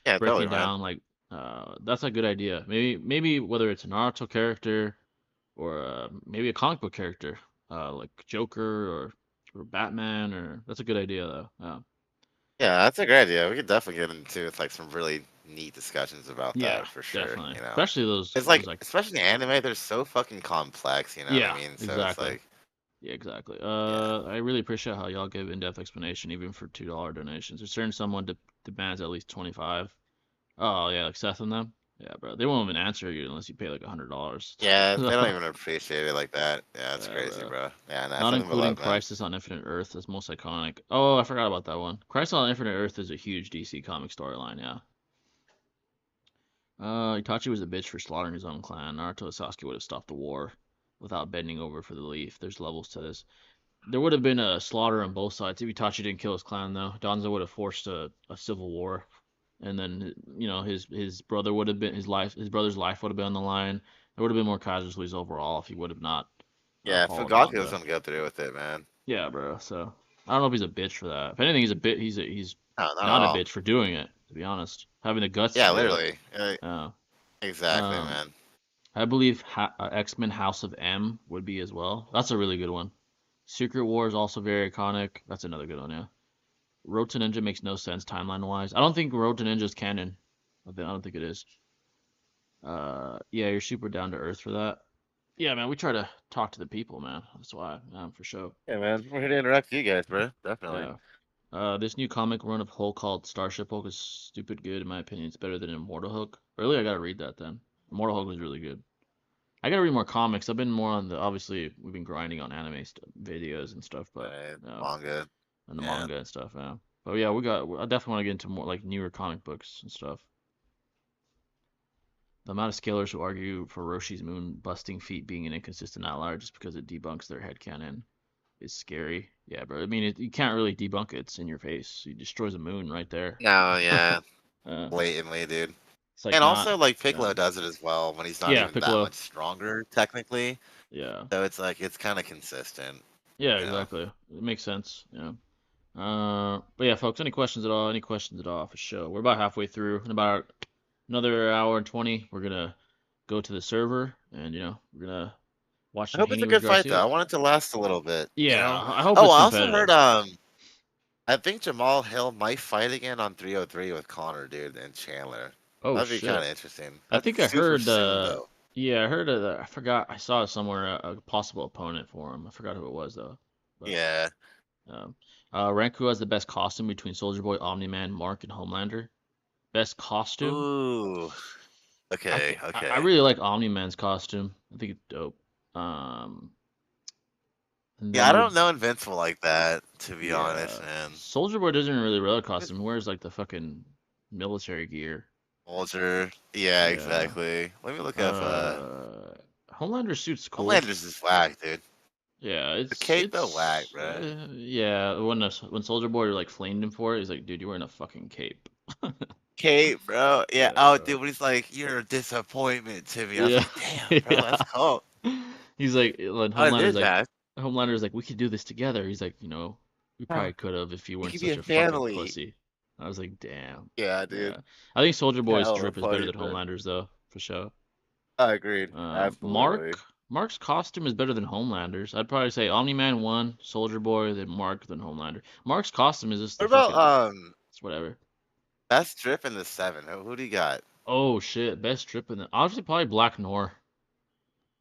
Yeah, totally, Breaking man. down like That's a good idea. Maybe whether it's a Naruto character or maybe a comic book character, like Joker or Batman, or that's a good idea though. Yeah, that's a great idea. We could definitely get into like some really neat discussions about Yeah, that for sure. definitely. You know, Especially those it's those like like especially anime, they're so fucking complex. You know what I yeah, mean? So it's exactly. like, Yeah, exactly. yeah, I really appreciate how y'all give in-depth explanation even for $2 donations. There's certain someone demands at least 25. Oh yeah, like Seth and them. Yeah, bro. They won't even answer you unless you pay like $100. yeah, they don't even appreciate it like that. Yeah, it's Yeah, crazy, bro. bro. Yeah, nah, it's Not nothing but including love, man. Crisis on Infinite Earth as most iconic. Oh, I forgot about that one. Crisis on Infinite Earth is a huge DC comic storyline, yeah. Itachi was a bitch for slaughtering his own clan. Naruto and Sasuke would have stopped the war without bending over for the leaf. There's levels to this. There would have been a slaughter on both sides if Itachi didn't kill his clan, though. Danzo would have forced a civil war, and then his brother would have been his brother's life would have been on the line. There would have been more casualties overall if he would have not Yeah, followed Fugaku was Danzo. gonna go through with it, man. Yeah, bro. So I don't know if he's a bitch for that. If anything, he's No, not at not a all. bitch for doing it. To be honest, having the guts to Yeah, do it. literally. Yeah. Exactly, Um, man. I believe X-Men House of M would be as well. That's a really good one. Secret War is also very iconic. That's another good one, yeah. Road to Ninja makes no sense timeline wise. I don't think Road to Ninja is canon. I don't think it is. Yeah, you're super down to earth for that. Yeah, man, we try to talk to the people, man. That's why, for sure. Yeah, man. We're here to interact with you guys, bro. Definitely. Yeah. This new comic run of Hulk called Starship Hulk is stupid good in my opinion. It's better than Immortal Hulk. Really, I gotta read that then. Immortal Hulk was really good. I gotta read more comics. I've been more on the obviously we've been grinding on anime videos and stuff, but Manga. and the Yeah. manga and stuff. Yeah. But yeah, I definitely want to get into more like newer comic books and stuff. The amount of scalers who argue for Roshi's moon busting feat being an inconsistent outlier just because it debunks their headcanon is scary. Yeah, bro. I mean, you can't really debunk it. It's in your face. He destroys the moon right there. No, yeah. Uh, Blatantly, dude. it's like And not. also, like, Yeah, Piccolo does it as well when he's not yeah, even that Piccolo. much stronger, technically. Yeah, So it's like, it's kind of consistent, yeah, you know? exactly. It makes sense. Yeah. But yeah, folks. Any questions at all? Any questions at all for sure? We're about halfway through. In about another hour and 20, we're gonna go to the server, and we're gonna watch I some hope it's a Haney with good fight, though. Garcia. I want it to last a little bit, you Yeah, know? I hope Oh, it's I also competitive. heard, I think Jamal Hill might fight again on 303 with Connor, dude, and Chandler. Oh That'd be kind shit. of interesting. I That's think I super heard. soon, though. Yeah, I heard. I forgot. I saw somewhere a possible opponent for him. I forgot who it was though. But Yeah. rank who has the best costume between Soldier Boy, Omni Man, Mark, and Homelander. Best costume. Ooh. Okay, I okay. really like Omni Man's costume. I think it's dope. Um, and Yeah, then I it would don't know Invincible like that, to be honest, yeah. man. Soldier Boy doesn't really wear a costume. He wears like the fucking military gear. Vulture. Yeah, Yeah. exactly. Let me look up Homelander suit's cool. Homelander's is whack, dude. Yeah, The cape though whack, bro. yeah. When Soldier Boy like flamed him for it, he's like, dude, you're wearing a fucking cape. Cape, bro. Yeah. Yeah, Oh, bro. dude, when he's like, "You're a disappointment to me," I was Yeah, like, "Damn, bro, yeah. that's cool." He's like, when I did that. Homelander's like, we could do this together. He's like, we Huh. probably could have if you We weren't could be such a a fucking family. pussy. I was like, damn. Yeah, dude. Yeah. I think Soldier Boy's Hella drip is better funny, than bro. Homelander's though, for sure. I agreed. Absolutely. Mark's costume is better than Homelander's. I'd probably say Omni-Man 1, Soldier Boy, then Mark, then Homelander. Mark's costume is just What the about fucking it's whatever. best drip in the 7? Who do you got? Oh shit, best drip in the obviously probably Black Noir.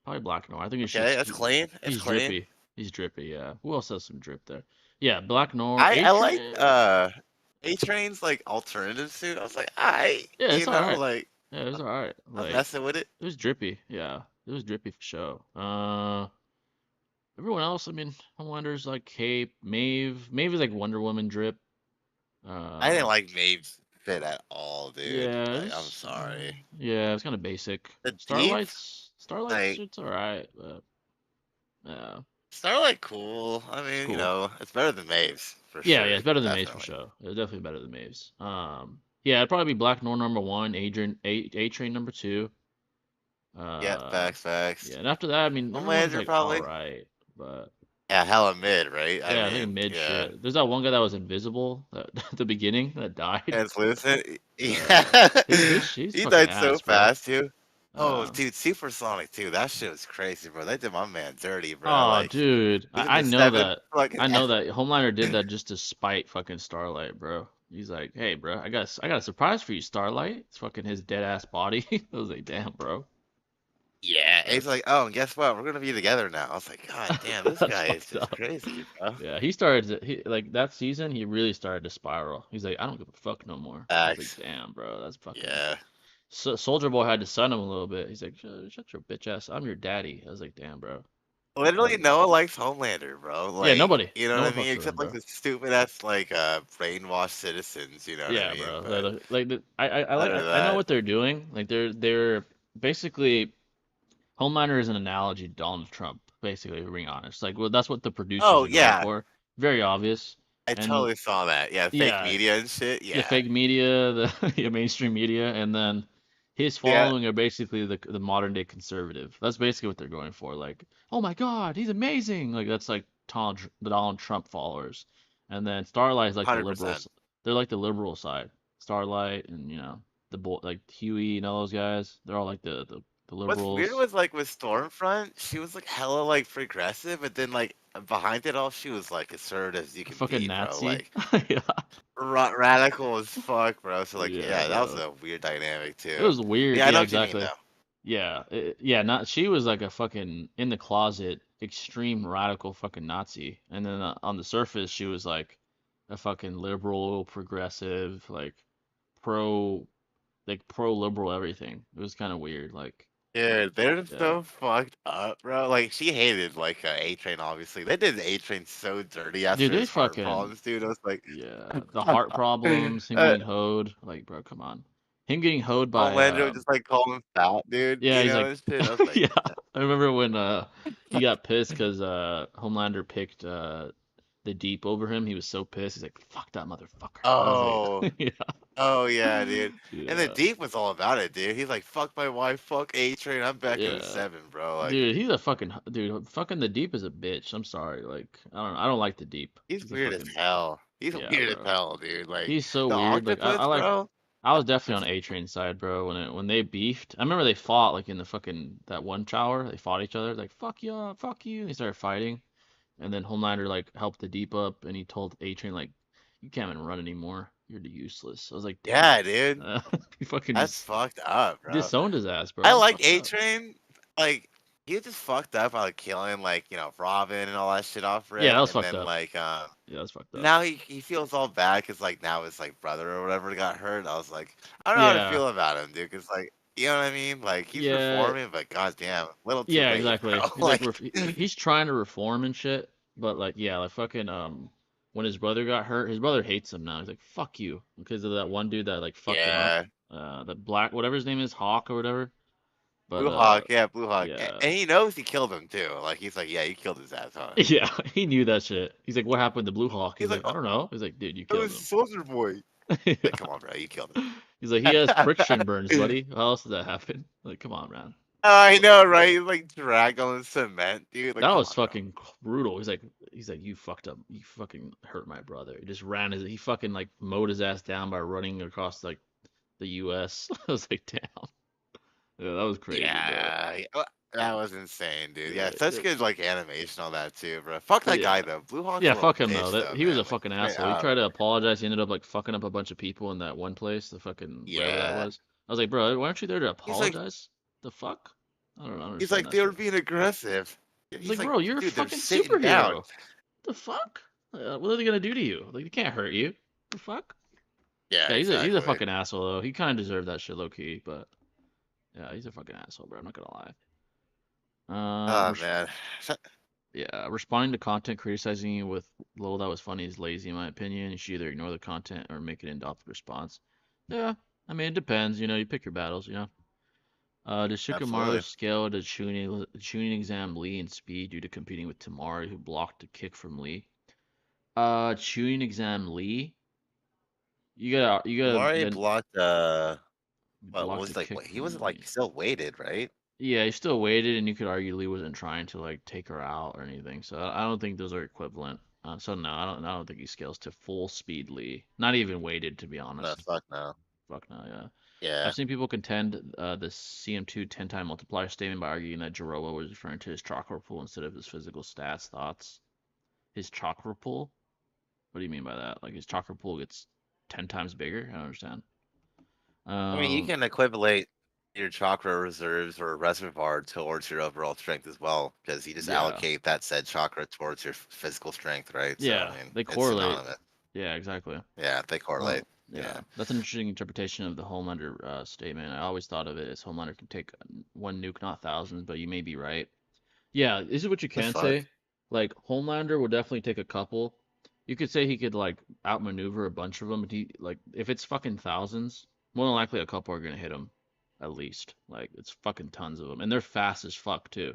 Probably Black Noir. I think Okay, that's clean. It's he's clean. drippy. He's drippy, yeah. Who else has some drip there? Yeah, Black Noir. I like A-Train. A-Train's like alternative suit. I was like, Yeah, it's alright. like Yeah, it was alright. I'm Like messing with it. it was drippy, yeah. It was drippy for sure. Everyone else, I mean, Homelander's like Cape, Maeve. Maeve is like Wonder Woman drip. I didn't like Maeve's fit at all, dude. Yeah, Like, I'm sorry. yeah, it's kind of basic. The Deep, Starlight's like suit's alright, but yeah, Starlight, cool. I mean, cool. it's better than Maeve's for Yeah, sure. yeah, it's better than Maeve's for Definitely. sure. It's definitely better than Maeve's. Yeah, it'd probably be Black Noir number 1, A-Train number 2. Yeah, facts. Yeah, and after that, I mean, everyone's Homelander like probably. alright, but Yeah, hella mid, right? I Yeah, I think mean, mid yeah. shit. There's that one guy that was invisible at the beginning that died. Translucent. Uh, Yeah. he's He fucking died so ass, bro. fast too. Oh, Uh, dude, Supersonic too. That shit was crazy, bro. They did my man dirty, bro. oh, Like, dude, even I the know seven that. fucking. I know that Homelander did that just to spite fucking Starlight, bro. He's like, hey, bro, I got a surprise for you, Starlight. It's fucking his dead ass body. I was like, damn, bro. Yeah, and he's That's like, oh, and guess what? We're gonna be together now. I was like, God damn, this that's guy is fucked just up. crazy, bro. Yeah, he started to, like that season. He really started to spiral. He's like, I don't give a fuck no more. I was like, Facts. damn, bro, that's fucking. Yeah. So Soldier Boy had to sun him a little bit. He's like, shut your bitch ass. I'm your daddy. I was like, damn, bro. Literally, Like, no one likes Homelander, bro. yeah, Like, nobody, you know no what one I mean? fucks with him, Except like bro. the stupid ass like brainwashed citizens. You know what I Yeah, mean? bro. But I like other than I know that, what they're doing. Like they're basically Homelander is an analogy to Donald Trump. Basically, if we're being honest. Like, well, that's what the producers oh are going yeah, for. Very obvious. I And totally saw that. Yeah, fake yeah, media and shit. the Yeah, fake media, the yeah, mainstream media, and then his yeah, following are basically the modern day conservative. That's basically what they're going for. Like, oh my God, he's amazing. Like that's like the Donald Trump followers, and then Starlight is like the 100%. liberals. They're like the liberal side. Starlight and like Huey and all those guys. They're all like the What's weird liberals. was like with Stormfront, she was like hella like progressive, but then like behind it all, she was like assertive as you can Fucking be, bro. Nazi. Like Yeah, radical as fuck, bro. So like, yeah, yeah, that was bro. a weird dynamic It too. was weird. Yeah, I Yeah, know what you mean exactly. though. Yeah, yeah, not she was like a fucking in the closet, extreme radical fucking Nazi, and then on the surface she was like a fucking liberal, progressive, like pro, pro liberal everything. It was kind of weird, like Dude, they're yeah, so fucked up, bro. Like she hated like A Train, obviously. They did A Train so dirty dude, after they his heart fucking problems, dude. I was like, yeah, the heart problems, him uh, getting hoed, like bro, come on, him getting hoed by Homelander would just like call him fat, dude. yeah, You he's know like, and shit. I was like, yeah. I remember when he got pissed because Homelander picked the Deep over him. He was so pissed. He's like, "Fuck that motherfucker." I was oh. like, "Yeah, Oh yeah, dude. And the yeah, Deep was all about it, dude. He's like, "Fuck my wife, fuck A Train. I'm back in the yeah." seven, bro." Like, Dude, he's a fucking dude. Fucking the Deep is a bitch. I'm sorry. Like, I don't like the Deep. he's He's a weird as fucking hell. He's yeah, weird as bro. hell, dude. Like He's so the weird. Like, octopus, I like. bro. I was definitely on A Train side, bro. When they beefed, I remember they fought like in the fucking that one tower. They fought each other. Like, fuck you, fuck you. They started fighting. And then Homelander like helped the Deep up, and he told A Train like, "You can't even run anymore. You're useless." I was like, "Damn." Yeah, dude. He fucking That's just fucked up, bro. disowned his ass, bro. I That's like fucked A up. Train. Like he just fucked up by like killing like Robin and all that shit off Yeah, that rip, was and fucked then up. like Yeah, that was fucked up. now he feels all bad because like now his like brother or whatever got hurt. I was like, I don't know how to Yeah, feel about him, dude. Cause like you know what I mean? Like he's yeah, reforming, but goddamn, little too yeah, late, exactly. bro. He's like, Like he's trying to reform and shit, but like, yeah, like fucking when his brother got hurt, his brother hates him now. He's like, "Fuck you," because of that one dude that like fucked him up. yeah, The black, whatever his name is, Hawk or whatever. But Blue Hawk, yeah, Blue Hawk, yeah. and he knows he killed him too. Like he's like, yeah, you killed his ass, huh? Yeah, he knew that shit. He's like, "What happened to Blue Hawk?" He's He's like, like, "I oh, don't know." He's like, "Dude, you it killed was him." Soldier Boy. Yeah. Like, come on, bro, you killed He's like, "He has friction burns, buddy. How else did that happen?" Like, come on, man. I know, right? He's like dragged on the cement, dude. Like, That come was on, bro. fucking brutal. He's like, "You fucked up. You fucking hurt my brother." He just ran he fucking like mowed his ass down by running across like the U.S. I was like, damn. Yeah, that was crazy, bro. Yeah, that was insane, dude. Yeah, Yeah, such good like animation on that too, bro. Fuck that yeah. guy though. Blue Hawk's a Yeah, little fuck him though. bitch That though, he was man. a Like fucking straight asshole. He up. tried to apologize. He ended up like fucking up a bunch of people in that one place, the fucking wherever that Yeah. was. I was like, bro, weren't you there to He's like, apologize? The fuck? I don't he's understand like that they were shit. being aggressive. He's He's like, like, bro, you're a dude, they're fucking sitting down. superhero. The fuck? What are they gonna do to you? Like, they can't hurt you. The fuck? Yeah, Yeah, he's a exactly. fucking asshole though. He kind of deserved that shit low key, but yeah, he's a fucking asshole, bro. I'm not gonna lie. Oh man. Yeah, responding to content criticizing you with "lol that was funny" is lazy in my opinion. You should either ignore the content or make an in-depth response. Yeah, I mean it depends. You pick your battles. Does Shikamaru Absolutely. scale the tuning exam Lee in speed due to competing with Tamari, who blocked a kick from Lee? Tuning exam Lee, you gotta Mari then blocked what blocked was a like kick what he was from like Lee. still weighted, right? Yeah, he still waited, and you could argue Lee wasn't trying to like take her out or anything. So I don't think those are equivalent. So no, I don't think he scales to full speed Lee. Not even weighted, to be No, honest. fuck no. Fuck no, yeah. Yeah. I've seen people contend the CM2 10-time multiplier statement by arguing that Jirowa was referring to his chakra pool instead of his physical stats. Thoughts? His chakra pool? What do you mean by that? Like his chakra pool gets 10 times bigger? I don't understand. I mean, you Um, can equivalate your chakra reserves or reservoir towards your overall strength as well, because you just yeah, allocate that said chakra towards your physical strength, right? So yeah, I mean, they it's correlate. synonymous. Yeah, exactly. Yeah, they correlate. Yeah, Yeah. that's an interesting interpretation of the Homelander statement. I always thought of it as Homelander can take one nuke, not thousands, but you may be right. Yeah, this is what you The can fuck? say. Like Homelander would definitely take a couple. You could say he could like outmaneuver a bunch of them, but he like if it's fucking thousands, more than likely a couple are gonna hit him, at least. Like it's fucking tons of them, and they're fast as fuck too.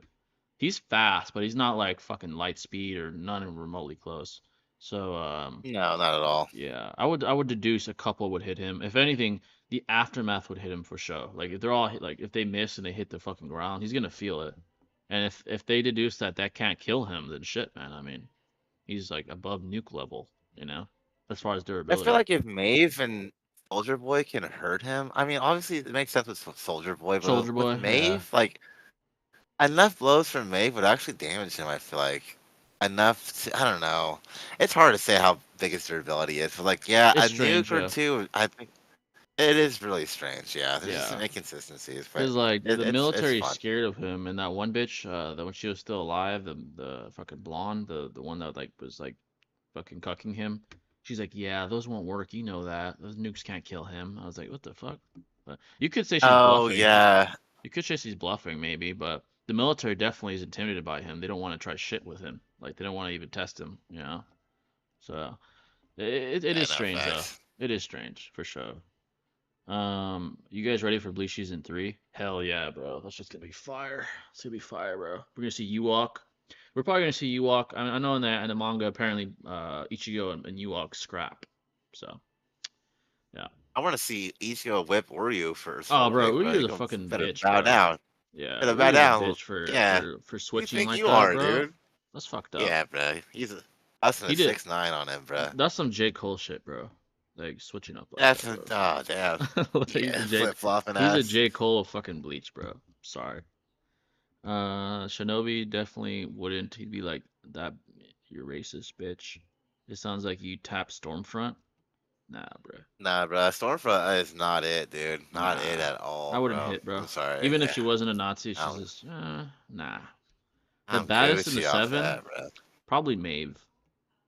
He's fast, but he's not like fucking light speed or not even remotely close. So No, not at all. yeah, I would deduce a couple would hit him. If anything, the aftermath would hit him for sure. Like if they're all like if they miss and they hit the fucking ground, he's gonna feel it. And if they deduce that that can't kill him, then shit, man. I mean, he's like above nuke level, you know, as far as I feel durability. like if Maeve and Soldier Boy can hurt him, I mean, obviously it makes sense with Soldier Boy, but Soldier with Boy, yeah. Maeve, like enough blows from Maeve would actually damage him. I feel like enough. I don't know. It's hard to say how big his durability is, but like, yeah, It's a strange, nuke or yeah. two. I think it is really strange. Yeah, there's just some Yeah. inconsistencies, but Cause like the it's military is fun. scared of him, and that one bitch, that when she was still alive, the fucking blonde, the one that like was like fucking cucking him. She's like, yeah, those won't work. You know that. Those nukes can't kill him. I was like, what the fuck? But you could say she's Oh bluffing. yeah, You could say she's bluffing, maybe, but the military definitely is intimidated by him. They don't want to try shit with him. Like, they don't want to even test him, you know? So, it yeah, is no strange, though. facts. It is strange, for sure. You guys ready for Bleach Season 3? Hell yeah, bro. That's just gonna be fire. It's gonna be fire, bro. We're gonna see Ewok. We're probably gonna see Ewok. I know in the manga, apparently, Ichigo and Ewok scrap. So, yeah. I want to see Ichigo whip Oreo first Oh, real bro, quick, bro. Uryu's You a go fucking better bitch, bow bro. down. Yeah, Better bow Uryu's a down. bitch for Yeah. for for Who you switching think like you that, are, bro. dude? That's fucked up. Yeah, bro. He's a us in a He did. 6'9" on him, bro. That's some J. Cole shit, bro. Like switching up like That's that, a bro. oh damn. Like, Yeah, flip flopping He's a ass. J. Cole of fucking Bleach, bro. Sorry. Shinobi definitely wouldn't. He'd be like that. You're racist, bitch. It sounds like you tap Stormfront. Nah, bro. Nah, bro. Stormfront is not it, dude. Not it Nah. at I all, wouldn't bro. hit, bro. I'm sorry. Even if Yeah. she wasn't a Nazi, she's I'm just nah. The I'm baddest in the Gucci off seven, that, bro. probably Maeve.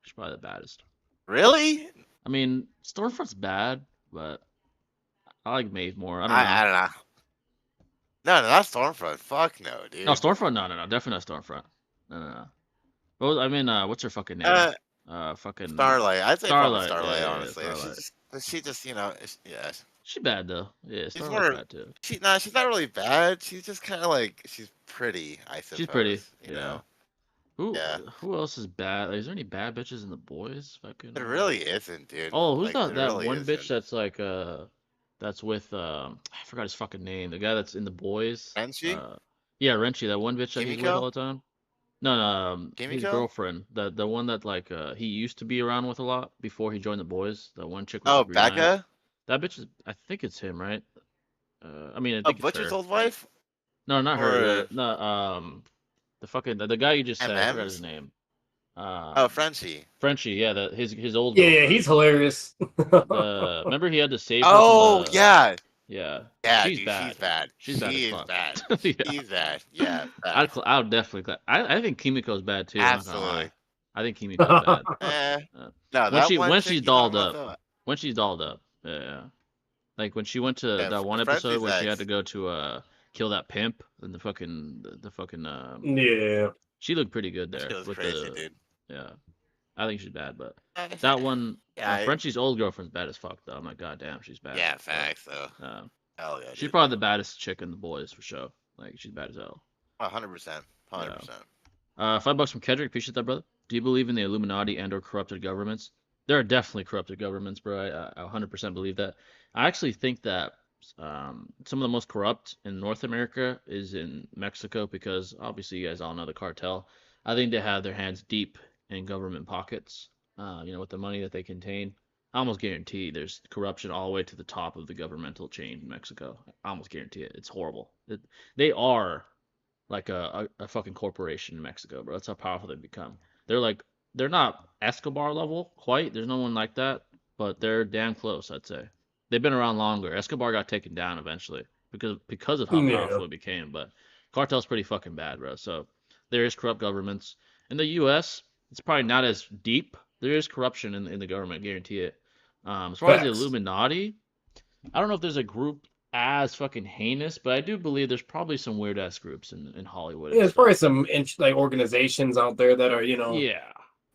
She's probably the baddest. Really? I mean, Stormfront's bad, but I like Maeve more. I don't know. I don't know. No, not Stormfront. Fuck no, No, dude. Stormfront. No. Definitely not Stormfront. No. Well, I mean, what's her fucking name? Uh, Fucking Starlight. I'd say probably Starlight. Starlight. Yeah, Honestly, Starlight. she just yeah. She bad though. Yeah, She's Starlight's more. bad too. She's not really bad. She's just kind of like she's pretty, I She's pretty. suppose. You Yeah. know. Who Yeah. who else is bad? Like, is there any bad bitches in the boys? Fucking. There really isn't, dude. Oh, who's Like that? there That really one bitch isn't. that's like that's with I forgot his fucking name. The guy that's in the boys. Renchi? Yeah, Renchi. That one bitch that he's with all Kimiko? the time. No, his Kimiko? girlfriend, the one that like he used to be around with a lot before he joined the boys. That one chick with the Oh, green eyes. Becca? That bitch is, I think it's him, right? I mean, I Oh, think it's Butcher's her. old wife? No, not her. Or No, the fucking the guy you just said. I forgot his MM's? name. Oh, Frenchie. Frenchie. Yeah, his old Yeah, girlfriend. he's hilarious. Remember he had to save her from Oh, the. yeah. Yeah, Yeah, she's dude, she's bad. bad. She's bad as She is fuck. bad. Yeah. She's bad. Yeah, I would definitely. I think Kimiko's bad too. I'm not gonna lie. absolutely. I think Kimiko's bad. Eh. Uh, No, when that she one when chick she's you talking dolled about up, though? when she's dolled up, yeah. Like when she went to Yeah, that one episode Frenchie's where she had ex. to go to kill that pimp and the fucking Yeah. she looked pretty good That there shit was with crazy, the dude. yeah. I think she's bad, but Eh, that one Yeah, Frenchie's old girlfriend's bad as fuck though. I'm like, god damn, she's bad. yeah, But facts though. Hell yeah, she's dude. probably the baddest chick in the boys for sure. Like she's bad as hell. 100%. Yeah. 100%. $5 from Kedrick. Appreciate that, brother. Do you believe in the Illuminati and/or corrupted governments? There are definitely corrupted governments, bro. I 100% believe that. I actually think that Some of the most corrupt in North America is in Mexico because obviously you guys all know the cartel. I think they have their hands deep in government pockets. With the money that they contain. I almost guarantee there's corruption all the way to the top of the governmental chain in Mexico. I almost guarantee it. It's horrible. They are like a fucking corporation in Mexico, bro. That's how powerful they've become. They're not Escobar level quite. There's no one like that, but they're damn close, I'd say. They've been around longer. Escobar got taken down eventually because of how Yeah. powerful it became, but cartel's pretty fucking bad, bro. So there is corrupt governments. In the US, it's probably not as deep. There is corruption in the government, guarantee it. As far as the Facts. Illuminati, I don't know if there's a group as fucking heinous, but I do believe there's probably some weird ass groups in Hollywood Yeah, and there's probably stuff. some like organizations out there that are, Yeah,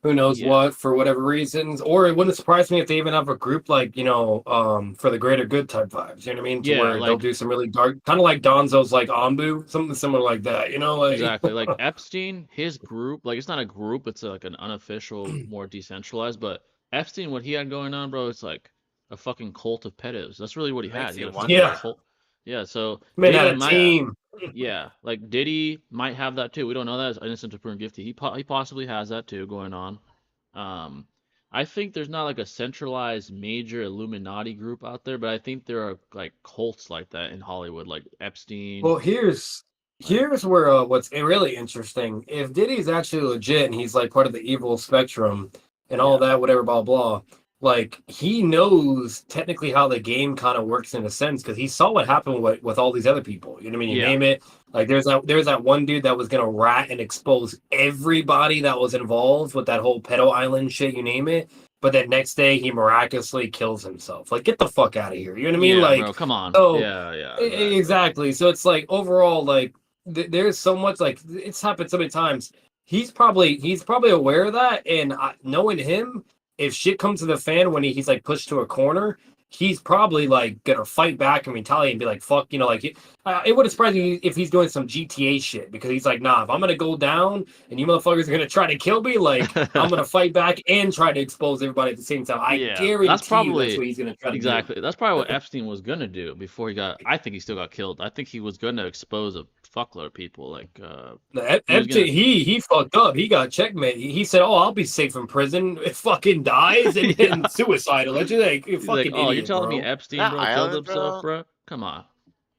who knows yeah, what for whatever reasons. Or it wouldn't surprise me if they even have a group like, for the greater good type vibes. You know what I mean? To yeah. where they'll Like do some really dark, kind of like Donzo's like Ambu, something similar like that. Like exactly. Like Epstein, his group, like it's not a group, it's like an unofficial, more decentralized. But Epstein, what he had going on, bro, it's like a fucking cult of pedos. That's really what he It had. makes He you had a fucking yeah, wonder. cult. Yeah. So man had Diddy a might, Yeah. team. yeah, like Diddy might have that too. We don't know that. It's innocent to proven guilty. He possibly has that too going on. Um, I think there's not like a centralized major Illuminati group out there, but I think there are like cults like that in Hollywood, like Epstein. Well, here's Like, here's where what's really interesting. If Diddy's actually legit and he's like part of the evil spectrum and all yeah, that, whatever, blah blah. Like he knows technically how the game kind of works in a sense because he saw what happened with all these other people. You know what I mean? You yeah, name it. Like there's that one dude that was gonna rat and expose everybody that was involved with that whole pedo island shit. You name it. But then next day he miraculously kills himself. Like get the fuck out of here. You know what I mean? yeah, Like bro. Come on. so. Yeah, yeah, exactly. Exactly. So it's like overall, like there's so much like it's happened so many times. He's probably aware of that, and knowing him, if shit comes to the fan when he's like pushed to a corner, he's probably like gonna fight back and retaliate and be like, "Fuck," like it wouldn't surprise me if he's doing some GTA shit because he's like, "Nah, if I'm gonna go down and you motherfuckers are gonna try to kill me, like I'm gonna fight back and try to expose everybody at the same time." I Yeah, that's guarantee you that's probably what he's gonna try to do. exactly. That's probably what Epstein was gonna do before he got. I think he still got killed. I think he was gonna expose a fuckload of people. Like, he was Epstein, gonna. he fucked up. He got checkmate. He said, "Oh, I'll be safe in prison." It fucking dies and Yeah. then suicidal. Like, you're like, you He's like, fucking oh, you're idiot, telling me bro. Epstein, That bro, killed island, himself, bro. bro? Come on.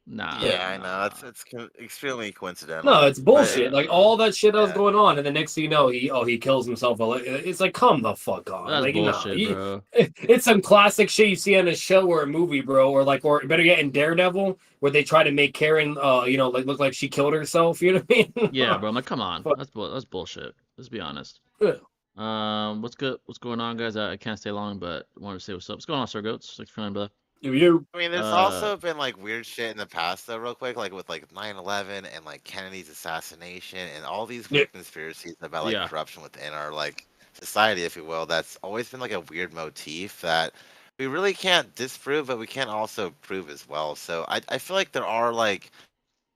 Nah, Yeah, I Yeah. know. nah. It's extremely No, coincidental. it's But bullshit. Yeah, Like bro. all that shit that was yeah. going on, and the next thing you know, he kills himself. It's like, come the fuck on. That's Like, bullshit, bro. it's some classic shit you see on a show or a movie, bro, or better yet, in Daredevil, where they try to make Karen, like look like she killed herself. You know what I mean? Yeah, bro. I'm like, come on. Fuck. That's bullshit. Let's be honest. Yeah. What's good? What's going on, guys? I can't stay long, but wanted to say what's up. What's going on, Sir Goats? Thanks for coming, brother. You. I mean, there's Uh, also been like weird shit in the past, though, real quick, like with like 9/11 and like Kennedy's assassination and all these Yeah. weird conspiracies about like yeah, corruption within our like society, if you will. That's always been like a weird motif that we really can't disprove, but we can't also prove as well. So I feel like there are like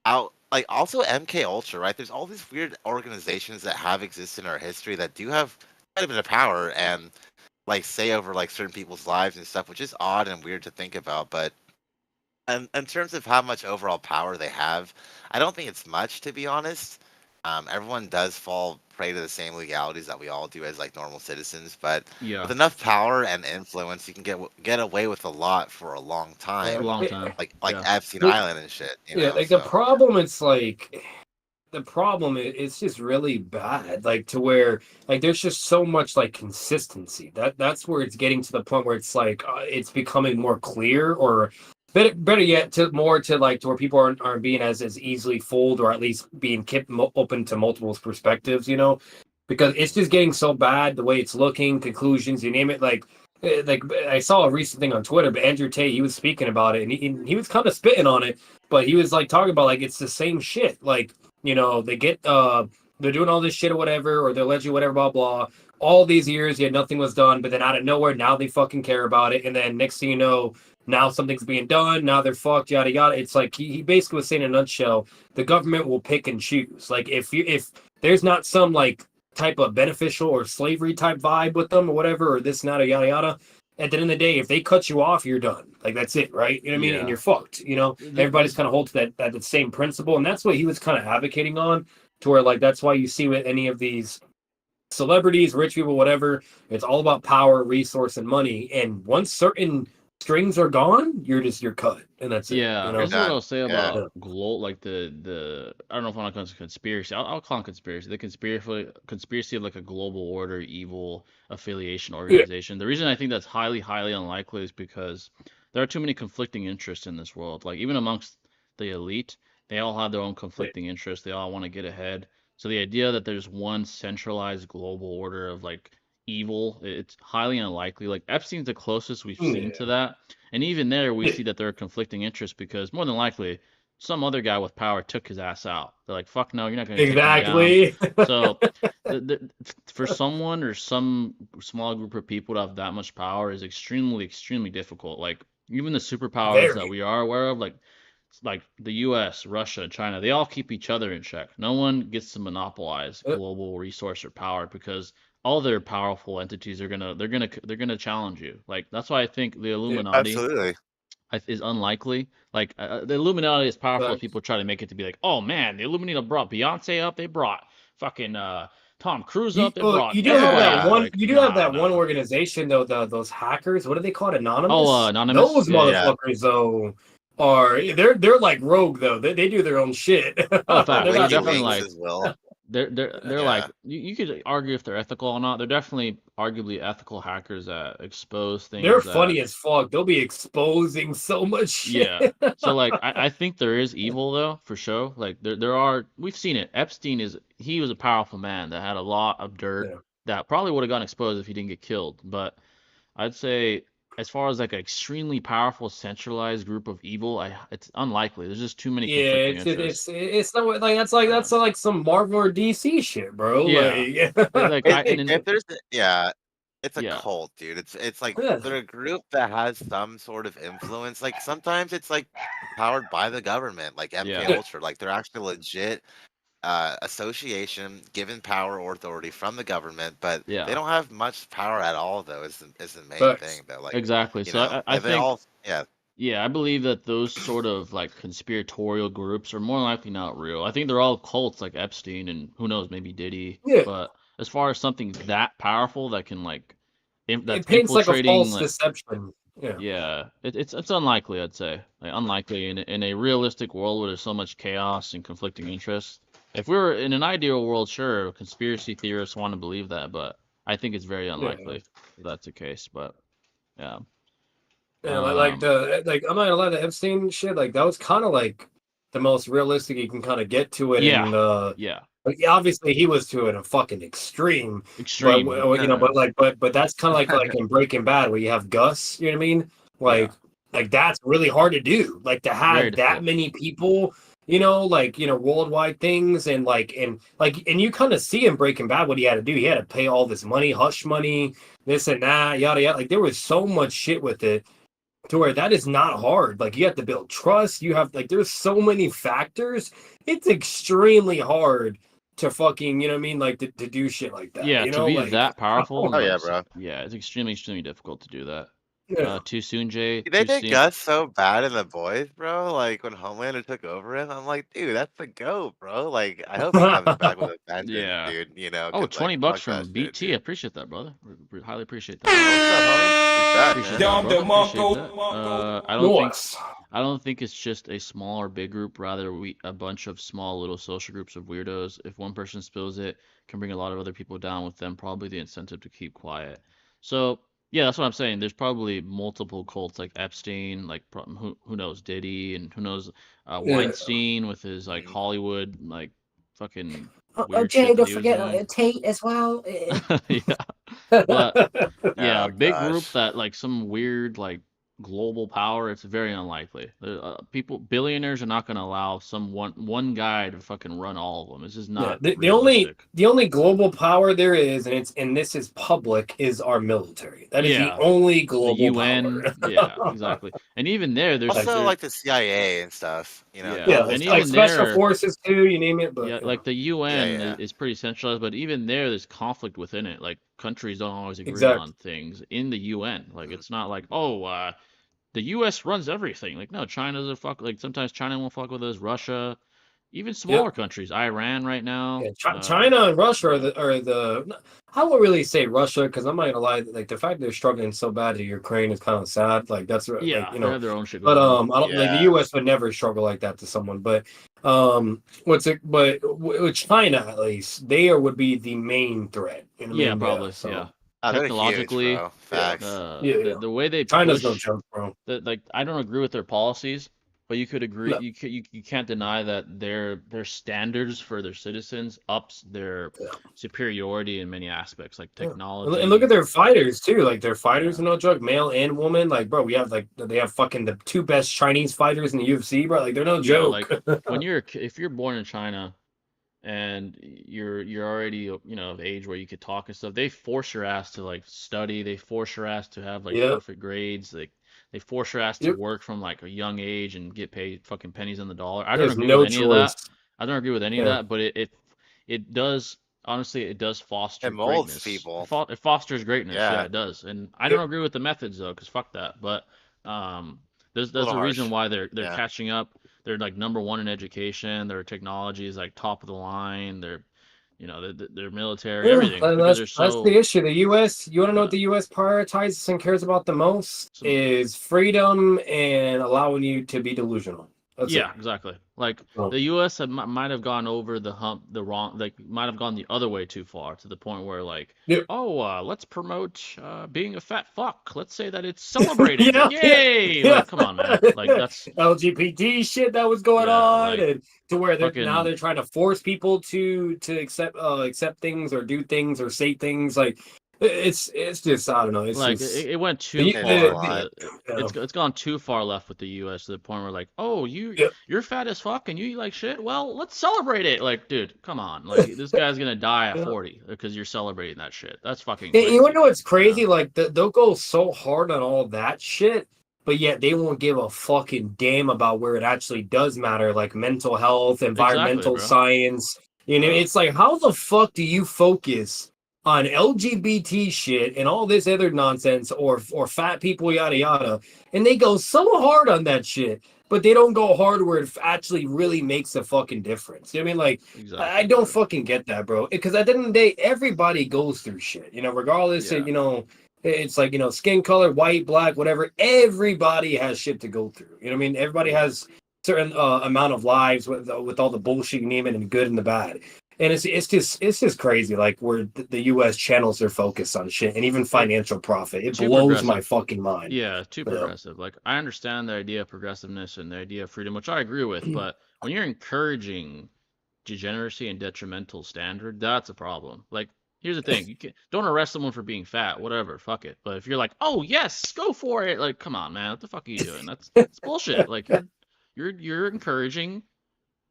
out like also MK Ultra, right? There's all these weird organizations that have existed in our history that do have quite a bit of power and like say over like certain people's lives and stuff, which is odd and weird to think about. But in terms of how much overall power they have, I don't think it's much, to be honest. Everyone does fall prey to the same legalities that we all do as like normal citizens, but yeah. with enough power and influence, you can get away with a lot for a long For a time, long time. like Yeah. Epstein The- Island and shit. Yeah, like the So problem, it's like the problem it's just really bad. Like to where like there's just so much like consistency. That's where it's getting to the point where it's like it's becoming more clear, or better yet, to like to where people aren't being as easily fooled, or at least being kept open to multiple perspectives. Because it's just getting so bad the way it's looking, conclusions, you name it. Like I saw a recent thing on Twitter, but Andrew Tate, he was speaking about it, and he was kind of spitting on it, but he was like talking about like it's the same shit. Like they get they're doing all this shit or whatever, or they're alleging whatever, blah blah. All these years, yet nothing was done, but then out of nowhere, now they fucking care about it, and then next thing you know, now something's being done. Now they're fucked, yada yada. It's like he basically was saying in a nutshell, the government will pick and choose. Like if there's not some like type of beneficial or slavery type vibe with them or whatever, or this and that or yada yada, at the end of the day, if they cut you off, you're done. Like that's it, right? You know what I mean? And Yeah. you're fucked. You know, everybody's There's- kind of holds that same principle, and that's what he was kind of advocating on. To where like that's why you see with any of these celebrities, rich people, whatever, it's all about power, resource, and money. And once certain strings are gone, you're cut, and that's it. Yeah, You know? this is what done. I'll say Yeah. about like the I don't know if I want to call it conspiracy. I'll call it conspiracy. The conspiracy of like a global order, evil affiliation organization. The reason I think that's highly unlikely is because there are too many conflicting interests in this world. Like even amongst the elite, they all have their own conflicting interests. They all want to get ahead. So the idea that there's one centralized global order of like evil, it's highly unlikely. Like Epstein's the closest we've seen to that. And even there, we see that there are conflicting interests because more than likely, some other guy with power took his ass out. They're like, "Fuck no, you're not going to take me down." Exactly. So, for someone or some small group of people to have that much power is extremely difficult. Like even the superpowers that Very. we are aware of, like the U.S., Russia, China, they all keep each other in check. No one gets to monopolize global resource or power because all their powerful entities are they're gonna challenge you. Like that's why I think the Illuminati Absolutely. is unlikely. Like the Illuminati is powerful as Facts. people try to make it to be like, oh man, the Illuminati brought Beyonce up, they brought fucking Tom Cruise up, they brought You do have everybody that up. one. Like, You do have that nah. one organization though. Those hackers. What do they call it? Anonymous. Oh, Anonymous. Those Yeah. motherfuckers though are they're like rogue though. They do their own shit. Oh, fact. They're They're not definitely rogue. like as well. they're Yeah. like you could argue if they're ethical or not. They're definitely arguably ethical hackers that expose things. They're that, funny as fuck. They'll be exposing so much shit. Yeah. So like I think there is evil though, for sure. Like there are we've seen it. Epstein he was a powerful man that had a lot of dirt Yeah. that probably would have gotten exposed if he didn't get killed. But I'd say as far as like an extremely powerful centralized group of evil, it's unlikely. There's just too many Yeah, conflicting interests. it's not like that's like some Marvel or DC shit, bro. Yeah. Like, If there's it's a Yeah. cult, dude. It's like Yeah. they're a group that has some sort of influence. Like sometimes it's like powered by the government, like MK Yeah. Ultra. Like they're actually legit association given power or authority from the government, but Yeah. they don't have much power at all. Though is the main Facts. thing. Though, like Exactly. you So know, I they think all yeah, I believe that those sort of like conspiratorial groups are more likely not real. I think they're all cults like Epstein and who knows, maybe Diddy. Yeah. But as far as something that powerful that can like that's It paints like a infiltrating false like deception. Yeah. yeah, it's unlikely, I'd say. Like unlikely in a realistic world where there's so much chaos and conflicting interests. If we were in an ideal world, sure, conspiracy theorists want to believe that, but I think it's very unlikely that that's the case. But yeah. Yeah, like I'm not gonna lie, the Epstein shit, like that was kind of like the most realistic you can kind of get to it. Yeah. And Yeah. like, obviously he was to it a fucking extreme. Extreme. But you know, but that's kind of like in Breaking Bad where you have Gus. You know what I mean? Like that's really hard to do. Like to have Very that difficult. many people. Worldwide things and you kind of see in Breaking Bad what he had to do. He had to pay all this money, hush money, this and that, yada yada. Like there was so much shit with it. To where that is not hard. Like you have to build trust. You have there's so many factors. It's extremely hard to fucking, you know what I mean? Like to do shit like that. Yeah, you to know, be like that powerful. Oh yeah, bro. Yeah, it's extremely difficult to do that. yeah. Too soon, Jay. They Too did soon. Gus so bad in The Boys, bro. Like when Homelander took over him, I'm like, dude, that's the GOAT, bro. Like I hope he comes back with a vengeance, Yeah. dude. You know, Oh, 'cause, $20 like, fuck from that shit, BT. I dude. appreciate that, brother. Highly appreciate What's that. up, homie? Who's Appreciate that, man? that, brother. Appreciate that. Nice. I don't think it's just a small or big group. Rather, a bunch of small little social groups of weirdos. If one person spills it, can bring a lot of other people down with them. Probably the incentive to keep quiet. So yeah, that's what I'm saying. There's probably multiple cults like Epstein, like who knows Diddy, and who knows Weinstein with his like Hollywood like fucking weird Jay, shit that don't he was forget doing. Tate as well. Yeah, but yeah, Oh, a big group gosh. that like some weird like global power, it's very unlikely. Billionaires are not going to allow one guy to fucking run all of them. It's just not the only realistic. global power there is, and this is public, is our military. That is the only The global UN, power. yeah, exactly. And even there's Also, like the CIA and stuff. You know, Yeah, Yeah, and like even special there, forces too, you name it. But yeah, like the UN yeah. is pretty centralized, but even there's conflict within it. Like countries don't always agree exactly. on things in the UN. Like Mhm. it's not like, oh, the US runs everything. Like no, China's a fuck. Like sometimes China won't fuck with us. Russia, even smaller Yep. countries, Iran right now. Yeah, China and Russia Yeah, are the. I won't really say Russia because I'm not gonna lie. Like the fact they're struggling so bad to Ukraine is kind of sad. Like that's like yeah, they have their own shit But going on. I don't like the Yeah. U.S. would never struggle like that to someone. But what's it? But with China at least, they would be the main threat. You know what I Yeah, mean? probably. So Yeah, Oh, they're huge, technologically, bro. Facts. yeah. the way they China's no push joke, bro. that, like I don't agree with their policies, but you could agree. No. You can't deny that their standards for their citizens ups their Yeah. superiority in many aspects, like Yeah. And look technology. at their fighters too. Like their fighters Yeah, are no joke, male and woman. Like, bro, we have like they have fucking the two best Chinese fighters in the UFC, bro. Like they're no yeah. joke. Like when if you're born in China and you're already of age where you could talk and stuff, they force your ass to like study. They force your ass to have like Yep. perfect grades. Like they force your ass to Yep. work from like a young age and get paid fucking pennies on the dollar. I don't There's agree with no any of choice. that. I don't agree with any of Yeah. that, but it does, honestly, it does foster It molds greatness. people. It fosters greatness. Yeah, Yeah. it does. And I Yep. don't agree with the methods though, because fuck that. But there's A little a reason harsh. why they're Yeah. catching up. They're like number one in education. Their technology is like top of the line. Their military, Yeah, everything, because they're that's the so issue. The U.S. You want to know what uh, the U.S. prioritizes and cares about the most some is freedom and allowing you to be delusional. That's it. yeah, exactly. Like Oh. the U.S. Might have gone over the hump, like might have gone the other way too far to the point where like, Yep. oh, let's promote being a fat fuck. Let's say that it's celebrated. Yeah, Yay! yeah. Like, come on, man. Like that's LGBT shit that was going yeah, on, like and to where fucking they're trying to force people to accept things or do things or say things. Like it's just I don't know. It's like just it went too It is a far. lot. It's gone too far left with the U.S. to the point where like, oh, yeah. you're fat as fuck and you eat like shit. Well, let's celebrate it. Like, dude, come on. Like this guy's gonna die at Yeah. 40 because you're celebrating that shit. That's fucking And you wanna crazy. know what's You know? crazy? Like they'll go so hard on all that shit, but yet they won't give a fucking damn about where it actually does matter, like mental health, Exactly, environmental bro. science. You know, it's like how the fuck do you focus on LGBT shit and all this other nonsense or fat people, yada yada, and they go so hard on that shit, but they don't go hard where it actually really makes a fucking difference. You know what I mean? Like I Exactly, don't brother. fucking get that, bro. Because at the end of the day, everybody goes through shit. You know, regardless Yeah. of it's like skin color, white, black, whatever. Everybody has shit to go through. You know what I mean? Everybody Yeah. has certain amount of lives with all the bullshit you name it, and the good and the bad. And it's just crazy, like where the U.S. channels their focus on shit and even financial profit. It Too blows my progressive. fucking mind. Yeah, too Yeah. progressive. Like I understand the idea of progressiveness and the idea of freedom, which I agree with, but when you're encouraging degeneracy and detrimental standard, that's a problem. Like here's the thing, don't arrest someone for being fat, whatever, fuck it. But if you're like, "Oh, yes, go for it." Like, come on, man. What the fuck are you doing? That's bullshit. Like you're encouraging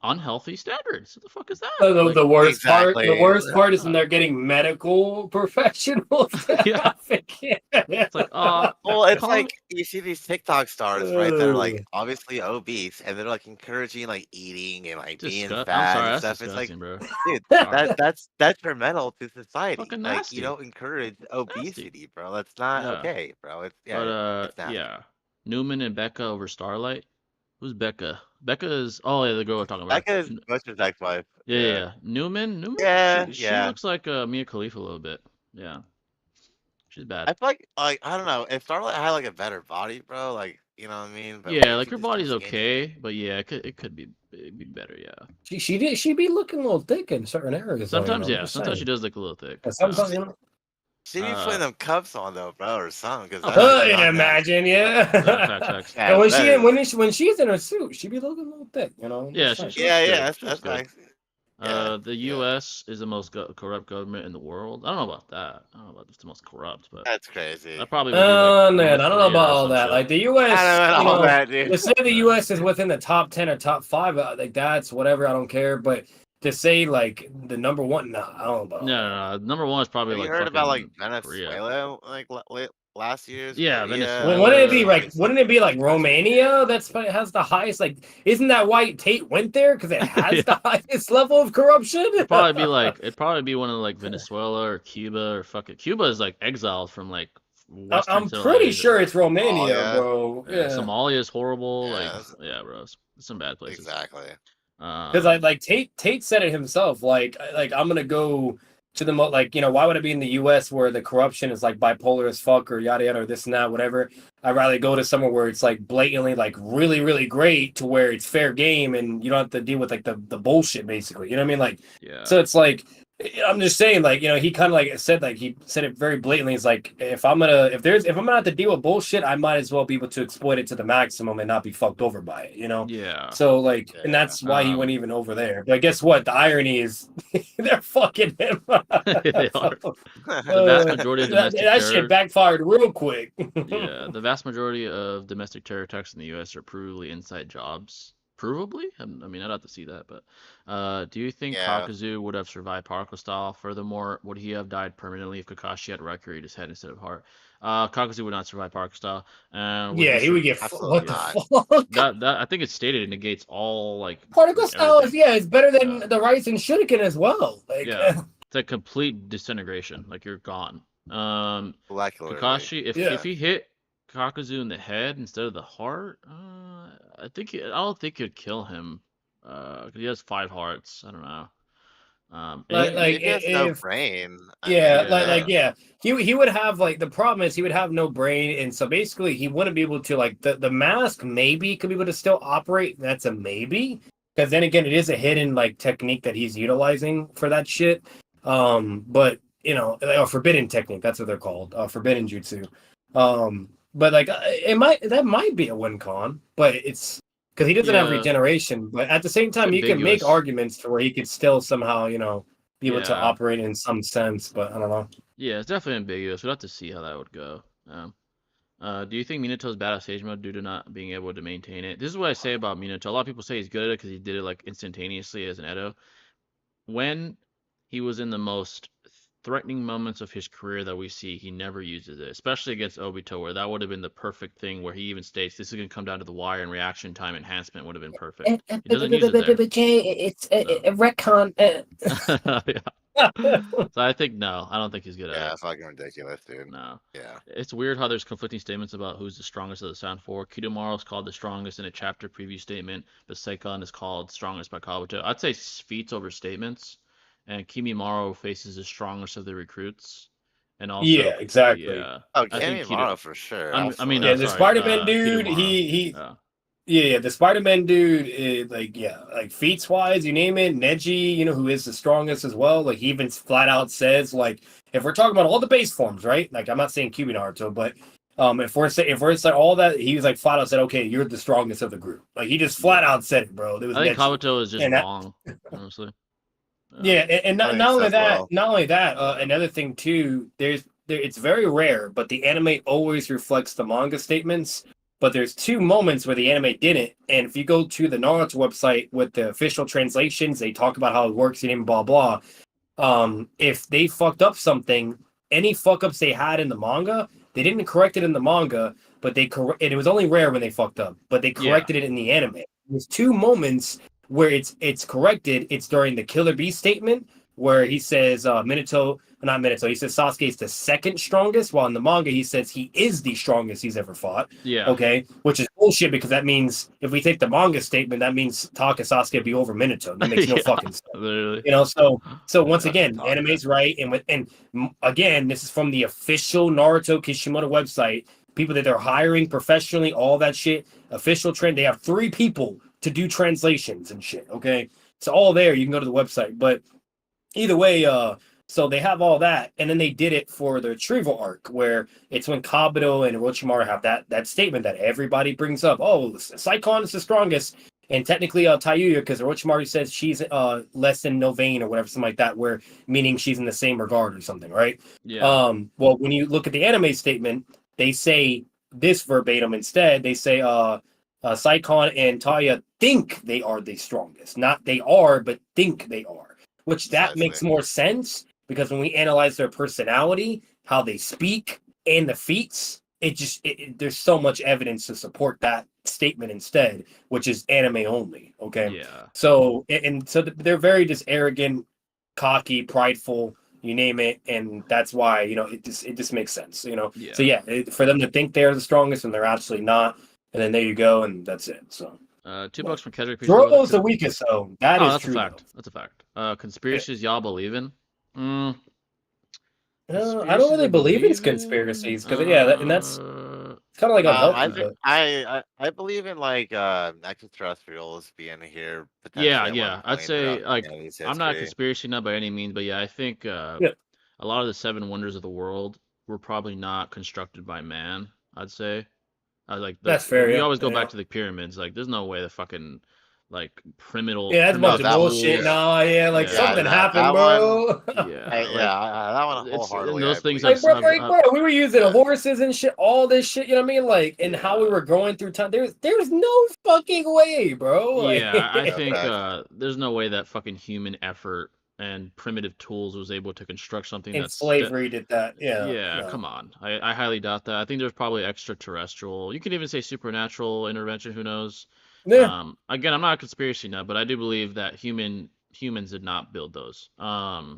unhealthy standards. What the fuck is that? Like The worst Exactly. part is when uh, they're getting medical professionals to yeah. traffic. It's like, Well, it's call like you see these TikTok stars, right? That are like obviously obese, and they're like encouraging like eating and like being I'm fat sorry, and that's stuff. It's like, disgusting, bro. dude, Sorry. that's detrimental to society. Fucking Like you nasty. don't encourage Nasty. obesity, bro. That's not Yeah. okay, bro. It's But it's nasty. yeah. Newman and Becca over Starlight. Who's Becca? Becca is yeah, the girl we're talking about. Becca is Buster's ex-wife. Yeah, Yeah, yeah. Newman, yeah, she yeah. looks like Mia Khalifa a little bit. Yeah. She's bad. I feel like I don't know if Starlight had like a better body, bro. Like you know what I mean? But Yeah, like like she's her just too body's skinny. okay, but yeah, it could be it'd be better, yeah. She be looking a little thick in certain areas. Sometimes I'm yeah, just sometimes she saying. does look a little thick. Sometimes She be putting them cuffs on though, bro, or something. Cause Oh, that facts, is facts. not natural. imagine, Facts. And Yeah, when that is. when she's in her suit, she be looking a little thick. I'm Yeah, just saying. she looks good. That's She looks good. nice. Yeah, The yeah. U.S. is the most corrupt government in the world. I don't know about that. I don't know about if it's the most corrupt, but That's crazy. that probably would be like Man, North I don't know Korea about or all some that. shit. Like the I U.S., don't know all that, dude. to say the Yeah. U.S. is within the top 10 or top 5, like that's whatever. I don't care. But to say like the number one, nah, I don't know about all that. No. Number one is probably Have you like heard about like fucking Korea. Venezuela like last year's. Yeah, Korea, Venezuela. Wouldn't it be Uh, like? Wouldn't it be like Romania? That's has the highest. Like, isn't that why Tate went there? Because it has Yeah. the highest level of corruption. it'd probably be one of like Venezuela or Cuba or fuck it. Cuba is like exiled from like Western I'm pretty civilization. sure it's Romania, Somalia. bro. Yeah, Yeah. Somalia is horrible. Yeah, Like, that's- yeah, bro, it's some bad places. exactly. Because like Tate said it himself. Like I'm gonna go to the like, you know, why would it be in the U.S. where the corruption is like bipolar as fuck or yada yada or this and that whatever? I'd rather go to somewhere where it's like blatantly like really really great to where it's fair game and you don't have to deal with like the bullshit basically. You know what I mean? Like, yeah, so it's like I'm just saying, like, you know, he kind of like said, like he said it very blatantly. He's like, if I'm gonna have to deal with bullshit, I might as well be able to exploit it to the maximum and not be fucked over by it, you know? yeah. So like, and that's why he went even over there. But guess what? The irony is they're fucking him. They are. The vast majority of domestic that terror. shit backfired real quick. Yeah, the vast majority of domestic terror attacks in the U.S. are provably inside jobs. Provably? I mean, I'd have to see that, but do you think Yeah. Kakuzu would have survived particle style? Furthermore, would he have died permanently if Kakashi had Raikiri his head instead of heart? Kakuzu would not survive particle style. And Yeah, he would get Absolutely what not. the fuck? that I think it's stated it negates all like Particle like, style is everything. it's better than Yeah. the Rising Shuriken as well. Like, Yeah. It's a complete disintegration. Like you're gone. Molecularly. Kakashi, Yeah. if he hit Kakuzu in the head instead of the heart, I don't think it'd kill him. 'Cause he has 5 hearts. I don't know. He has no brain. He would have like the problem is he would have no brain, and so basically he wouldn't be able to like the mask maybe could be able to still operate. That's a maybe because then again it is a hidden like technique that he's utilizing for that shit. But you know, a forbidden technique. That's what they're called. Forbidden jutsu. But like that might be a win con, but it's because he doesn't have Yeah. regeneration. But at the same time, you can make ambiguous. arguments to where he could still somehow, you know, be able to Yeah. operate in some sense. But I don't know. Yeah, it's definitely ambiguous. We'll have to see how that would go. Do you think Minato's bad at stage mode due to not being able to maintain it? This is what I say about Minato. A lot of people say he's good at it because he did it like instantaneously as an Edo. When he was in the most threatening moments of his career that we see, he never uses it, especially against Obito, where that would have been the perfect thing where he even states this is going to come down to the wire and reaction time enhancement would have been perfect. He doesn't use it there. Jay, it's a retcon. Yeah. So I think no, I don't think he's good at Yeah, it. fucking ridiculous, dude. No. Yeah. It's weird how there's conflicting statements about who's the strongest of the Sound Four. Kidomaru is called the strongest in a chapter preview statement, but Seikon is called strongest by Kabuto. I'd say feats over statements, and Kimimaro faces the strongest of the recruits. And also, Yeah, exactly. Yeah. Oh, I think Kimimaro for sure. I mean, Yeah, no, the sorry, Spider-Man dude, Kidomaru. Yeah, the Spider-Man dude is like feats wise, you name it. Neji, you know, who is the strongest as well. Like he even flat out says, like, if we're talking about all the base forms, right? Like I'm not saying Kyuubi Naruto, but if we're saying all that, he was like flat out said, okay, you're the strongest of the group. Like he just flat out said it, bro. It was I think Neji. Kabuto is just wrong, honestly. Yeah, and not only that, well. another thing too. It's very rare, but the anime always reflects the manga statements. But there's 2 moments where the anime didn't, and if you go to the Naruto website with the official translations, they talk about how it works and blah blah. If they fucked up something, any fuck ups they had in the manga, they didn't correct it in the manga, but and it was only rare when they fucked up, but they corrected it in the anime. There's 2 moments where it's corrected. It's during the Killer Bee statement where he says he says Sasuke is the second strongest, while in the manga he says he is the strongest he's ever fought. Yeah. Okay, which is bullshit because that means if we take the manga statement, that means Taka Sasuke be over Minato. That makes no fucking sense. Literally. You know, so once Yeah, again, anime's right, and again, this is from the official Naruto Kishimoto website. People that they're hiring professionally, all that shit, official trend. They have 3 people to do translations and shit. Okay, it's all there. You can go to the website, but either way, so they have all that, and then they did it for the retrieval arc, where it's when Kabuto and Orochimaru have that statement that everybody brings up. Oh, Saikon is the strongest, and technically Tayuya, because Orochimaru says she's less than Novain or whatever, something like that, where meaning she's in the same regard or something, right? Yeah. Well, when you look at the anime statement, they say this verbatim instead. They say Saikon and Taya think they are the strongest, not they are, but think they are. Which that makes more sense because when we analyze their personality, how they speak, and the feats, there's so much evidence to support that statement instead, which is anime only. Okay, Yeah. so they're very just arrogant, cocky, prideful, you name it, and that's why it just makes sense. Yeah. So yeah, for them to think they're the strongest and they're actually not, and then there you go, and that's it. So $2 from Kendrick. Zoro's the weakest, though. That is that's true. a fact. That's a fact. Conspiracies y'all believe in? I don't really believe in conspiracies because and that's kind of like unhealthy. I believe in like extraterrestrials being here potentially. Yeah. I'd say like I'm not a conspiracy nut by any means, but yeah, I think a lot of the 7 wonders of the world were probably not constructed by man. I'd say, that's fair. We always go back to the pyramids. Like, there's no way the fucking like primitive. Yeah, that's a bunch of bullshit. No, something happened, bro. That one wholeheartedly. And those things, bro, we were using horses and shit, all this shit. You know what I mean? Like, and how we were going through time. There's no fucking way, bro. Yeah, I think there's no way that fucking human effort and primitive tools was able to construct something and that's slavery did that. Come on. I highly doubt that. I think there's probably extraterrestrial. You could even say supernatural intervention. Who knows? Yeah. Again, I'm not a conspiracy nut, but I do believe that humans did not build those. No,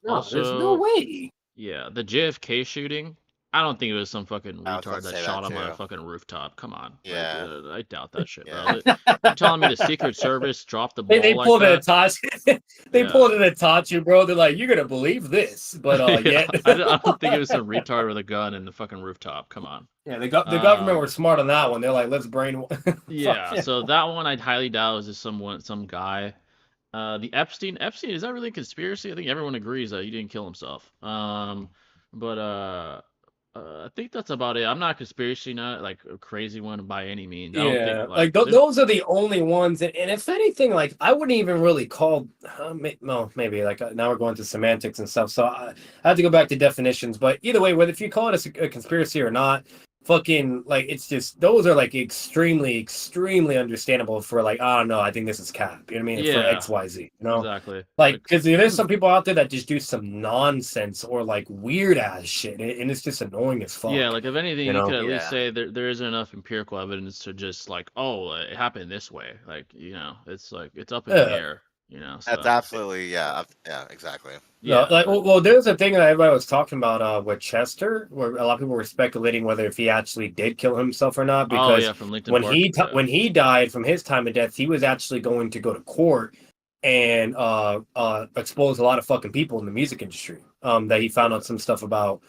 also, there's no way. Yeah, the JFK shooting. I don't think it was some fucking retard that shot him on a fucking rooftop. Come on. Yeah. I doubt that shit, bro. You're telling me the Secret Service dropped the ball they like pulled that? It at Itachi. They pulled it at Itachi, bro. They're like, you're gonna believe this, but I don't think it was some retard with a gun in the fucking rooftop. Come on. Yeah, the government were smart on that one. They're like, let's brain. Yeah, so that one I'd highly doubt was just some guy. The Epstein, is that really a conspiracy? I think everyone agrees that he didn't kill himself. But I think that's about it. I'm not a conspiracy nut, like a crazy one by any means. I don't think, those are the only ones. And if anything, like I wouldn't even really call. Maybe like now we're going to semantics and stuff. So I have to go back to definitions. But either way, whether if you call it a conspiracy or not, fucking like it's just those are like extremely understandable for like I don't know, I think this is cap, you know what I mean, for XYZ, exactly, like because there's some people out there that just do some nonsense or like weird ass shit and it's just annoying as fuck. Like if anything you could at least say there isn't enough empirical evidence to just like it happened this way, like it's like it's up in the air. So. That's absolutely exactly. There's a thing that everybody was talking about with Chester, where a lot of people were speculating whether if he actually did kill himself or not, because from when he died from his time of death, he was actually going to go to court and expose a lot of fucking people in the music industry that he found out some stuff about.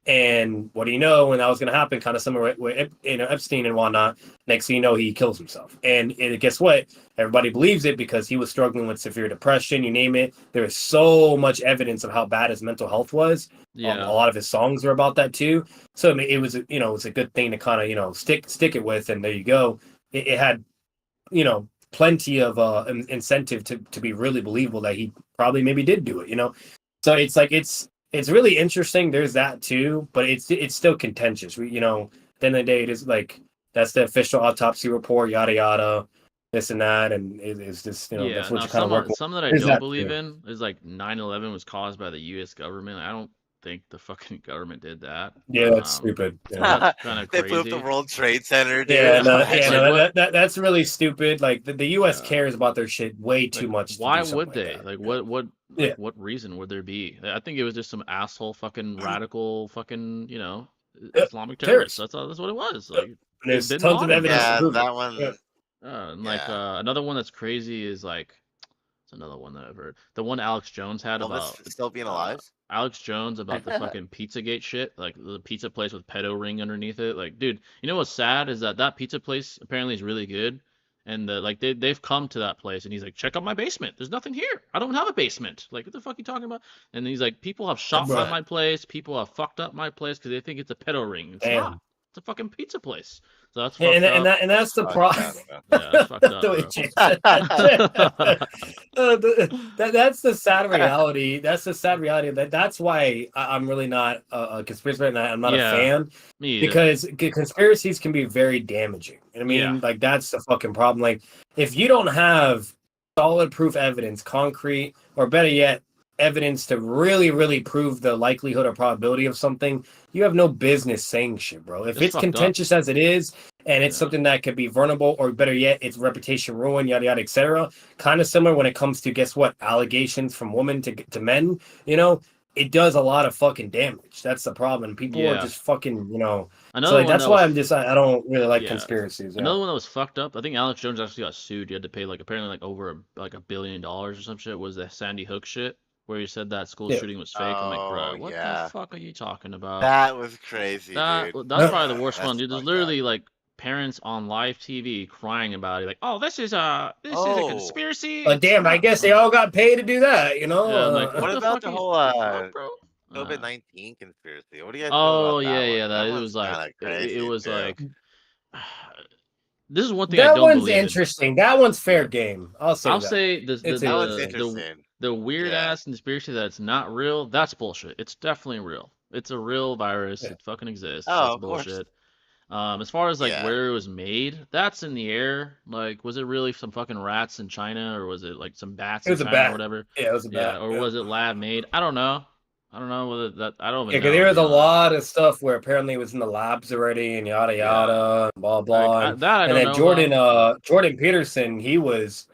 And what do you know? When that was going to happen, kind of similar with Epstein and whatnot. Next thing you know, he kills himself. And guess what? Everybody believes it because he was struggling with severe depression. You name it. There is so much evidence of how bad his mental health was. A lot of his songs are about that too. So I mean, it was a good thing to kind of stick it with. And there you go. It had plenty of incentive to be really believable that he probably maybe did do it. So it's like it's really interesting. There's that too, but it's still contentious. At the end of the day, it is like that's the official autopsy report, yada yada, this and that, and it's just that's what you kind of work with. Some that I don't believe in is like 9/11 was caused by the U.S. government. I don't think the fucking government did that. Yeah, that's stupid. That's kind of crazy. They blew up the World Trade Center, dude. That's really stupid. Like the U.S. cares about their shit way too much. Why would they? Like what? What reason would there be? I think it was just some asshole fucking radical fucking Islamic terrorists. That's what it was. Like there's tons of evidence. Yeah, that one. Another one that's crazy is like it's another one that I've heard. The one Alex Jones had about still being alive. Alex Jones about the fucking Pizzagate shit, like the pizza place with pedo ring underneath it. Like, dude, you know what's sad is that pizza place apparently is really good, and they've come to that place, and he's like, check out my basement. There's nothing here. I don't have a basement. Like, what the fuck are you talking about? And he's like, people have shot at my place. People have fucked up my place because they think it's a pedo ring. It's not. It's a fucking pizza place. So that's fucked up. And that's the problem. That's fucked up, that's the sad reality. That's the sad reality. That's why I'm really not a conspiracy right now. I'm not a fan. Me either. Because conspiracies can be very damaging. I mean, like that's the fucking problem. Like if you don't have solid proof evidence, concrete, or better yet, evidence to really prove the likelihood or probability of something, you have no business saying shit, bro. If it's fucked up. contentious as it is, and it's Yeah. something that could be vulnerable, or better yet, it's reputation ruined, yada yada, etc. Kind of similar when it comes to, guess what, allegations from women to men. You know, it does a lot of fucking damage. That's the problem. People are Yeah. just fucking, you know. Another So like, one that's that why was I don't really like yeah. conspiracies. Yeah. Another one that was fucked up. I think Alex Jones actually got sued. He had to pay like apparently like over $1 billion or some shit. Was the Sandy Hook shit where he said that school Yeah. shooting was fake? I'm like, bro, Oh what the yeah, fuck are you talking about? that was crazy, dude. That's probably the worst That's one, dude. There's fucked up. literally like parents on live TV crying about it, like, oh, this is a Oh. conspiracy. But It's damn, I not-" guess they all got paid to do that, you know? Yeah, I'm like, What the about fuck the are you- whole fuck, bro? COVID-19 conspiracy? What do you guys feel Oh about yeah, that one? yeah. That It one's was like kind of it crazy was too. like this is one thing I That don't one's believe in. interesting. That one's fair Yeah. game. I'll say I'll that. say It's That one's the interesting. the weird Yeah. ass conspiracy that's not real. That's bullshit. It's definitely real. It's a real virus. Yeah. It fucking exists. Oh, That's of course. bullshit. As far as like Yeah. where it was made, that's in the air. Like, was it really some fucking rats in China, or was it like some bats It in was a China or bat. whatever? Yeah, it was a bat. Or Yeah. was it lab made? I don't know. I don't know whether that. I don't Yeah, even because know. there To was be a honest. lot of stuff where apparently it was in the labs already and yada Yeah. yada and blah blah. Like, And, that I and don't then know Jordan about. Jordan Peterson, he was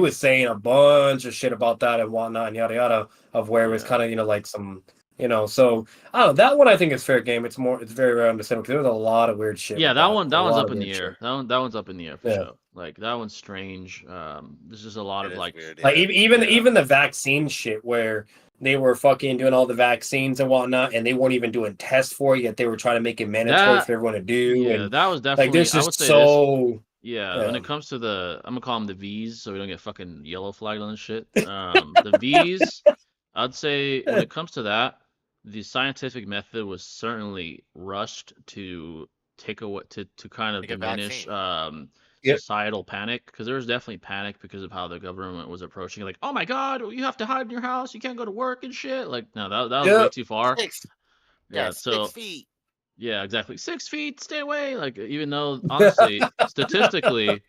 saying a bunch of shit about that and whatnot and yada yada, of where it was Yeah. kind of, you know, like some, you know, so I don't know, that one I think is fair game. It's very rare understandable because there was a lot of weird shit. Yeah, with that A one's lot up of in the weird air. shit. That one's up in the air for Yeah. sure. Like, that one's strange. There's just a lot It of is like weird. Like Yeah. even the vaccine shit where they were fucking doing all the vaccines and whatnot, and they weren't even doing tests for it, yet they were trying to make it mandatory that. for everyone to do. Yeah, And that was like, definitely. there's I would just say this. so Yeah, when yeah. it comes to I'm gonna call them the V's, so we don't get fucking yellow flagged on this shit. The V's, I'd say when it comes to that, the scientific method was certainly rushed to take away to kind of Like a diminish vaccine. Yep. societal panic, because there was definitely panic because of how the government was approaching it. Like, oh my God, you have to hide in your house, you can't go to work and shit. Like, no, that was way Yep. too far. 6. Yeah, Yeah, so 6 feet. yeah, exactly. 6 feet, stay away. Like, even though honestly, statistically,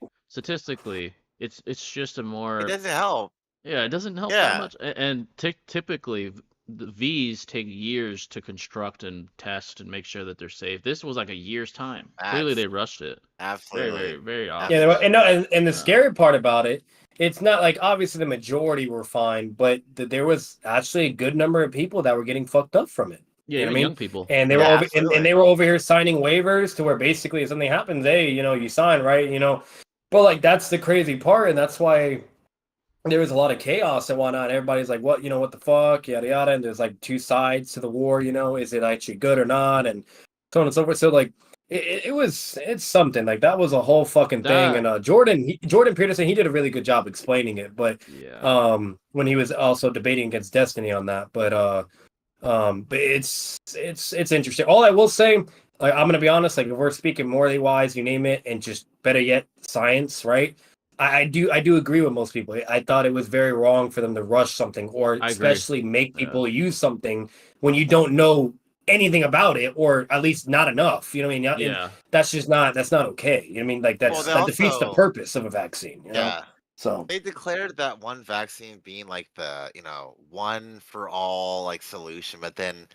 it's just a It more doesn't help. yeah, it doesn't help that Yeah. much. And typically, the V's take years to construct and test and make sure that they're safe. This was like a year's time. Clearly, they rushed it. Very, Absolutely. very, very Yeah, obvious. Absolutely. and the Yeah. scary part about it, it's not like obviously the majority were fine, but there was actually a good number of people that were getting fucked up from it. Yeah, You know what even I mean? young people. And they Yeah, were over absolutely. and they were over here signing waivers to where basically if something happens, hey, you know, you sign, right? You know, but like that's the crazy part, and that's why there was a lot of chaos and whatnot. Everybody's like, what, you know, what the fuck, yada yada. And there's like two sides to the war, you know, is it actually good or not? And so on and so forth. So like it's something like that was a whole fucking thing. That And Jordan Peterson, he did a really good job explaining it, but yeah. when he was also debating against Destiny on that. But it's interesting. All I will say, like, I'm gonna be honest, like if we're speaking morally wise, you name it, and just better yet, science, right? I do agree with most people. I thought it was very wrong for them to rush something, or I agree. especially make Yeah. people use something when you don't know anything about it, or at least not enough. You know what I mean? And Yeah. that's not okay. You know what I mean? Like Well, that they defeats the also purpose of a vaccine. You know? yeah. So They declared that one vaccine being like the, one for all like solution, but then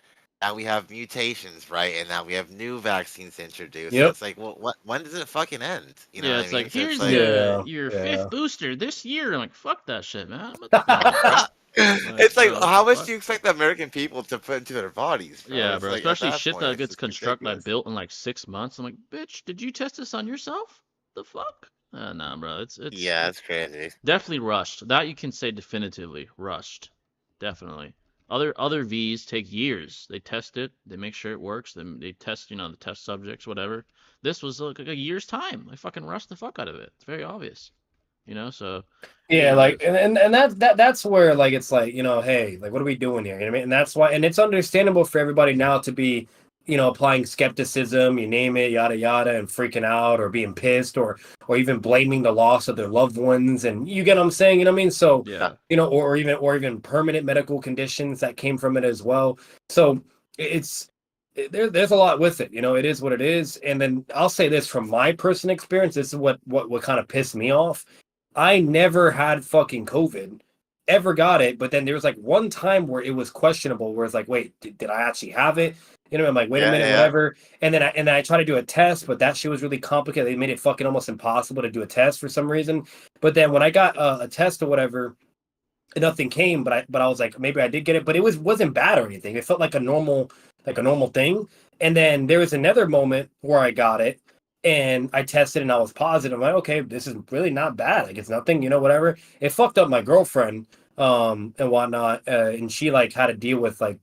now we have mutations, right? And now we have new vaccines introduced. So yep. it's like, well, when does it fucking end? You know Yeah, what it's I mean? like So it's here's like, Yeah. your Yeah. 5th booster this year. I'm like, fuck that shit, man. What the fuck? it's like, bro, what how the much fuck? do you expect the American people to put into their bodies, bro? Yeah, It's bro. like at Especially that shit point, that it's gets just constructed, like ridiculous. built in like 6 months. I'm like, bitch, did you test this on yourself? The fuck? Nah, bro. It's Yeah, it's crazy. definitely rushed. That you can say definitively rushed. Definitely. Other V's take years. They test it. They make sure it works. Then they test, the test subjects, whatever. This was like a year's time. They fucking rushed the fuck out of it. It's very obvious. So it is Yeah, what it like is. and that's where like it's like, hey, like what are we doing here? You know what I mean? And that's why, and it's understandable for everybody now to be, applying skepticism, you name it, yada yada, and freaking out or being pissed or even blaming the loss of their loved ones. And you get what I'm saying, you know what I mean? So, Yeah. or even permanent medical conditions that came from it as well. So there's a lot with it, it is what it is. And then I'll say this from my personal experience, this is what kind of pissed me off. I never had fucking COVID ever got it, but then there was like one time where it was questionable, where it's like, wait, did I actually have it? You know, I'm like, wait a minute, whatever. And then I tried to do a test, but that shit was really complicated. They made it fucking almost impossible to do a test for some reason. But then when I got a test or whatever, nothing came. But I was like, maybe I did get it, but it wasn't bad or anything. It felt like a normal thing. And then there was another moment where I got it, and I tested and I was positive. I'm like, okay, this is really not bad. Like, it's nothing, whatever. It fucked up my girlfriend, and whatnot, and she like had to deal with like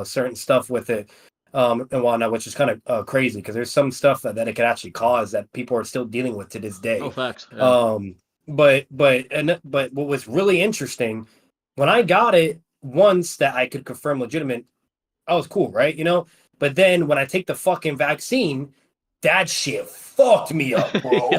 certain stuff with it, and whatnot, which is kind of crazy because there's some stuff that it could actually cause that people are still dealing with to this day. Oh, facts. Yeah. But what was really interesting, when I got it once that I could confirm legitimate, I was cool, right? But then when I take the fucking vaccine, that shit fucked me up, bro.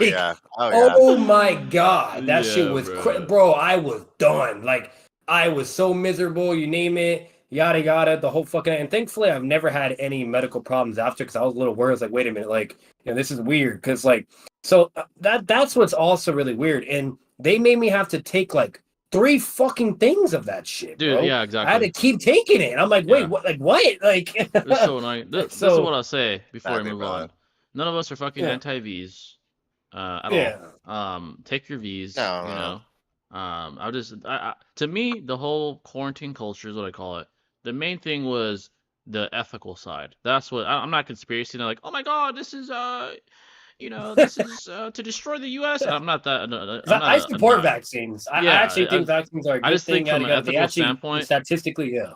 Yeah. Like, oh my god, that shit was bro. I was done. Like, I was so miserable. You name it, yada yada, the whole fucking. And thankfully, I've never had any medical problems after, because I was a little worried. I was like, wait a minute, like, this is weird, because like, so that's what's also really weird. And they made me have to take like 3 fucking things of that shit, dude. Bro. Yeah, exactly. I had to keep taking it. I'm like, wait, what? Like, what? Like, it's so annoying. This is what I'll say before we move on. None of us are fucking anti-Vs at all. Take your Vs. No. To me, the whole quarantine culture is what I call it. The main thing was the ethical side. That's what I'm not conspiracy. Like, oh my god, this is this is to destroy the U.S. I'm not that. I support vaccines. I actually think vaccines are a good thing. Think from an ethical standpoint, statistically, yeah.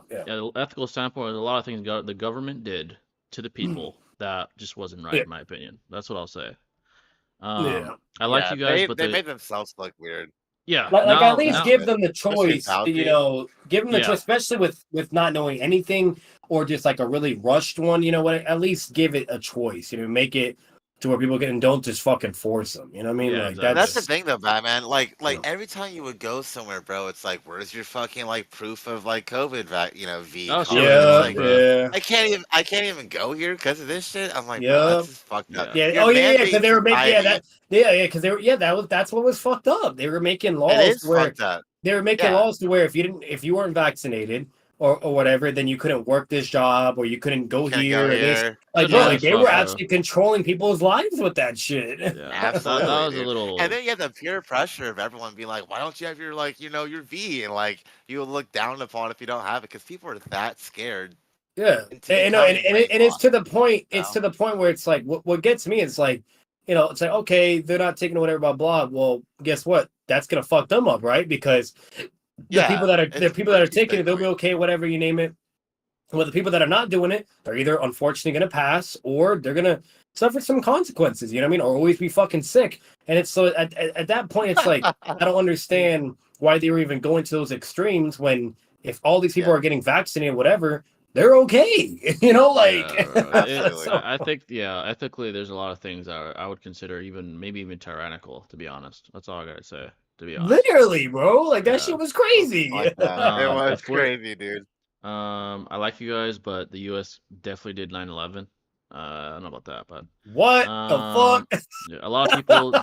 Ethical standpoint, there's a lot of things the government did to the people that just wasn't right, in my opinion. That's what I'll say. I like you guys, but they made themselves look weird. Yeah, like at least give them the choice. Give them the choice, especially with not knowing anything, or just like a really rushed one. At least give it a choice. Make it to where people and don't just fucking force them. You know what I mean? Yeah, like exactly. That's the thing though, Batman. Like every time you would go somewhere, bro, it's like, where's your fucking like proof of like COVID V? Oh, I can't even go here because of this shit. I'm like, bro, that's just fucked up. Because they were making because that's what was fucked up. They were making laws where they were making laws to where if you weren't vaccinated or whatever, then you couldn't work this job, or you couldn't go here. They were actually controlling people's lives with that shit. Yeah, absolutely. That was a little. And then you have the pure pressure of everyone being like, "Why don't you have your your V?" And like you look down upon if you don't have it, because people are that scared. Yeah, and it's to the point. It's to the point where it's like what gets me is like, it's like, okay, they're not taking whatever, blah blah. Well, guess what? That's gonna fuck them up, right? Because the people that are taking it, they'll be okay, whatever you name it. Well, the people that are not doing it, they're either unfortunately going to pass, or they're going to suffer some consequences. You know what I mean? Or always be fucking sick. And it's so at that point, it's like, I don't understand why they were even going to those extremes when if all these people are getting vaccinated, whatever, they're okay. I think, ethically, there's a lot of things I would consider maybe even tyrannical, to be honest. That's all I got to say. To be honest. Literally, bro. Like, that shit was crazy. It was crazy, dude. I like you guys, but the U.S. definitely did 9/11. I don't know about that, but what the fuck? A lot of people,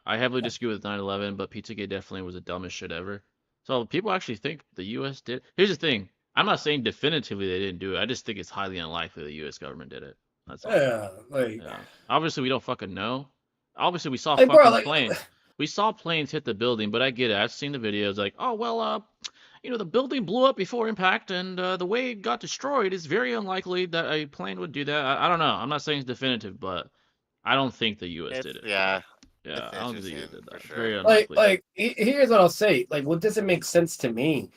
I heavily disagree with 9/11, but Pizzagate definitely was the dumbest shit ever. So people actually think the U.S. did. Here's the thing: I'm not saying definitively they didn't do it. I just think it's highly unlikely the U.S. government did it. That's all. Obviously, we don't fucking know. Obviously, we saw planes. We saw planes hit the building, but I get it. I've seen the videos. Like, oh well, the building blew up before impact, and the way it got destroyed is very unlikely that a plane would do that. I don't know. I'm not saying it's definitive, but I don't think the U.S. did it. Yeah, I don't think the U.S. did that. Sure. Very unlikely. Like, here's what I'll say. Like, what doesn't make sense to me?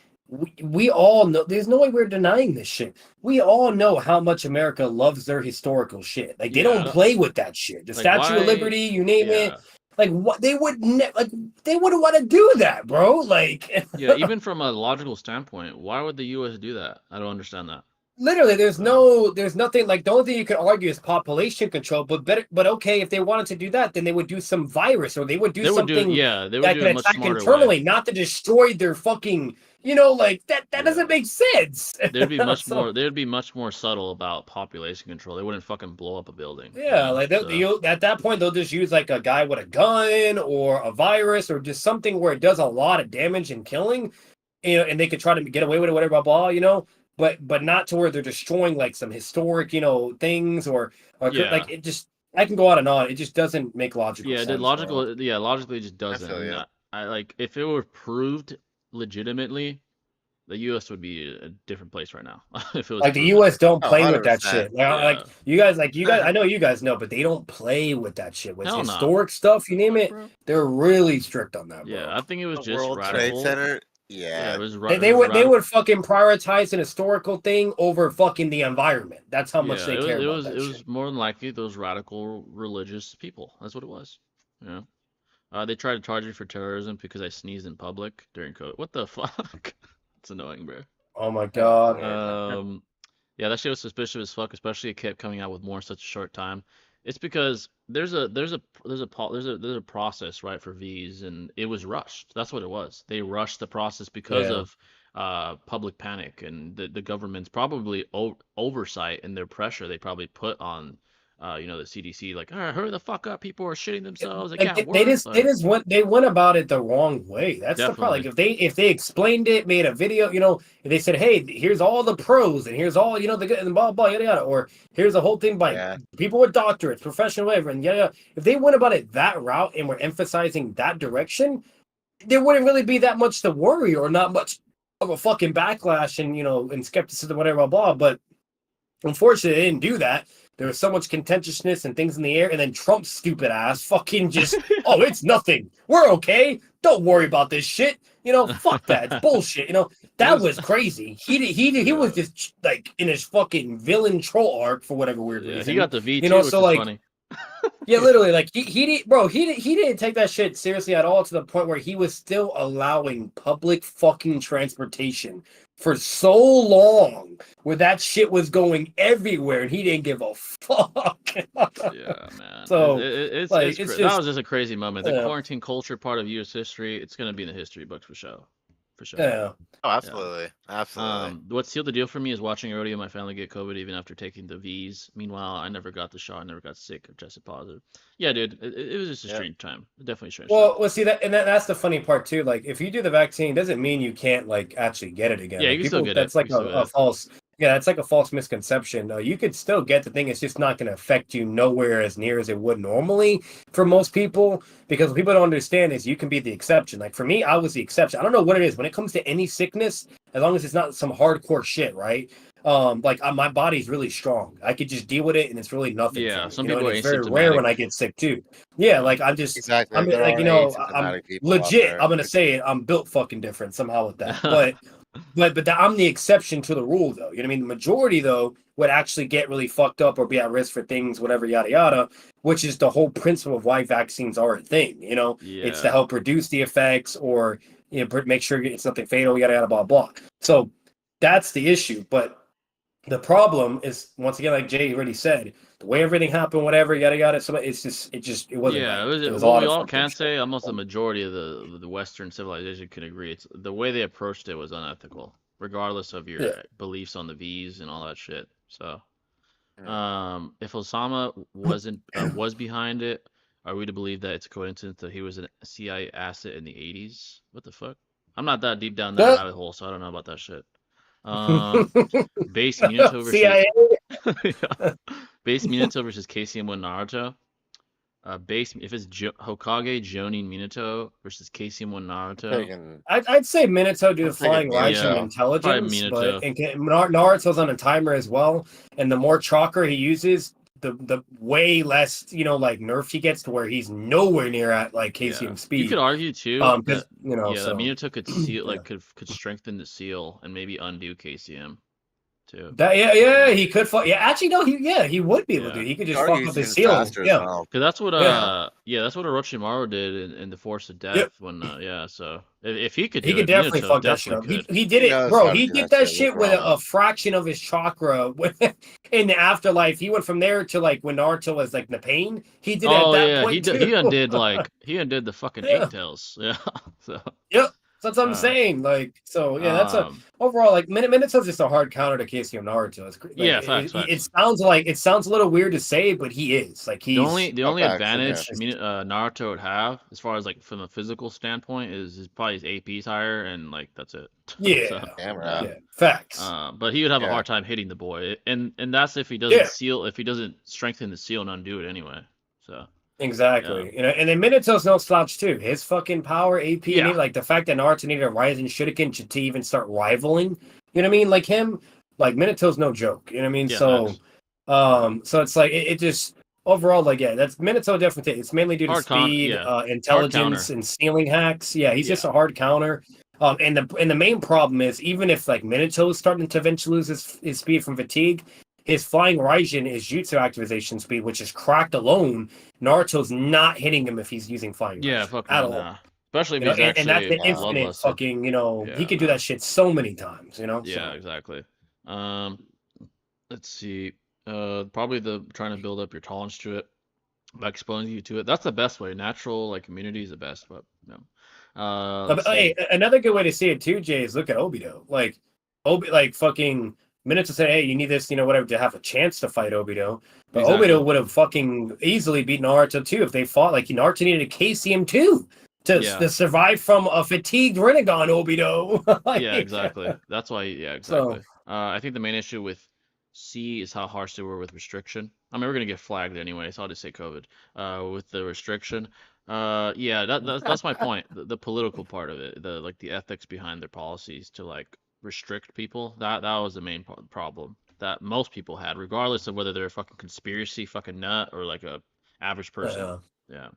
We all know. There's no way we're denying this shit. We all know how much America loves their historical shit. Like, they don't play with that shit. The Statue of Liberty, you name it. Like, what they wouldn't want to do that, bro. Like, even from a logical standpoint, why would the U.S. do that? I don't understand that. literally, there's nothing like the only thing you could argue is population control. But okay, if they wanted to do that, then they would do some virus or they would do something they would that do could it much attack smarter internally, way. not to destroy their fucking. Like that doesn't make sense. There'd be much So, more. They'd be much more subtle about population control. They wouldn't fucking blow up a building. yeah, like at that point they'll just use like a guy with a gun or a virus or just something where it does a lot of damage and killing, and they could try to get away with it, whatever, blah, blah. But not to where they're destroying like some historic, things or like it just. I can go on and on. It just doesn't make logical sense. Logically it just doesn't. feel you. I like if it were proved legitimately, the U.S. would be a different place right now. If it was like the proven. U.S. don't play with that 100%. shit. Yeah. Like you guys, I know you guys know, but they don't play with that shit. With Hell no. historic stuff, you name it, Bro. they're really strict on that. Bro. Yeah, I think it was The just World radical. Trade Center. Yeah, Yeah. it was They would fucking prioritize an historical thing over fucking the environment. That's how much they care about that It shit. was more than likely those radical religious people. That's what it was. They tried to charge me for terrorism because I sneezed in public during COVID. What the fuck? It's annoying, bro. Oh my god. Yeah, that shit was suspicious as fuck. Especially it kept coming out with more in such a short time. It's because there's a process, right, for V's, and it was rushed. That's what it was. They rushed the process because of public panic and the government's probably oversight and their pressure they probably put on the CDC, like, all right, hurry the fuck up, people are shitting themselves, they can't work. They went about it the wrong way. That's the problem. Like if they explained it, made a video, if they said, hey, here's all the pros and here's all the good and blah blah yada yada, or here's a whole thing by people with doctorates, professional whatever, and yada. If they went about it that route and were emphasizing that direction, there wouldn't really be that much to worry or not much of a fucking backlash and skepticism, whatever, blah. But unfortunately, they didn't do that. There was so much contentiousness and things in the air, and then Trump's stupid ass fucking just, oh, it's nothing. We're okay. Don't worry about this shit. Fuck that. It's bullshit. That was crazy. He was just like in his fucking villain troll arc for whatever weird reason. He got the V too, which is funny. Yeah, literally, like he didn't take that shit seriously at all, to the point where he was still allowing public fucking transportation for so long, where that shit was going everywhere, and he didn't give a fuck. Yeah, man. So that was just a crazy moment. The quarantine culture part of U.S. history, it's gonna be in the history books for sure. Yeah. Oh, absolutely. Absolutely. What sealed the deal for me is watching Rody and my family get COVID even after taking the V's. Meanwhile, I never got the shot. I never got sick or tested positive. Yeah, dude, it was just a strange time. Definitely strange. Well, see that's the funny part too. Like, if you do the vaccine, doesn't mean you can't like actually get it again. Yeah, like, you can still get that's it. Like a false. Yeah, it's like a false misconception. You could still get the thing. It's just not going to affect you nowhere as near as it would normally for most people. Because what people don't understand is you can be the exception. Like for me, I was the exception. I don't know what it is when it comes to any sickness, as long as it's not some hardcore shit, right? My body's really strong. I could just deal with it, and it's really nothing. Yeah, for me, some people are it's very rare when I get sick too. Yeah, like I'm just exactly. I'm like I'm legit. I'm gonna say it. I'm built fucking different somehow with that, but. But I'm the exception to the rule, though. You know what I mean? The majority, though, would actually get really fucked up or be at risk for things, whatever, yada yada. Which is the whole principle of why vaccines are a thing. It's to help reduce the effects or make sure it's nothing fatal, yada yada, blah blah. So that's the issue. But the problem is, once again, like Jay already said, the way everything happened, whatever, yada yada. So it wasn't. Yeah, right. it was what we all can say. Almost the majority of the Western civilization can agree. It's the way they approached it was unethical, regardless of your beliefs on the V's and all that shit. So, if Osama was behind it, are we to believe that it's a coincidence that he was a CIA asset in the 80s? What the fuck? I'm not that deep down that rabbit hole, so I don't know about that shit. Base Minato versus CIA. Base Minato versus KCM1 Naruto. If it's Hokage Jonin Minato versus KCM1 Naruto. I'd say Minato due to flying Raijin intelligence, but Naruto's on a timer as well. And the more chakra he uses, the way less like nerf he gets, to where he's nowhere near at like KCM speed. You could argue too that Minato could seal could strengthen the seal and maybe undo KCM too. Yeah, he could fuck. Yeah, actually, no, he would be able to. Yeah. He could just Argue fuck up he's his even ceiling. faster as Yeah, well. Cause that's what that's what Orochimaru did in the Force of Death Yep. when so if he could do he could it, definitely Minato fuck that shit definitely up. could. He did He it, knows bro. how to He do did that that shit shit with with Kurama. a fraction of his chakra in the afterlife. He went from there to like when Naruto was like in the pain. He did it at Oh that yeah, point too. he undid the fucking Yeah. eight tails. Yeah. So Yep. That's what I'm uh, saying. Like, so yeah, that's a um overall like Minato's just a hard counter to Casey and Naruto. It's like yeah, facts. it sounds a little weird to say, but he is like The only he's the Oh, only facts, yeah. advantage Naruto would have, as far as like from a physical standpoint, is probably his AP's higher, and like that's it. yeah, So, Camera. yeah, facts. but he would have a Yeah. hard time hitting the boy, and that's if he doesn't Yeah. if he doesn't strengthen the seal and undo it anyway. So Exactly. You know, and then Minato's no slouch too. His fucking power, AP, Yeah. and like the fact that Naruto needed a Rising Shuriken to even start rivaling. You know what I mean? Like him, like Minato's no joke. You know what I mean? Yeah, So, facts. so it's like it just overall like that's Minato definitely. It's mainly due to Hard counter, speed, yeah. intelligence, counter. and ceiling hacks. Yeah, he's just Yeah. a hard counter. And the main problem is even if like Minato is starting to eventually lose his speed from fatigue, his flying Raijin is jutsu activation speed, which is cracked alone. Naruto's not hitting him if he's using flying Yeah, Raijin fuck at no, all. nah. Especially if You know, he's and that's actually an infinite bloodlusted. fucking, you know, he Yeah, could do nah. that shit so many times, you know? Yeah, So, exactly. Let's see. Probably the trying to build up your tolerance to it by exposing you to it. That's the best way. Natural like immunity is the best, but no. Let's hey, see. another good way to see it too, Jay, is look at Obito. Like, like fucking Minato said, hey, you need this, you know, whatever, to have a chance to fight Obito. But Exactly. Obito would have fucking easily beat Naruto too if they fought. Like, Naruto needed to KC him too to survive from a fatigued Rinnegan Obito. Like, Yeah, exactly. That's why. Yeah, exactly. So, I think the main issue with C is how harsh they were with restriction. I mean, we're gonna get flagged anyway, so I'll just say COVID. With the restriction. Yeah, that's my point. The political part of it, the ethics behind their policies to like restrict people. That was the main problem that most people had, regardless of whether they're a fucking conspiracy fucking nut or like a average person. Yeah.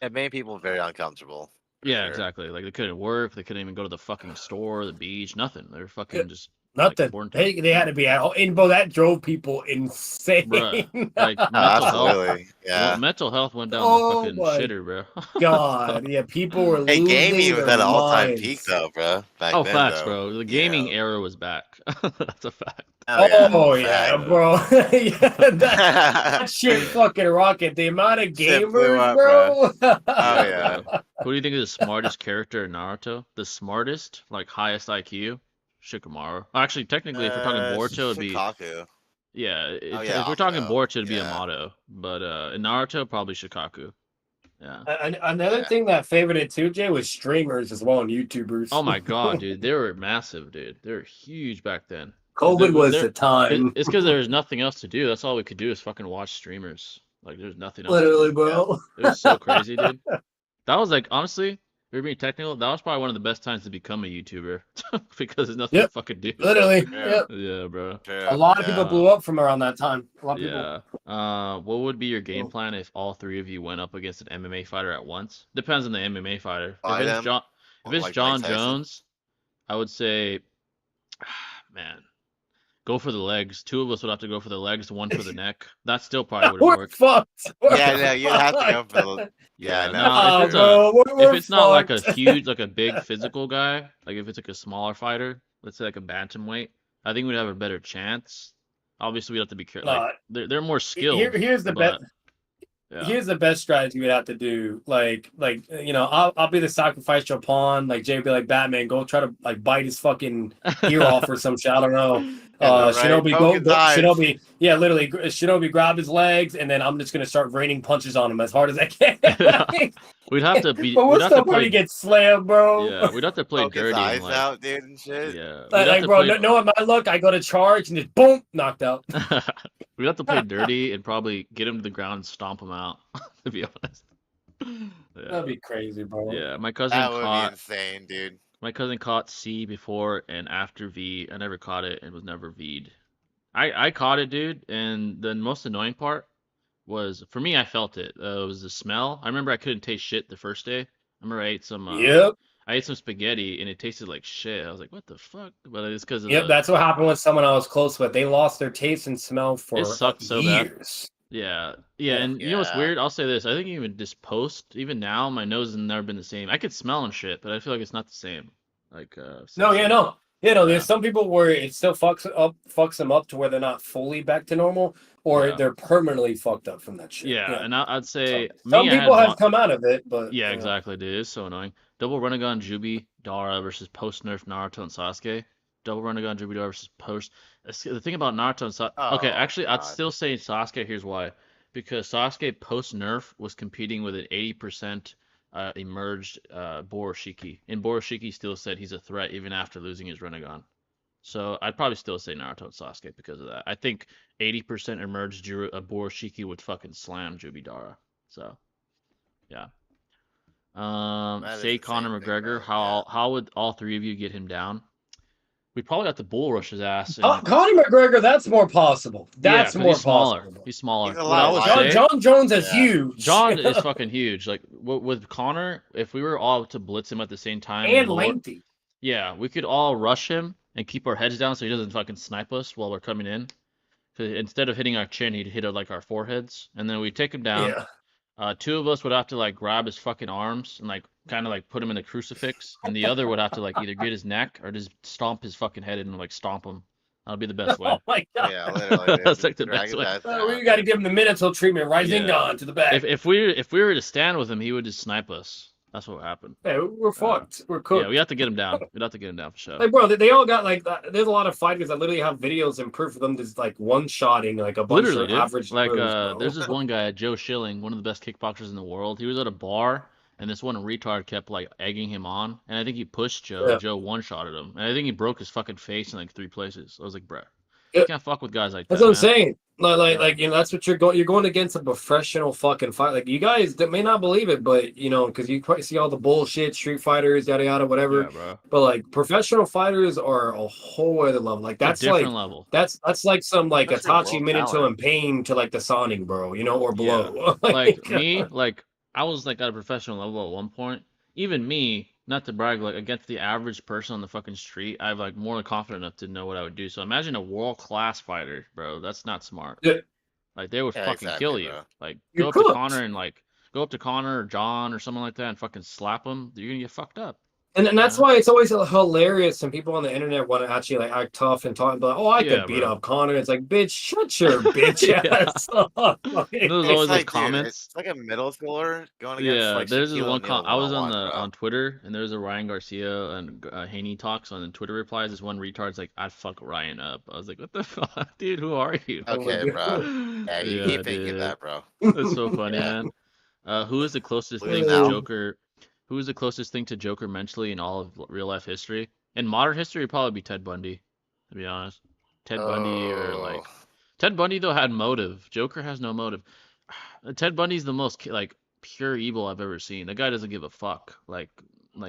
It made people very uncomfortable. Yeah, sure. exactly. Like they couldn't work, they couldn't even go to the fucking store, the beach, nothing. They were fucking just nothing. Like, quarantined. They had to be out. And bro, that drove people insane. Bruh, like mental Absolutely. health. Yeah. Mental health went down Oh the fucking my shitter, bro. God, yeah, people were Hey, losing gaming was their at an all-time minds. peak though, bro. Back Oh, then, facts, though. bro. The gaming era was back. That's a fact. Oh yeah, fact. bro. Yeah, that shit fucking rocket. The amount of Shit blew gamers, up, bro. Oh yeah. Who do you think is the smartest character in Naruto? The smartest, like highest IQ? Shikamaru. Actually, technically, if we're talking Boruto, it'd be Shikaku. yeah. yeah, If we're talking Amato. Boruto, it'd be Yeah. Amato. But in Naruto, probably Shikaku. Yeah. Another thing that favored it too, Jay, was streamers as well and YouTubers. Oh my god, dude, they were massive, dude. They were huge back then. COVID was the time. It's because there was nothing else to do. That's all we could do is fucking watch streamers. Like there's nothing else. Literally, bro. It was so crazy, dude. That was like honestly, we're being technical. That was probably one of the best times to become a YouTuber because there's nothing to fucking do. Literally, Yeah. Yeah, bro. A lot of people blew up from around that time. A lot of people. Yeah. What would be your game plan if all three of you went up against an MMA fighter at once? Depends on the MMA fighter. Fight him? If it's Like John Mike Tyson? Jones, I would say, man, go for the legs. Two of us would have to go for the legs, one for the neck. That still probably wouldn't We're work. fucked. Yeah, you have to go for the. Yeah, no. no. If it's not like a fucked. huge, like a big physical guy, like if it's like a smaller fighter, let's say like a bantamweight, I think we'd have a better chance. Obviously, we'd have to be careful. Like, they're more skilled. Here's the best. Yeah. Here's the best strategy we'd have to do. Like you know, I'll be the sacrificial pawn. Like Jay would be like Batman, go try to like bite his fucking ear off or some shit. I don't know. Shinobi go Shinobi. Yeah, literally. Shinobi grab his legs, and then I'm just gonna start raining punches on him as hard as I can. We'd have to be. But We'd we're have still to play. get slammed, bro. Yeah, we'd have to play Poke his dirty. eyes And, like, out, dude, and shit. yeah, Like bro, no, my luck, I go to charge and just boom, knocked out. We'd have to play dirty and probably get him to the ground and stomp him out. To be honest. Yeah. That'd be crazy, bro. Yeah, my cousin That would caught. be insane, dude. My cousin caught C before and after V. I never caught it and was never V'd. I caught it, dude, and the most annoying part was for me. I felt it. It was the smell. I remember I couldn't taste shit the first day. I remember I ate some. Yep. I ate some spaghetti and it tasted like shit. I was like, what the fuck? But it's because of Yep, that's what happened with someone I was close with. They lost their taste and smell it for sucked so bad. years. Yeah, Yeah. and you know what's Yeah. weird? I'll say this. I think even just post, even now, my nose has never been the same. I could smell and shit, but I feel like it's not the same. Like, No, yeah, since no. Yeah, no, yeah, there's some people where it still fucks them up to where they're not fully back to normal, or yeah, they're permanently fucked up from that shit. yeah. Yeah. And I'd So say me, some I people had have come out of it, but yeah, exactly, dude. It's so annoying. Double Renegon Jubi Dara versus post nerf Naruto and Sasuke. Double Renegon Jubi Dara versus post. The thing about Naruto and Sasuke. Okay, Oh actually, I'd god. still say Sasuke. Here's why. Because Sasuke post nerf was competing with an 80% emerged Boroshiki, and Boroshiki still said he's a threat even after losing his Renegon. So I'd probably still say Naruto and Sasuke because of that. I think 80% emerged Boroshiki would fucking slam Jubi Dara. So yeah. That is Say the same Conor thing, McGregor. bro. Yeah. How would all three of you get him down? We probably got to bull rush his ass. And Conor McGregor, that's more possible. yeah, That's because more he's smaller. possible. He's smaller. He's a What I lot would lighter. say, John Jones is Yeah. huge. John is fucking huge. Like with Conor, if we were all to blitz him at the same time and lower, lengthy. yeah, we could all rush him and keep our heads down so he doesn't fucking snipe us while we're coming in. 'Cause instead of hitting our chin, he'd hit like our foreheads, and then we take him down. Yeah. Two of us would have to like grab his fucking arms and like kind of like put him in a crucifix, and the other would have to like either get his neck or just stomp his fucking head in and like stomp him. That'll be the best way. Oh my god. Yeah, literally. Dude. That's like the Drag best his way. ass We down, got to dude. give him the Minato treatment. Rising Yeah. on to the back. If we were to stand with him, he would just snipe us. That's what would happen. Hey, we're fucked. We're cooked. Yeah, we have to get him down. We'd have to get him down for sure. Like, bro, they all got like. There's a lot of fighters that literally have videos and proof of them just like one-shotting like a bunch Literally, of dude. average. Like, Joes, bro. there's this one guy, Joe Schilling, one of the best kickboxers in the world. He was at a bar, and this one retard kept like egging him on, and I think he pushed Joe. Yeah. And Joe one-shotted him, and I think he broke his fucking face in like 3 places. I was like, bruh, Yeah. you can't fuck with guys like That's that, what I'm man. saying. Like, Yeah. you know, that's what you're going. You're going against a professional fucking fight. Like, you guys that may not believe it, but you know, because you probably see all the bullshit, Street Fighters, yada yada, whatever. Yeah, bro. But like, professional fighters are a whole other level. Like, that's It's a like different level. that's like some like That's Itachi, your world Minato, talent. and Pain to like the Sonic, bro. You know, or Yeah. below. Like me, like I was like at a professional level at one point. Even me, not to brag, like against the average person on the fucking street, I've like more than confident enough to know what I would do. So imagine a world class fighter, bro. That's not smart. Yeah. Like they would Yeah, fucking exactly, kill you. bro. Like You're go up to cooked. Connor and like go up to Connor or John or someone like that and fucking slap them. You're gonna get fucked up. And that's Yeah. why it's always hilarious when people on the internet want to actually like act tough and talk about, oh, I Yeah, could beat bro. up Connor. It's like, bitch, shut your bitch Yeah. ass up. Like, There's It's always those like, dude, comments. it's like a middle schooler going against Yeah, like there's this Shaquille one. O'Neal I was on 101, bro. on Twitter, and there's a Ryan Garcia and Haney talks on the Twitter replies. This one retard's like, "I'd fuck Ryan up." I was like, "What the fuck, dude? Who are you?" Okay, bro. Yeah, you Yeah, keep thinking dude. that, bro. That's so funny, Yeah. man. Who is the closest Lose thing to now. Joker? Who is the closest thing to Joker mentally in all of real life history? In modern history, it'd probably be Ted Bundy, to be honest. Ted Bundy or like Oh. Ted Bundy though had motive. Joker has no motive. Ted Bundy's the most like pure evil I've ever seen. The guy doesn't give a fuck. Like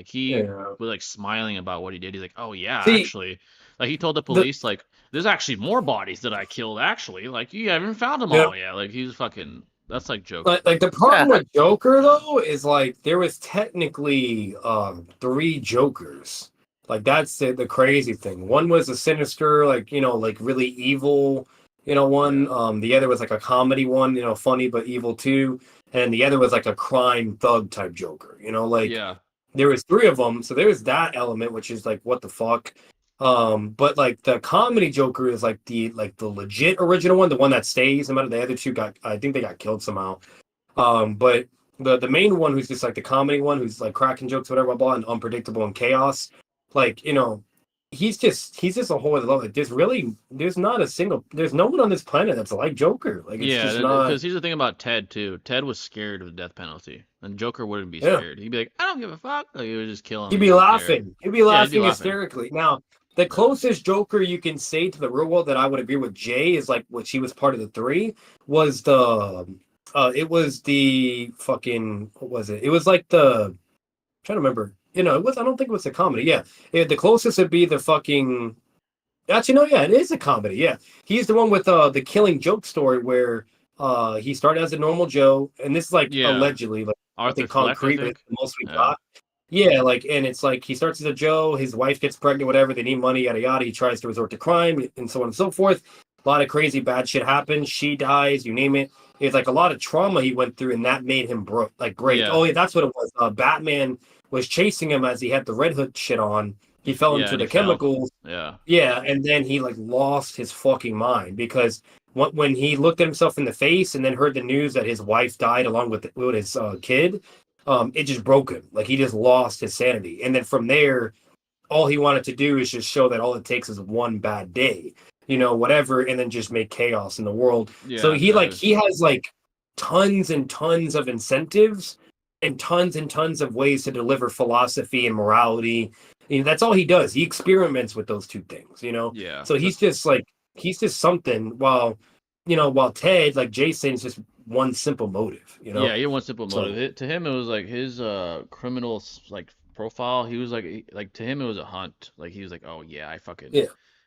he Yeah. was like smiling about what he did. He's like, "Oh yeah, See, actually." Like he told the police like, "There's actually more bodies that I killed actually. Like you haven't found them Yep. all yet." Like he's fucking that's like Joker. Like the problem with Joker though is like there was technically 3 Jokers. Like that's the crazy thing. One was a sinister, like, you know, like really evil, you know, one. The other was like a comedy one, you know, funny but evil too. And the other was like a crime thug type Joker, you know, like Yeah. there was 3 of them. So there's that element, which is like, what the fuck? But like the comedy Joker is like the legit original one, the one that stays. No matter the other 2 I think they got killed somehow. But the main one who's just like the comedy one, who's like cracking jokes, whatever, blah, blah, and unpredictable and chaos. Like, you know, he's just a whole other level. Like, there's no one on this planet that's like Joker. Like, it's Yeah, just not. because here's the thing about Ted too. Ted was scared of the death penalty, and Joker wouldn't be Yeah. scared. He'd be like, "I don't give a fuck." Like he would just kill him. He'd and be he wouldn't care. laughing. He'd be Yeah, laughing laughing. hysterically. Now, the closest Joker you can say to the real world that I would agree with Jay is like, which he was part of the 3, was it was the fucking, what was it? It was like I'm trying to remember. You know, I don't think it was a comedy. Yeah. The closest would be the fucking, actually, no, yeah, it is a comedy. Yeah. He's the one with the Killing Joke story where he started as a normal Joe, and this is like Yeah. allegedly, like Arthur nothing Fleck, I concrete, but think. it's the most we Yeah. got. Yeah, like, and it's like he starts as a Joe, his wife gets pregnant, whatever, they need money, yada yada. He tries to resort to crime and so on and so forth. A lot of crazy bad shit happens. She dies, you name it. It's like a lot of trauma he went through, and that made him break. Yeah. Oh yeah, that's what it was. Batman was chasing him as he had the Red Hood shit on. He fell Yeah, into and the he fell. chemicals. Yeah. Yeah, and then he like lost his fucking mind because when he looked at himself in the face and then heard the news that his wife died along with his kid, it just broke him. Like he just lost his sanity, and then from there, all he wanted to do is just show that all it takes is one bad day, whatever, and then just make chaos in the world. So Yeah, exactly. he has like tons and tons of incentives and tons of ways to deliver philosophy and morality. That's all he does. He experiments with those two things. Yeah. So he's just something while Ted, like Jason, is just one simple motive. Yeah, he had one simple So motive. To him, it was like his criminal like profile. He was like to him, it was a hunt. Like he was like, oh yeah, yeah.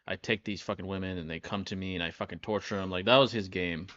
I take these fucking women and they come to me and I fucking torture them. Like that was his game.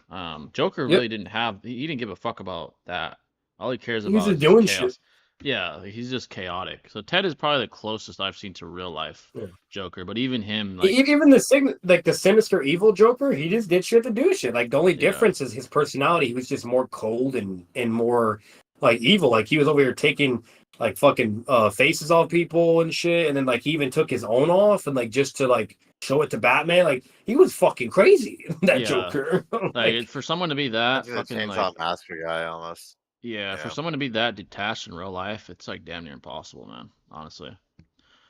Joker Yep. really didn't have. He didn't give a fuck about that. All he cares He's about just is doing shit. chaos. Yeah, like, he's just chaotic. So Ted is probably the closest I've seen to real life Yeah. Joker. But even him, like, Even the sinister evil Joker, he just did shit to do shit. Like the only yeah, difference is his personality. He was just more cold and more like evil. Like he was over here taking like fucking faces off people and shit, and then like he even took his own off and like just to like show it to Batman. Like he was fucking crazy. That yeah. Joker. Like for someone to be that That's a fucking chainsaw like, master guy almost. yeah, for Yeah. someone to be that detached in real life, it's like damn near impossible, man. Honestly.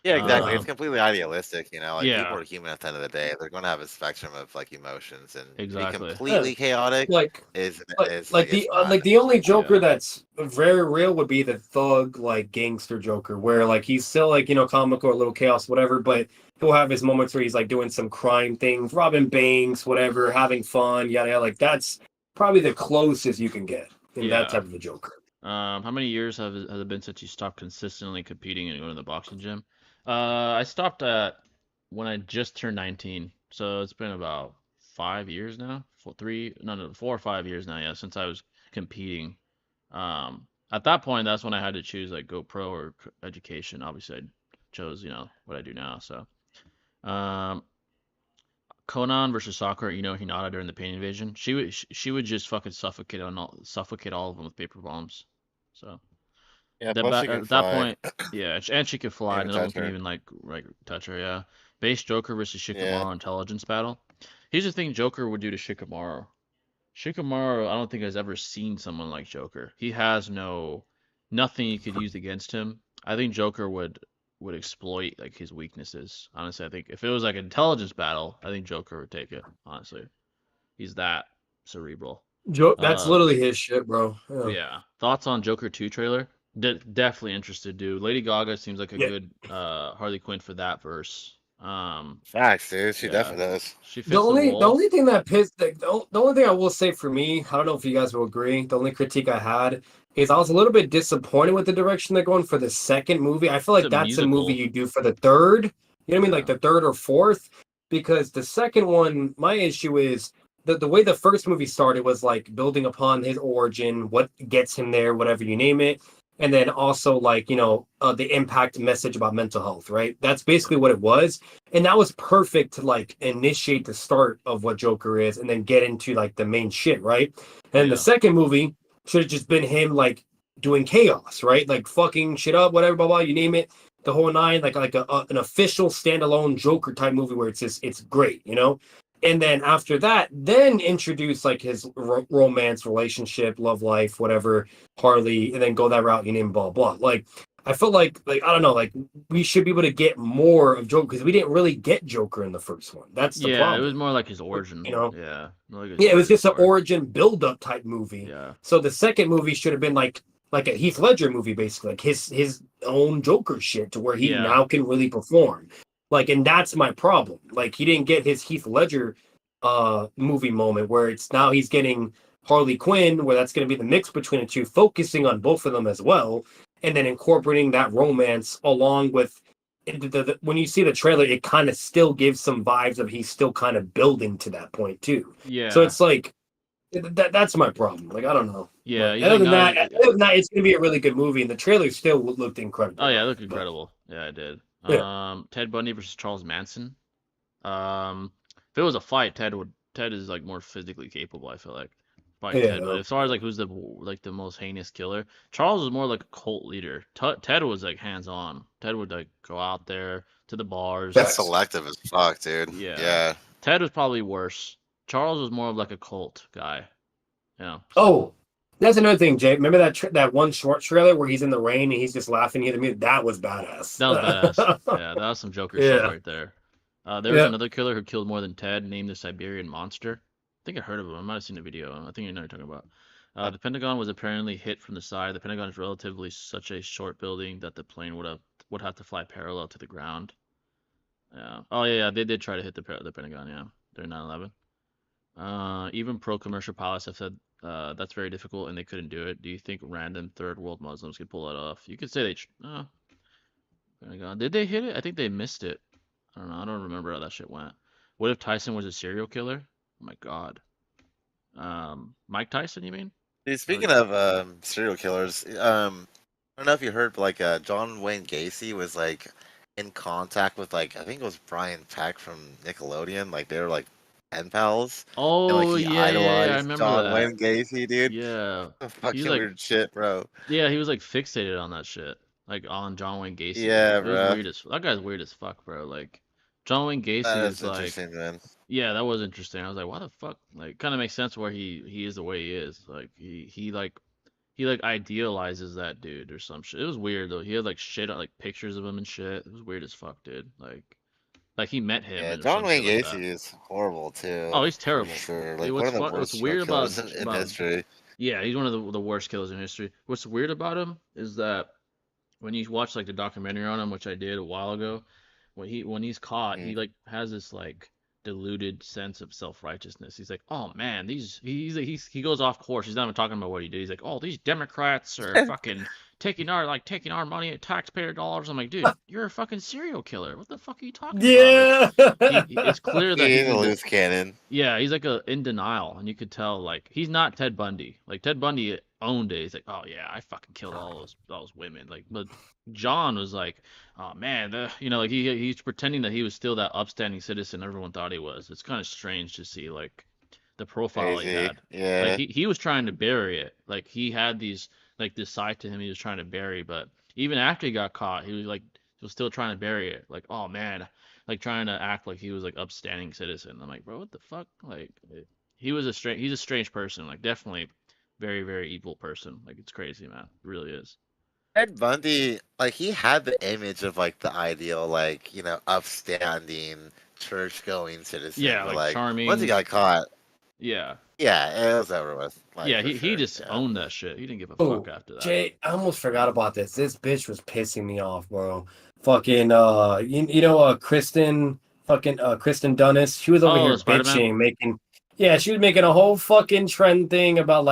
Yeah, exactly. It's Um, completely idealistic, Like people yeah, are human at the end of the day. They're going to have a spectrum of like emotions, and to be exactly. completely chaotic like is like it's not. the only Joker Yeah. that's very real would be the thug like gangster Joker, where like he's still like comical or a little chaos, whatever, but he'll have his moments where he's like doing some crime things, robbing banks, whatever, having fun, yada yada. Like that's probably the closest you can get in that Yeah. type of a Joker. How many years has it been since you stopped consistently competing and going to the boxing gym? I stopped at when I just turned 19, so it's been about 5 years now. No, 4 or 5 years now. Yeah, since I was competing. At that point, that's when I had to choose like GoPro or education. Obviously, I chose what I do now. So, um, Conan versus Sakura, Hinata during the pain invasion. She would just fucking suffocate all of them with paper bombs. So. Yeah, plus she can At that fly, point, yeah, and she could fly. even No one touch can her. even like touch her. Yeah, base Joker versus Yeah, Shikamaru intelligence battle. Here's the thing: Joker would do to Shikamaru. Shikamaru, I don't think has ever seen someone like Joker. He has nothing you could use against him. I think Joker would exploit like his weaknesses. Honestly, I think if it was like an intelligence battle, I think Joker would take it. Honestly, he's that cerebral. That's Uh, literally his shit, bro. but Yeah. yeah, thoughts on Joker 2 trailer? Definitely interested, dude. Lady Gaga seems like a Yeah. good Harley Quinn for that verse. facts, dude. She Yeah, definitely does. she The fits the only the role. only thing that pissed the only thing I will say for me, I don't know if you guys will agree. The only critique I had is I was a little bit disappointed with the direction they're going for the second movie. I feel It's like a that's a movie musical. you do for the third. You know what I mean? Like Yeah, the third or fourth. Because the second one, my issue is the way the first movie started was like building upon his origin, what gets him there, whatever you name it. And then also like, the impact message about mental health, right? That's basically what it was, and that was perfect to like initiate the start of what Joker is and then get into like the main shit, right? And the yeah, second movie should have just been him like doing chaos, right? Like fucking shit up, whatever, blah blah, you name it, the whole nine, like an official standalone Joker type movie where it's great. And then after that, then introduce like his romance, relationship, love life, whatever, Harley, and then go that route, you name blah blah. Like I feel like I don't know, like we should be able to get more of Joker because we didn't really get Joker in the first one. That's the yeah. It was problem. more like his origin. You know, Yeah, more like his yeah, it was origin just an story. origin build-up type movie. Yeah, So the second movie should have been like a Heath Ledger movie, basically, like his own Joker shit, to where he yeah, now can really perform. Like, and that's my problem. Like, he didn't get his Heath Ledger movie moment where it's now he's getting Harley Quinn, where that's going to be the mix between the two, focusing on both of them as well, and then incorporating that romance along with when you see the trailer, it kind of still gives some vibes of he's still kind of building to that point too. So yeah. it's like That's my problem. Like I don't know. Yeah, But he's like not. other than that, it's gonna be a really good movie, and the trailer still looked incredible. Oh yeah, it looked But, incredible. Yeah, it did. yeah. Ted Bundy versus Charles Manson. If it was a fight, Ted is like more physically capable. I feel like fight Ted, but Yeah. as far as like who's the most heinous killer, Charles was more like a cult leader. Ted was like hands on. Ted would like go out there to the bars. That's Facts. selective as fuck, dude. Yeah. Yeah. Ted was probably worse. Charles was more of like a cult guy. Yeah. Oh, that's another thing, Jay. Remember that one short trailer where he's in the rain and he's just laughing at the music? That was badass. That was badass. Yeah, that was some Joker shit right there. There was another killer who killed more than Ted, named the Siberian Monster. I think I heard of him. I might have seen the video. I think you know what you're talking about. The Pentagon was apparently hit from the side. The Pentagon is relatively such a short building that the plane would have to fly parallel to the ground. Yeah. Oh yeah, they did try to hit the Pentagon. Yeah, during 9/11. Even pro-commercial pilots have said that's very difficult and they couldn't do it. Do you think random third world Muslims could pull that off? You could say Pentagon. Did they hit it? I think they missed it. I don't know. I don't remember how that shit went. What if Tyson was a serial killer? Oh my god. Mike Tyson, you mean? Dude, speaking of serial killers, I don't know if you heard, but like John Wayne Gacy was like in contact with like I think it was Brian Peck from Nickelodeon. Like they were like pen pals. And Oh like he yeah, idolized I remember John that. Wayne Gacy, dude. Yeah. Fucking like- weird shit, bro. Yeah, he was like fixated on that shit. Like on John Wayne Gacy. Yeah, It was bro. weird as that guy's weird as fuck, bro. Like John Wayne Gacy That is is like interesting, man. yeah, that was interesting. I was like, why the fuck? Like kind of makes sense where he is the way he is. Like he like idealizes that dude or some shit. It was weird though. He had like shit like pictures of him and shit. It was weird as fuck, dude. Like he met him. Yeah, and John some Wayne shit like Gacy that. is horrible too. Oh, he's for terrible. sure. Hey, Like one of the what's worst weird about killers in history. yeah, he's one of the worst killers in history. What's weird about him is that when you watch like the documentary on him, which I did a while ago, when he's caught, he like has this like deluded sense of self-righteousness. He's like, "Oh man, he goes off course. He's not even talking about what he did. He's like, "Oh, these Democrats are fucking taking our money, taxpayer dollars." I'm like, "Dude, you're a fucking serial killer. What the fuck are you talking about?" Like, it's clear that He's a loose cannon. yeah, he's like in denial, and you could tell like he's not Ted Bundy. Like Ted Bundy owned it. He's like, oh yeah, I fucking killed all those women. Like, but John was like, oh man, like he's pretending that he was still that upstanding citizen everyone thought he was. It's kind of strange to see like the profile he Crazy. had. Yeah. Like he was trying to bury it. Like he had these like this side to him he was trying to bury, but even after he got caught, he was still trying to bury it. Like, oh man, like trying to act like he was like upstanding citizen. I'm like, bro, what the fuck? Like he's a strange person. Like definitely very, very evil person. Like it's crazy, man. It really is. Ted Bundy, like he had the image of like the ideal, like, upstanding, church going citizen. Yeah, but, like charming. Once he got caught, yeah, it was over with. Like, yeah, for he sure, just yeah. owned that shit. He didn't give a Oh, fuck after that. Jay, I almost forgot about this. This bitch was pissing me off, bro. Fucking Kristen Dunst. She was over here Spider-Man? bitching, she was making a whole fucking trend thing about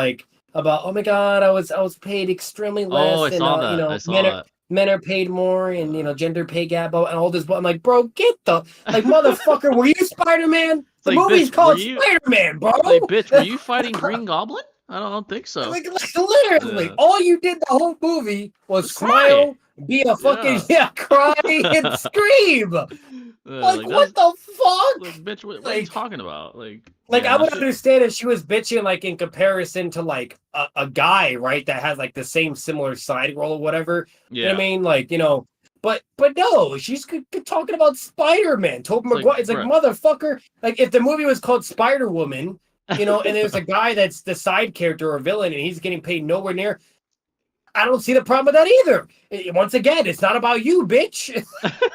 oh my god, I was paid extremely less. Oh, I saw that. I saw that. Men are paid more, and gender pay gap and all this. But I'm like, bro, get the motherfucker. Were you Spider-Man? The Like, movie's bitch, called were you- Spider-Man, bro. Like, bitch, were you fighting Green Goblin? I don't think so. Like literally, Yeah. all you did the whole movie was Just smile, be a fucking cry and scream. Like what the fuck? Like, bitch, what are you Like- talking about? Like I would understand if she was bitching like in comparison to like a guy, right, that has like the same similar side role or whatever. You know what I mean? Like, but no, she's talking about Spider-Man. Tobey Maguire. It's like, motherfucker. Like if the movie was called Spider-Woman, and there's a guy that's the side character or villain and he's getting paid nowhere near. I don't see the problem with that either. Once again, it's not about you, bitch.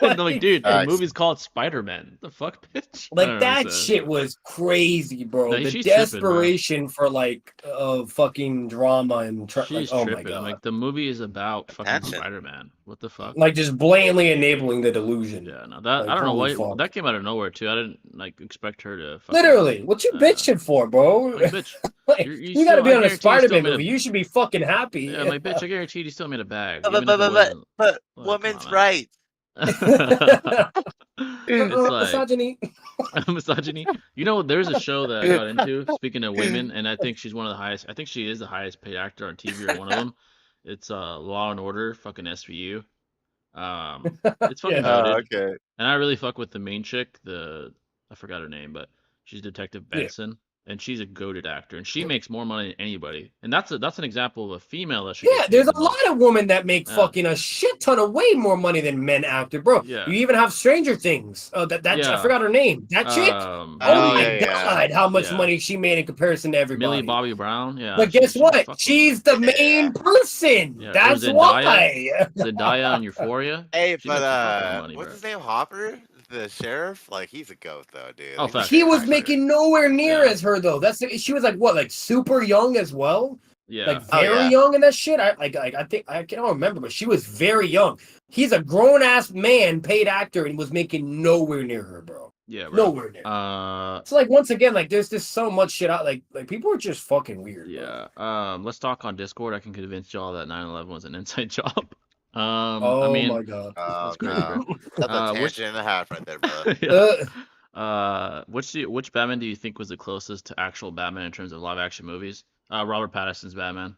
like, dude, the movie's called Spider-Man. The fuck, bitch? Like that shit was crazy, bro. No, the she's desperation for fucking drama and she's oh tripping. my god, Like the movie is about fucking Attention. Spider-Man. What the fuck? like just blatantly enabling the delusion. Yeah, no, that Like, I don't know holy why fuck. that came out of nowhere too. I didn't like expect her to. Fucking, Literally, what you bitching for, bro? like, bitch, Like, you you gotta still- be I on a guarantee you Spider-Man still made a- movie. You should be fucking happy. yeah, like bitch, I guarantee you still made a bag. But even if it wasn't- but Like, women's come on, rights. man. It's like Misogyny. misogyny. You know, there's a show that I got into. Speaking of women, and I think she's one of the highest. I think she is the highest paid actor on TV or one of them. It's Law and Order, fucking SVU. It's fucking Yeah. goated. Okay. And I really fuck with the main chick. I forgot her name, but she's Detective Yeah. Benson, and she's a goated actor, and she makes more money than anybody. And that's an example of a female that should. Yeah, there's a lot of women that make Yeah. fucking a shit ton of way more money than men actor, bro. Yeah. You even have Stranger Things. I Yeah. forgot her name. That chick. Oh Oh my yeah, god, how much Yeah. money she made in comparison to everybody. Millie Bobby Brown. Yeah. But guess what? fucking- She's the main person. Yeah, or That's Zendaya. why. Zendaya on Euphoria. Hey, She makes a fucking but money, what's bro. his name? Hopper, the sheriff. Like he's a goat though, dude. Oh, Like, facts. He was actually- making nowhere near Yeah. as her though. She was like what, like super young as well, Yeah. like Oh, very yeah. young in that shit. I think I can't remember, but she was very young. He's a grown ass man, paid actor, and was making nowhere near her, bro. Yeah, bro. Nowhere near. So like once again, like there's just so much shit out. Like people are just fucking weird. Bro. Yeah. Let's talk on Discord. I can convince y'all that 9/11 was an inside job. Oh I mean, my god. Oh, That's crazy, no. That's a which- tangent and a half right there, brother. yeah. Which Batman do you think was the closest to actual Batman in terms of live action movies? Robert Pattinson's Batman.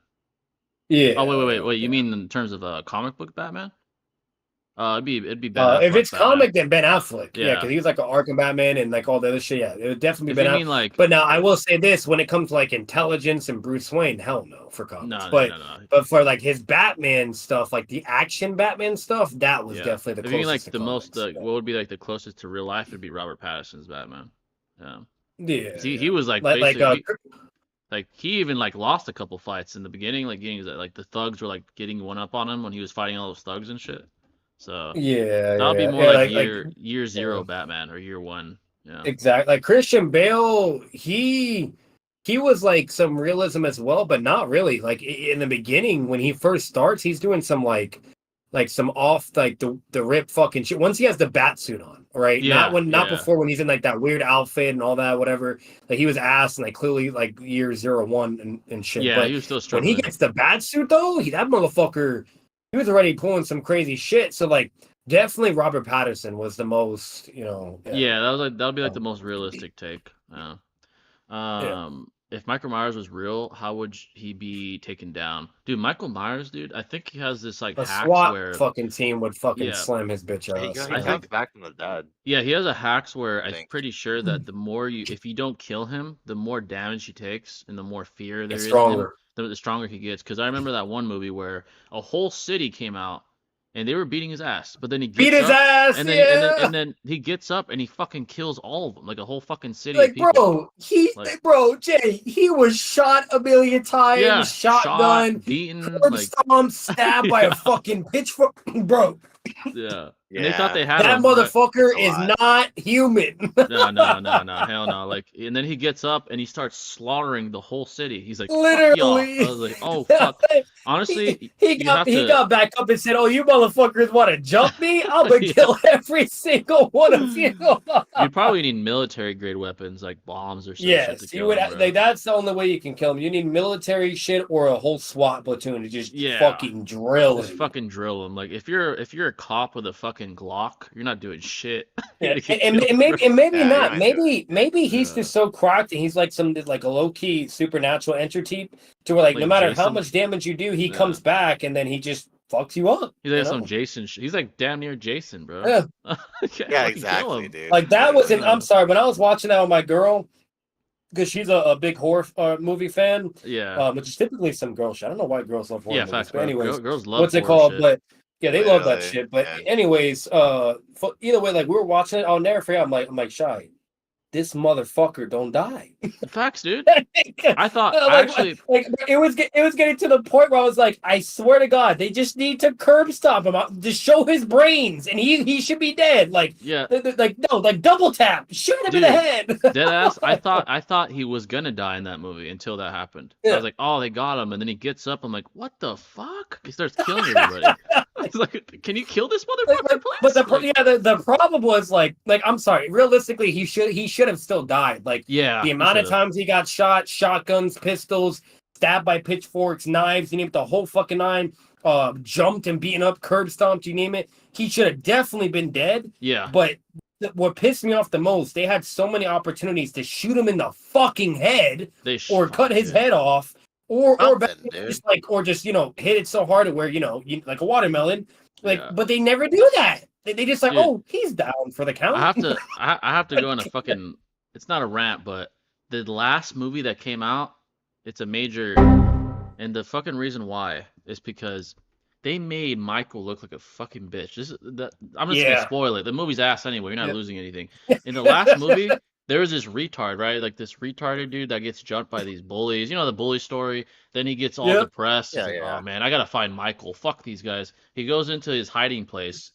Yeah. Oh wait. You mean in terms of comic book Batman? It'd be Ben If Affleck it's Batman. comic, then Ben Affleck. Yeah, Yeah. because he was like an Arkham Batman and like all the other shit. Yeah, it would definitely If be Ben you Affleck. mean like But now I will say this: when it comes to like intelligence and Bruce Wayne, hell no for comics. no, but no. but for like his Batman stuff, like the action Batman stuff, that was Yeah. definitely the If you mean closest. like to the most, comics. what would be like the closest to real life? It'd be Robert Pattinson's Batman. Yeah. Yeah. 'Cause he was like like basically like he even like lost a couple fights in the beginning, like getting like the thugs were like getting one up on him when he was fighting all those thugs and shit. So yeah, that would be yeah. more Yeah, like year zero yeah. Batman or year one. Yeah. Exactly. Like Christian Bale, he was like some realism as well, but not really. Like in the beginning, when he first starts, he's doing some like some off like the rip fucking shit. Once he has the bat suit on, right? Yeah, Not yeah. before when he's in like that weird outfit and all that, whatever. Like he was ass and like clearly like year 01 and shit. Yeah, but he was still when struggling. he gets the bat suit though, that motherfucker, he was already pulling some crazy shit. So like definitely Robert Pattinson was the most, Yeah, that would be like the most realistic take. Yeah. If Michael Myers was real, how would he be taken down? Dude, Michael Myers, dude, I think he has this like A hacks SWAT where fucking team would fucking Yeah. slam his bitch He ass. I comes think- back from the dead. yeah, he has a hacks where I'm think. pretty sure that the more if you don't kill him, the more damage he takes and the more fear there It's is in him, stronger. the stronger he gets. Because I remember that one movie where a whole city came out and they were beating his ass, but then he Beat gets his up, ass, and then, yeah. and then he gets up and he fucking kills all of them, like a whole fucking city Like, of people. bro, Jay, he was shot a million times, Yeah, shotgun, shot, beaten, curb like stomped, stabbed by Yeah. a fucking pitchfork, bro. yeah. And they thought they had That him, but- motherfucker That's a is lot. not human. No, hell no. Like, and then he gets up and he starts slaughtering the whole city. He's like, "Fuck Literally. y'all." I was like, oh fuck. Honestly, he you have to- got back up and said, "Oh, you motherfuckers want to jump me? I'm gonna Yeah. kill every single one of you." you probably need military grade weapons like bombs or some shit to Yes, kill you would. him, bro. Like, that's the only way you can kill him. You need military shit or a whole SWAT platoon to just Yeah. fucking drill Just him. fucking drill him. Like if you're a cop with a fucking Glock, you're not doing shit. Yeah, You're gonna get and killed, maybe Yeah, not. yeah, Maybe he's Yeah. just so cracked and he's like a low key supernatural entity to where like no Like matter how Jason? much damage you do, he Yeah. comes back and then he just fucks you up. He's like you some know? Jason. He's like damn near Jason, bro. Yeah. Can't Yeah, fucking kill exactly, him. dude. Like that was Literally. I'm sorry, when I was watching that with my girl, because she's a big horror movie fan, Yeah. which is typically some girl shit. I don't know why girls love horror Yeah, movies, facts, but bro. anyways, Girls love what's it horror called? shit. But yeah, they love that Literally, shit. But yeah. anyways, either way, like we were watching it, I'll never forget. I'm like, Shy, this motherfucker don't die. Facts, dude. I thought Like, actually like it was getting to the point where I was like, I swear to God, they just need to curb stop him to show his brains, and he should be dead. Like, yeah. like no, like double tap, shoot him in the head. Deadass, I thought he was gonna die in that movie until that happened. I Yeah. was like, oh, they got him, and then he gets up. I'm like, what the fuck? He starts killing everybody. I was like, can you kill this motherfucker, please? But Like, the problem was like I'm sorry, realistically, he should have still died. Like yeah, the he amount of should've. times he got shot, shotguns, pistols, stabbed by pitchforks, knives, you name it, the whole fucking nine. Jumped and beaten up, curb stomped, you name it. He should have definitely been dead. Yeah, But what pissed me off the most, they had so many opportunities to shoot him in the fucking head or cut his head off, or Something, dude. just like, or just, you know, hit it so hard to where, you know, like a watermelon. Like, Yeah. but they never do that. They just like, Dude, oh, he's down for the count. I have to go on a fucking. It's not a rant, but the last movie that came out, it's a major, and the fucking reason why is because they made Michael look like a fucking bitch. I'm just gonna spoil it. The movie's ass anyway. You're not losing anything. In the last movie, there was this retard, right? Like this retarded dude that gets jumped by these bullies. You know the bully story. Then he gets all depressed. He's like, oh man, I gotta find Michael. Fuck these guys. He goes into his hiding place,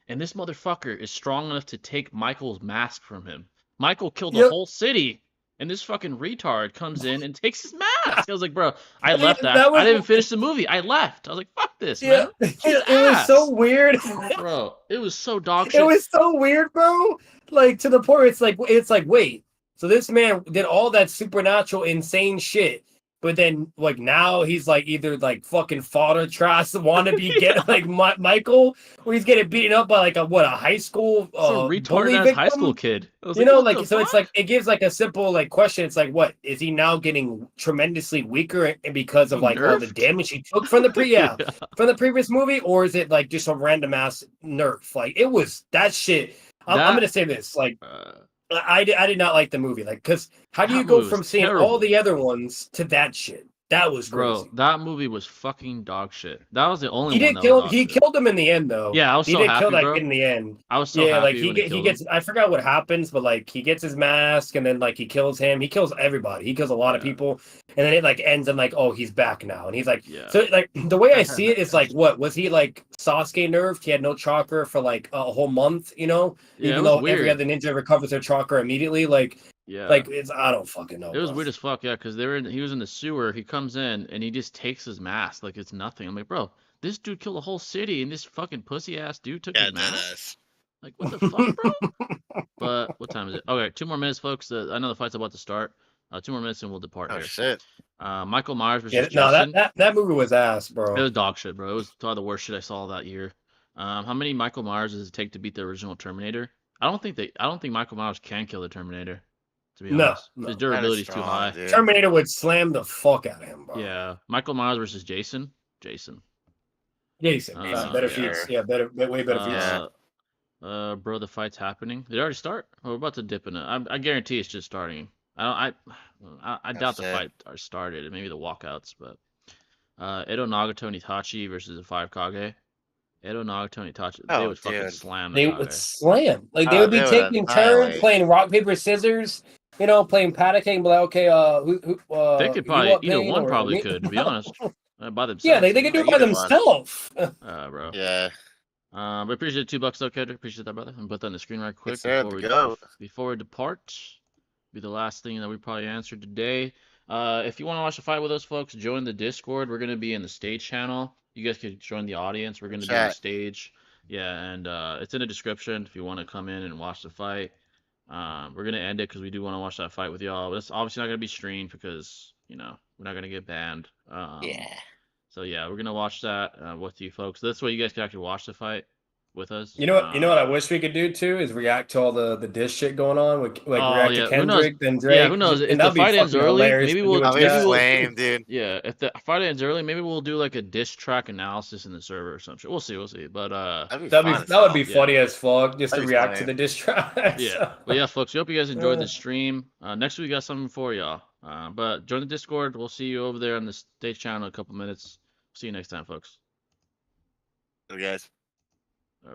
and this motherfucker is strong enough to take Michael's mask from him. Michael killed the whole city. And this fucking retard comes in and takes his mask. I was like, bro, I left that. I didn't even finish the movie. I left. I was like, fuck this, man. It was so weird. Bro, it was so dog shit. It was so weird, bro. Like, to the point it's like, wait. So this man did all that supernatural, insane shit. But then, like, now he's, like, either, like, fucking fodder trash wannabe get like, Michael, or he's getting beaten up by, like, a high school retarded high school kid. You know, like, so it's, like, it gives, like, a simple, like, question. It's like, what? Is he now getting tremendously weaker because of, like, all the damage he took from the from the previous movie? Or is it, like, just a random-ass nerf? Like, it was, that shit. I'm going to say this, like... I did not like the movie, like, because how do you go from seeing all the other ones to that shit? That was crazy. Bro, that movie was fucking dog shit. That was the only one. He killed him in the end, though. Yeah, I was so happy, kill that bro. kid in the end. I was so happy. Like he gets. I forgot what happens, but like he gets his mask, and then like he kills him. He kills everybody. He kills a lot of people, and then it like ends in like, oh, he's back now, and he's like, so like the way I see it is like, what was he like Sasuke nerfed? He had no chakra for like a whole month, you know, even though every other ninja recovers their chakra immediately, like. Yeah, like it's I don't fucking know. It was weird as fuck, yeah, because he was in the sewer. He comes in and he just takes his mask like it's nothing. I'm like, bro, this dude killed a whole city, and this fucking pussy ass dude took his mask. Like, what the fuck, bro? But what time is it? Okay, 2 more minutes, folks. I know the fight's about to start. 2 more minutes and we'll depart here. Shit. Michael Myers versus Jason. No, that movie was ass, bro. It was dog shit, bro. It was probably the worst shit I saw that year. How many Michael Myers does it take to beat the original Terminator? I don't think Michael Myers can kill the Terminator. To be honest, his durability is too high. Dude. Terminator would slam the fuck out of him, bro. Yeah, Michael Myers versus Jason. Better feats. Yeah, way better feats. Bro, the fight's happening. Did it already start? We're about to dip in it. I guarantee it's just starting. I doubt the fight started. Maybe the walkouts, but Edo Nagato and Itachi versus the 5 Kage. Edo Nagato and Itachi, they would fucking slam. They would slam. Like they would be taking turns playing rock paper scissors. You know, playing panicking, but like, okay, who they could probably either one probably could, to be honest, by themselves. Yeah, they could do it by themselves. Bro. Yeah. But appreciate $2, okay. Appreciate that, brother. And put that on the screen right quick before we depart. Be the last thing that we probably answered today. If you want to watch the fight with us, folks, join the Discord. We're gonna be in the stage channel. You guys could join the audience. We're gonna be on the stage. Yeah, and it's in the description if you want to come in and watch the fight. We're gonna end it because we do want to watch that fight with y'all. But it's obviously not gonna be streamed because we're not gonna get banned. So yeah, we're gonna watch that with you folks. This way you guys can actually watch the fight with us. You know what? You know what I wish we could do too is react to all the diss shit going on. React to Kendrick, then Drake. Yeah, who knows? If the fight ends early, maybe we'll. Lame, dude. Yeah, if the fight ends early, maybe we'll do like a diss track analysis in the server or some shit. We'll see. But that would be funny as fuck just to react to the diss tracks. Yeah, but yeah, folks. We hope you guys enjoyed the stream. Next week we got something for y'all. But join the Discord. We'll see you over there on the stage channel in a couple minutes. See you next time, folks. Okay, guys.